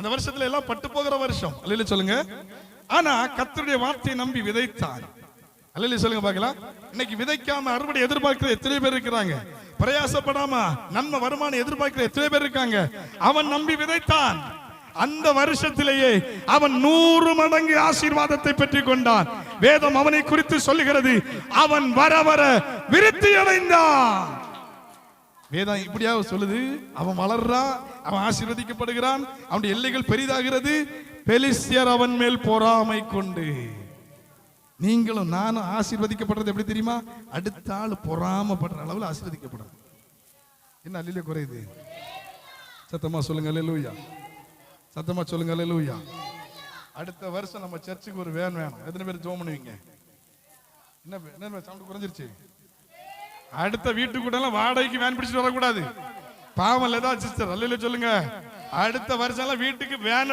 அந்த வருஷத்துல எல்லாம் பட்டு போகிற வருஷம். அல்லேலூயா சொல்லுங்க. ஆனா கர்த்தருடைய வார்த்தையை நம்பி விதைத்தான். அல்லேலூயா சொல்லுங்க பார்க்கலாம். இன்னைக்கு விதைக்காம அறுவடை எதிர்பார்க்கிற எத்தனை பேர் இருக்கிறாங்க? பிரயாசப்படாம நன்மை வருமானம் எதிர்பார்க்கிற எத்தனை பேர் இருக்காங்க? அவன் நம்பி விதைத்தான். அந்த வருஷத்திலேயே அவன் 100 மடங்கு ஆசீர்வாதத்தை பெற்றுக் கொண்டான். வேதம் அவனை குறித்து சொல்லுகிறது, அவன் வர வர விருத்தி அடைந்தான். வேதம் இப்படியா சொல்லுது, அவன் வளர்றான், அவன் ஆசீர்வதிக்கப்படுகிறான், அவனுடைய எல்லைகள் பெரிதாகிறது. பெலிஸ்தியர் அவன் மேல் பொறாமை கொண்டு. நீங்களும் நானும் ஆசீர்வதிக்கப்படுறது எப்படி தெரியுமா? அடுத்த ஆள் பொறாமப்படுற அளவில் ஆசீர்வதிக்கப்படுறது. என்ன அல்லேலூயா குறையுது? சத்தமா சொல்லுங்க அல்லேலூயா. சத்தமா சொல்லுங்க அல்லேலூயா. அடுத்த வருஷம் நம்ம சர்ச்சுக்கு ஒரு வேன் வேணும். எத்தனை பேர் ஜெபம் பண்ணுவீங்க? என்ன சவுண்ட் குறைஞ்சிருச்சு? அடுத்த வீட்டுக்கு கூட எல்லாம் வாடகைக்கு வேன் பிடிச்சிட்டு வரக்கூடாது. பாவம் ஏதாவது சிஸ்டர் அல்லேலூயா சொல்லுங்க. அடுத்த வருஷம் எல்லாம் வீட்டுக்கு வேன்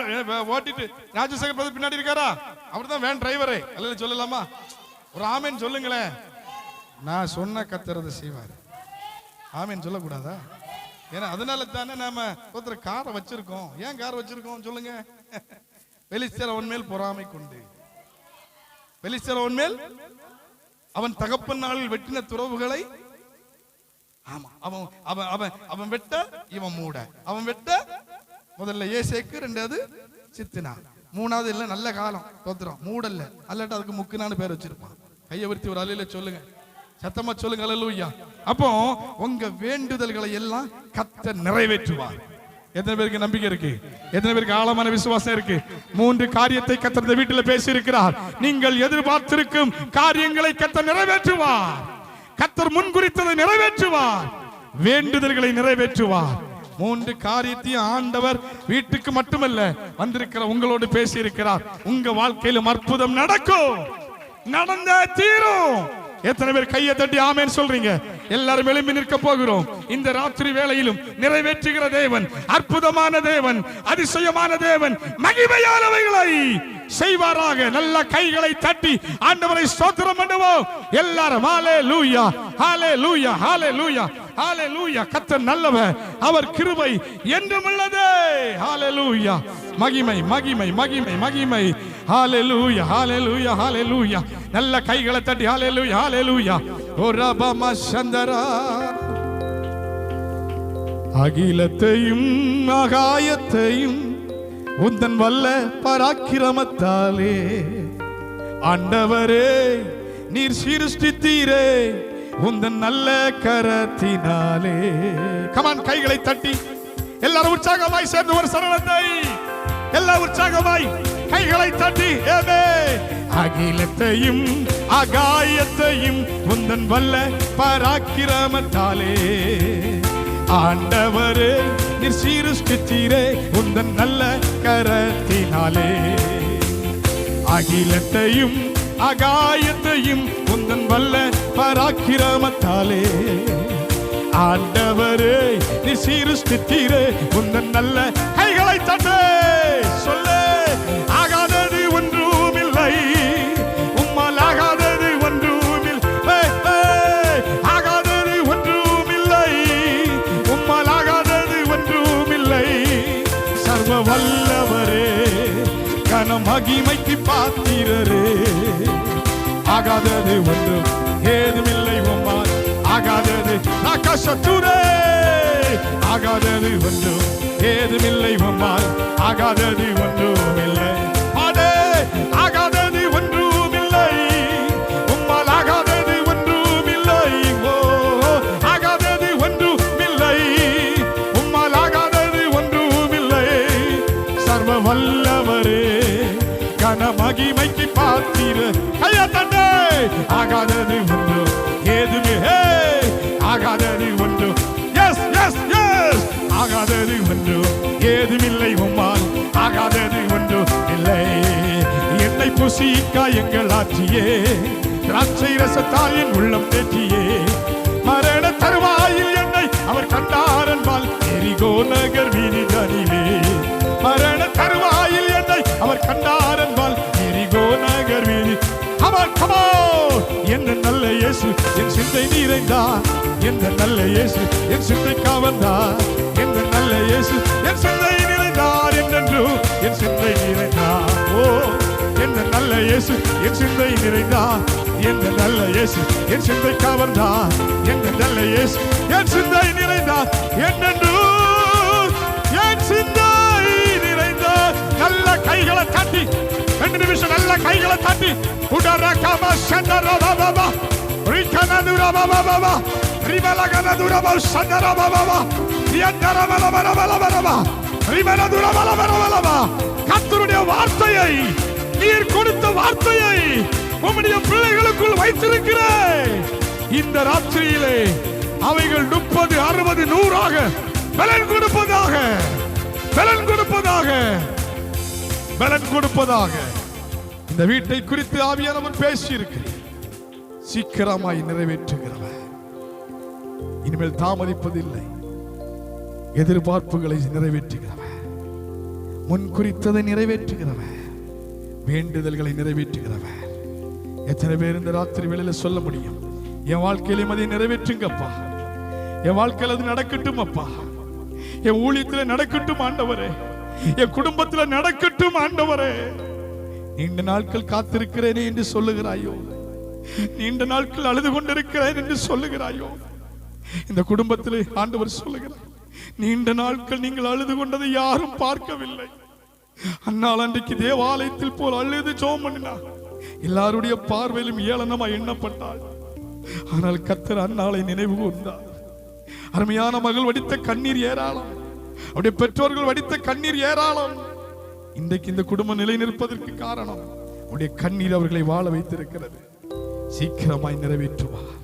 ஓட்டிட்டு ராஜசேகர் பிரதர் பின்னாடி இருக்காரா? அவர் தான் வேன் டிரைவரே. அல்லேலூயா சொல்லலாமா? ஒரு ஆமேன் சொல்லுங்களேன். நான் சொன்ன கர்த்தர் செய்வார். ஆமேன் சொல்லக்கூடாதா? ஏன்னா அதனால தானே நாம ஒருத்தர் காரை வச்சிருக்கோம். ஏன் கார் வச்சிருக்கோம் சொல்லுங்க? பெலிஸ்தியர் அவன் மேல் பொறாமை கொண்டு. பெலிஸ்தியர் அவன் மேல் அவன் தகப்பன் நாளில் வெட்டின துறவுகளை, ஆமா அவன் அவன் அவன் அவன் வெட்ட இவன் மூட, அவன் வெட்ட முதல்ல ஏசேக்கு, ரெண்டாவது சித்தினா, மூணாவது இல்ல நல்ல காலம் தோத்துறோம் மூடல்ல, அல்லாட்ட அதுக்கு முக்குனான்னு பேர் வச்சிருப்பான். கையை விருத்தி ஒரு அலையில சொல்லுங்க, சத்தமா சொல்லுங்க அல்லேலூயா. அப்போ உங்க வேண்டுதல்களை எல்லாம் கர்த்தர் நிறைவேற்றுவார். எத்தனை பேருக்கு நம்பிக்கை இருக்கு? எத்தனை பேருக்கு ஆழமான விசுவாசம் இருக்கு? 3 காரியத்தை கர்த்தர் இந்த வீட்டில் பேசி இருக்கிறார். நீங்கள் எதிர்பார்த்திருக்கும் காரியங்களை கர்த்தர் நிறைவேற்றுவார். கர்த்தர் முன்குறித்ததை நிறைவேற்றுவார். வேண்டுதல்களை நிறைவேற்றுவார். 3 காரியத்தையும் ஆண்டவர் வீட்டுக்கு மட்டுமல்ல வந்திருக்கிற உங்களோடு பேசி இருக்கிறார். உங்க வாழ்க்கையிலும் அற்புதம் நடக்கும், நடந்தே தீரும். எத்தனை பேர் கையை தட்டி ஆமென் சொல்றீங்க? எல்லாரும் எழும்பி நிற்க போகிறோம். இந்த ராத்திரி வேளையிலும் நிறைவேற்றுகிற தேவன், அற்புதமான தேவன், அதிசயமான தேவன் மகிமையானவைகளை செய்வாராக. நல்ல கைகளை தட்டி ஆண்டவரை ஸ்தோத்திரம் பண்ணுவோம் எல்லாரும். ஹalleluya ஹalleluya ஹalleluya ஹalleluya. கர்த்தர் நல்லவர், அவர் கிருபை என்றும் உள்ளது. ஹalleluya. மகிமை மகிமை மகிமை மகிமை. ஹalleluya ஹalleluya ஹalleluya. நல்ல கைகளை தட்டி ஹalleluya ஹalleluya. ஓ ரபம சந்தரா. அகிலத்தையும் ஆகாயத்தையும் உந்தன் வல்ல பராக்கிரமத்தாலே ஆண்டவரே நீர் சிருஷ்டித்தீரே உந்தன் நல்ல கரத்தினாலே. கமான், கைகளை தட்டி எல்லாரும் உற்சாகமாய் சேர்ந்து ஒரு சரணத்தை, எல்லா உற்சாகமாய் கைகளை தட்டி அகிலத்தையும் ஆகாயத்தையும் உந்தன் வல்ல பராக்கிரமத்தாலே ஆண்டவரே நீர் சிருஷ்டித்தீரே உந்தன் நல்ல கரத்தினாலே. அகிலத்தையும் ஆகாயத்தையும் உந்தன் வல்ல பராக்கிரமத்தாலே ஆண்டவரே நீர் சிருஷ்டித்தீரே உந்தன் நல்ல. கைகளை தட்டு சொல்லு. ஆகாதது ஒன்றுமில்லை, உம்மால் ஆகாதது ஒன்றுமில்லை. ஆகாதது ஒன்றுமில்லை, உம்மால் ஆகாதது ஒன்றுமில்லை. சர்வ வல்லவரே கன மகிமைக்கு பாத்திரரே. ஆகாதது ஒன்றும் ஏதுமில்லை உம்மால் ஆகாதது. ஆகாசத்துரே ஆகாதது ஒன்றும் ஏதுமில்லை உம்மால் ஆகாதது ஒன்றுமில்லை. பாடே ஆகாதது ஒன்றுமில்லை, உம்மால் ஆகாதது ஒன்றுமில்லை. ஓ ஆகாதது ஒன்றுமில்லை, உம்மால் ஆகாதது ஒன்றுமில்லை. சர்வ வல்லவரே கன மகிமைக்கு பாத்திர. கையத்தட்டே. ஆகாதது ஒன்று ஏதுமே, ஆகாதது ஒன்று. Yes yes yes. ஆகாதது ஒன்று ஏதுமில்லை உம்மால் ஆகாதது ஒன்று இல்லை. என்னை புசிக்க எங்கள் ஆட்சியே, திராட்சை ரசத்தால் என் உள்ளம் தேற்றியே. மரண தருவாயில் என்னை அவர் கண்டார் என்பால் எரிகோ நகர் வீதி தனிலே. மரண தருவாயில் என்னை அவர் கண்டார் என்பால் எரிகோ நகர் வீதி. என்ன நல்ல இயேசு என் சிந்தை நிறைந்தார். எந்த நல்ல இயேசு என் சிந்தை காவந்தார். எந்த நல்ல இயேசு என் சிந்தை நிறைந்தார் என்றென்றும் இயேசு என் சிந்தை நிறைந்தார், என் நல்ல இயேசு என் சிந்தை கவர்ந்தார், என் நல்ல இயேசு என் சிந்தை நிறைந்தார், என்னென்று என் சிந்தை நிறைந்தார். நல்ல கைகளை தட்டி 2 நிமிஷம் நல்ல கைகளை தட்டி உடரகமா சந்தரபாபா ரிகனதுரபாபா ரிமலகனதுரபா சந்தரபாபா யந்தரமலமலமலமலமா ரிமனதுரமலமலமலமா. கர்த்தருடைய வார்த்தையை, நீர் கொடுத்த வார்த்தையை உம்முடைய பிள்ளைகளுக்குள் வைத்திருக்கிறேன். இந்த ராத்திரியிலே அவைகள் 30, 60, 100 பலன் கொடுப்பதாக, பலன் கொடுப்பதாக, பலன் கொடுப்பதாக. இந்த வீட்டை குறித்து ஆவியானவர் பேசி இருக்கிறேன். சீக்கிரமாய் நிறைவேற்றுகிறவர், இனிமேல் தாமதிப்பதில்லை. எதிர்பார்ப்புகளை நிறைவேற்றுகிறவர், முன் குறித்ததை நிறைவேற்றுகிறவர், வேண்டுதல்களை நிறைவேற்றுகிறவர். எத்தனை பேர் இந்த ராத்திரி வேளையில சொல்ல முடியும், என் வாழ்க்கையிலும் அதை நிறைவேற்றுங்கப்பா, என் வாழ்க்கையில் அது நடக்கட்டும் அப்பா, என் ஊழியத்தில் நடக்கட்டும் ஆண்டவரே, என் குடும்பத்தில் நடக்கட்டும் ஆண்டவரே. நீண்ட நாட்கள் காத்திருக்கிறேனே என்று சொல்லுகிறாயோ, நீண்ட நாட்கள் அழுது கொண்டிருக்கிறேன் என்று சொல்லுகிறாயோ, இந்த குடும்பத்திலே ஆண்டவர் சொல்லுகிறார், நீண்ட நாட்கள் நீங்கள் அழுது கொண்டதை யாரும் பார்க்கவில்லை. அன்னால் அன்றைக்கு தேவாலயத்தில் போல் அழுது ஜெபம் பண்ணினார், எல்லாருடைய பார்வையிலும் ஏளனமா எண்ணப்பட்டாள். ஆனால் கர்த்தர் அன்னாளை நினைவு கூர்ந்தார். அருமையான மகள் வடித்த கண்ணீர் ஏராளம், அவருடைய பெற்றோர்கள் வடித்த கண்ணீர் ஏராளம். இன்றைக்கு இந்த குடும்பம் நிலை நிற்பதற்கு காரணம் அவருடைய கண்ணீர் அவர்களை வாழ வைத்திருக்கிறது. சீக்கிரமாய் நிறைவேற்றுவார்.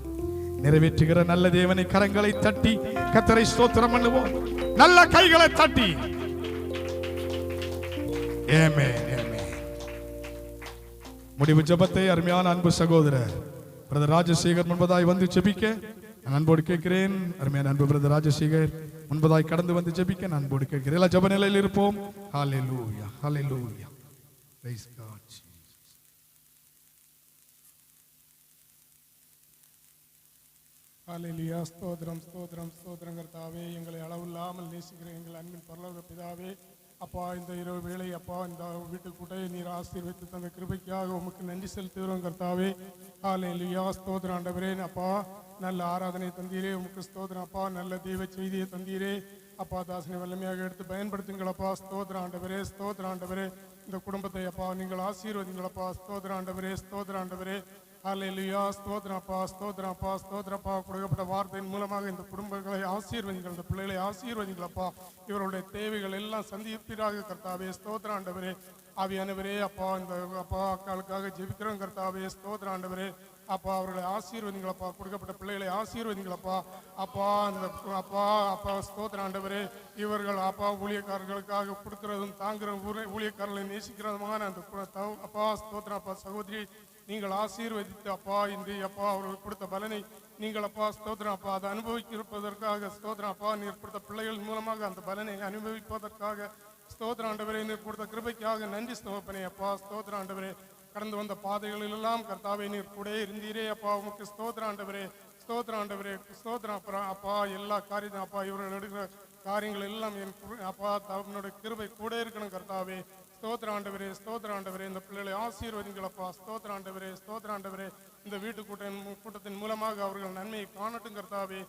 நிறைவேற்றுகிற நல்ல தேவனை கரங்களை தட்டி கர்த்தரை ஸ்தோத்திரம் பண்ணுவோம். நல்ல கைகளை தட்டி ஆமென், ஆமென். முடிவு ஜெபத்தை அருமையான அன்பு சகோதரர் பிரதர் ராஜசேகர் முன்பதாய் வந்து ஜெபிக்க நான் அன்போடு கேட்கிறேன். அருமையான அன்பு பிரதர் ராஜசேகர் முன்பதாய் கடந்து வந்து ஜெபிக்க நான் அன்போடு கேட்கிறேன். எல்லா ஜெப நிலையில் இருப்போம். Hallelujah, hallelujah. Praise God. Hallelujah. ஸ்தோத்திரம், ஸ்தோத்திரம், ஸ்தோத்திரம் கர்த்தாவே. எங்களை அளவில்லாமல் நேசிக்கிற எங்கள் அன்பின் பரலோக பிதாவே, அப்பா இந்த இரவு வேளை அப்பா இந்த வீட்டு கூட்டையை நீர் ஆசீர்வதித்து தந்த கிருபைக்காக உமக்கு நன்றி செலுத்துகிறோம் கர்த்தாவே. ஹல்லேலூயா. ஸ்தோத்திரம் ஆண்டவரே. அப்பா நல்ல ஆராதனை தந்தீரே, உமக்கு ஸ்தோத்திரம் அப்பா. நல்ல தெய்வ செய்தியை தந்தீரே அப்பா. தாசனை வல்லமையாக எடுத்து பயன்படுத்துங்களப்பா. ஸ்தோத்திரம் ஆண்டவரே, ஸ்தோத்திரம் ஆண்டவரே. இந்த குடும்பத்தை அப்பா நீங்கள் ஆசீர்வதிங்களப்பா. ஸ்தோத்திரம் ஆண்டவரே, ஸ்தோத்திரம் ஆண்டவரே. ஹல்லேலூயா. ஸ்தோத்திரம் அப்பா, ஸ்தோத்திரம் அப்பா, ஸ்தோத்திரம் அப்பா. கொடுக்கப்பட்ட வார்த்தையின் மூலமாக இந்த குடும்பங்களை ஆசீர்வதிங்கள், இந்த பிள்ளைகளை ஆசீர்வதிங்களப்பா. இவருடைய தேவைகள் எல்லாம் சந்திப்பீராக கர்த்தாவே. ஸ்தோத்திரம் ஆண்டவரே. ஆவியானவரே அப்பா, இந்த அப்பா அக்காளுக்காக ஜெபிக்கிறோம் கர்த்தாவே. ஸ்தோத்திரம் ஆண்டவரே. அப்பா அவர்களை ஆசீர்வதிங்களப்பா. கொடுக்கப்பட்ட பிள்ளைகளை ஆசீர்வதிங்களப்பா. அப்பா அந்த அப்பா அப்பா ஸ்தோத்திரம் ஆண்டவரே. இவர்கள் அப்பா ஊழியக்காரர்களுக்காக கொடுக்கிறதும் தாங்குற ஊழியக்காரர்களை நேசிக்கிறதுமான அந்த அப்பா ஸ்தோத்திரம் அப்பா. சகோதரி நீங்கள் ஆசீர்வதித்து அப்பா இன்று அப்பா அவர்களுக்கு கொடுத்த பலனை நீங்கள் அப்பா ஸ்தோத்திரம் அப்பா அதை அனுபவித்திருப்பதற்காக ஸ்தோத்திரம் அப்பா. நீர் கொடுத்த பிள்ளைகள் மூலமாக அந்த பலனை அனுபவிப்பதற்காக ஸ்தோத்திரம் ஆண்டவரே. நீர் கொடுத்த கிருபைக்காக நன்றி ஸ்தோப்பனே அப்பா. ஸ்தோத்திரம் ஆண்டவரே. கடந்து வந்த பாதைகளிலெல்லாம் கர்த்தாவே நீர் கூட இருந்தீரே அப்பா. உமக்கு ஸ்தோத்திரம் ஆண்டவரே, ஸ்தோத்திரம் ஆண்டவரே, ஸ்தோத்திரம் அப்பா. எல்லா காரியத்தையும் அப்பா இவர்கள் எடுக்கிற காரியங்கள் எல்லாம் என் அப்பா தன்னுடைய கிருபை கூட இருக்கணும் கர்த்தாவே. ஸ்தோத்திரம் ஆண்டவரே, ஸ்தோத்திரம் ஆண்டவரே. இந்த பிள்ளைகளை ஆசீர்வதிங்களப்பா. ஸ்தோத்திரம் ஆண்டவரே, ஸ்தோத்திரம் ஆண்டவரே. இந்த வீட்டு கூட்டத்தின் மூலமாக அவர்கள் நன்மையை காணட்டும் கர்த்தாவே.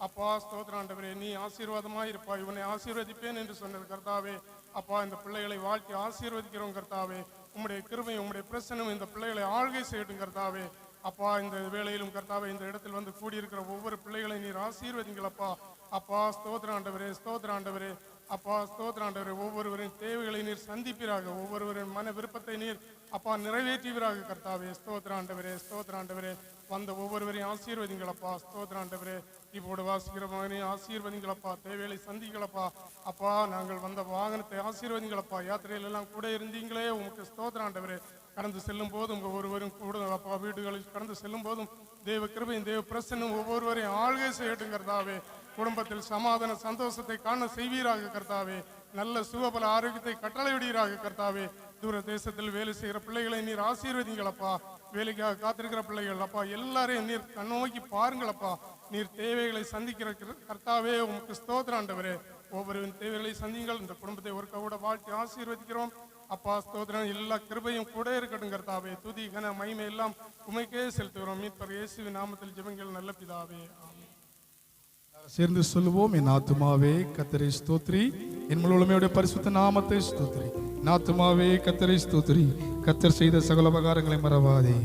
அப்பா ஸ்தோத்திரம் ஆண்டவரே. நீ ஆசீர்வாதமாய் இருப்பா, இவனை ஆசீர்வதிப்பேன் என்று சொன்னது கர்த்தாவே. அப்பா இந்த பிள்ளைகளை வாழ்க்கை ஆசீர்வதிக்கிறோம் கர்த்தாவே. உம்முடைய கிருபையும் உம்முடைய பிரசன்னும் இந்த பிள்ளைகளை ஆள்கை செய்யட்டும் கர்த்தாவே. அப்பா இந்த வேளையிலும் கர்த்தாவே இந்த இடத்தில் வந்து கூடியிருக்கிற ஒவ்வொரு பிள்ளைகளையும் நீர் ஆசீர்வதிங்களப்பா. அப்பா ஸ்தோத்திரம் ஆண்டவரே, ஸ்தோத்திரம் ஆண்டவரே. அப்பா ஸ்தோத்திரம் ஆண்டவரே. ஒவ்வொருவரின் தேவைகளை நீர் சந்திப்பீராக, ஒவ்வொருவரின் மன விருப்பத்தை நீர் அப்பா நிறைவேற்றுவீராக கர்த்தாவே. ஸ்தோத்திரம் ஆண்டவரே, ஸ்தோத்திரம் ஆண்டவரே. வந்த ஒவ்வொருவரையும் ஆசீர்வதிங்களப்பா. ஸ்தோத்திரம் ஆண்டவரே. இப்போது வாசிக்கிற மகனையும் ஆசீர்வதிங்களப்பா. தேவைகளை சந்திங்களப்பா. அப்பா நாங்கள் வந்த வாகனத்தை ஆசீர்வதிங்களப்பா. யாத்திரையில் எல்லாம் கூட இருந்தீங்களே உமக்கு ஸ்தோத்திரம் ஆண்டவரே. கடந்து செல்லும் போதும் ஒவ்வொருவரும் கூட அப்பா வீடுகளில் கடந்து செல்லும் போதும் தேவ கிருபையும் தேவ பிரசன்னும் ஒவ்வொருவரையும் ஆள்கை செய்யட்டும் கர்த்தாவே. குடும்பத்தில் சமாதான சந்தோஷத்தை காண செய்வீராக கர்த்தாவே. நல்ல சுகபல ஆரோக்கியத்தை கட்டளையிடுவீராக கர்த்தாவே. தூர தேசத்தில் வேலை செய்கிற பிள்ளைகளை நீர் ஆசீர்வதிங்களப்பா. வேலைக்காக காத்திருக்கிற பிள்ளைகள் அப்பா எல்லாரையும் நீர் கண்ணோக்கி பாருங்களப்பா. நீர் தேவைகளை சந்திக்கிற கர்த்தாவே உமக்கு ஸ்தோத்திரம் ஆண்டவரே. ஒவ்வொரு தேவைகளை சந்திங்கள். இந்த குடும்பத்தை ஒரு கூட வாழ்க்கை ஆசீர்வதிக்கிறோம் அப்பா ஸ்தோத்திரம், எல்லா கிருபையும் கூட இருக்கட்டும் கர்த்தாவே. துதி கன மகிமை எல்லாம் உமைக்கே செலுத்துகிறோம். மீட்பர் இயேசுவின் நாமத்தில் ஜெபங்கள் நல்ல பிதாவே, ஆமென். சேர்ந்து சொல்லுவோம். என் ஆத்துமாவே கர்த்தரை ஸ்தோத்திரி, என் முழு உலமையுடைய பரிசுத்த நாமத்தை ஸ்தோத்திரி. என் ஆத்துமாவே கர்த்தரை ஸ்தோத்திரி, கர்த்தர் செய்த சகல உபகாரங்களை மறவாதே.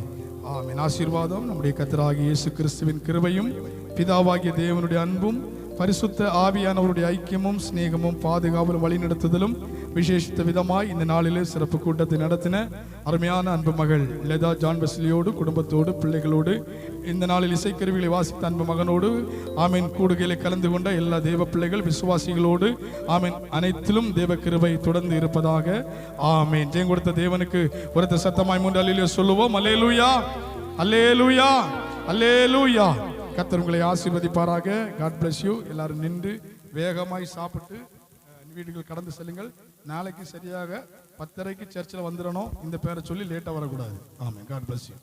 ஆமென். ஆசீர்வாதம் நம்முடைய கர்த்தராகிய இயேசு கிறிஸ்துவின் கிருபையும் பிதாவாகிய தேவனுடைய அன்பும் பரிசுத்த ஆவியானவருடைய ஐக்கியமும் சிநேகமும் பாதுகாவலும் வழிநடத்துதலும் விசேஷித்த விதமாய் இந்த நாளிலே சிறப்பு கூட்டத்தை நடத்தின அருமையான அன்பு மகள் லதா ஜான் வெஸ்லியோடு குடும்பத்தோடு பிள்ளைகளோடு இந்த நாளில் இசைக்கருவிகளை வாசித்த அன்பு மகனோடு ஆமீன் கூடுகையிலே கலந்து கொண்ட எல்லா தேவ பிள்ளைகள் விசுவாசிகளோடு ஆமீன் அனைத்திலும் தேவ கிருபை தொடர்ந்து இருப்பதாக. ஆமீன். ஜெயம் கொடுத்த தேவனுக்கு உரத்த சத்தமாய் 3 அல்லேலூயா சொல்லுவோம். அல்லேலூயா, அல்லேலூயா, அல்லேலூயா. கர்த்தர் உங்களை ஆசீர்வதிப்பாராக. God bless you. எல்லாரும் நின்று வேகமாய் சாப்பிட்டு வீடுகள் கடந்து செல்லுங்கள். நாளைக்கு சரியாக 10:30 சர்ச்சில் வந்துடணும். இந்த பேரை சொல்லி லேட்டாக வரக்கூடாது. ஆமென். God bless you.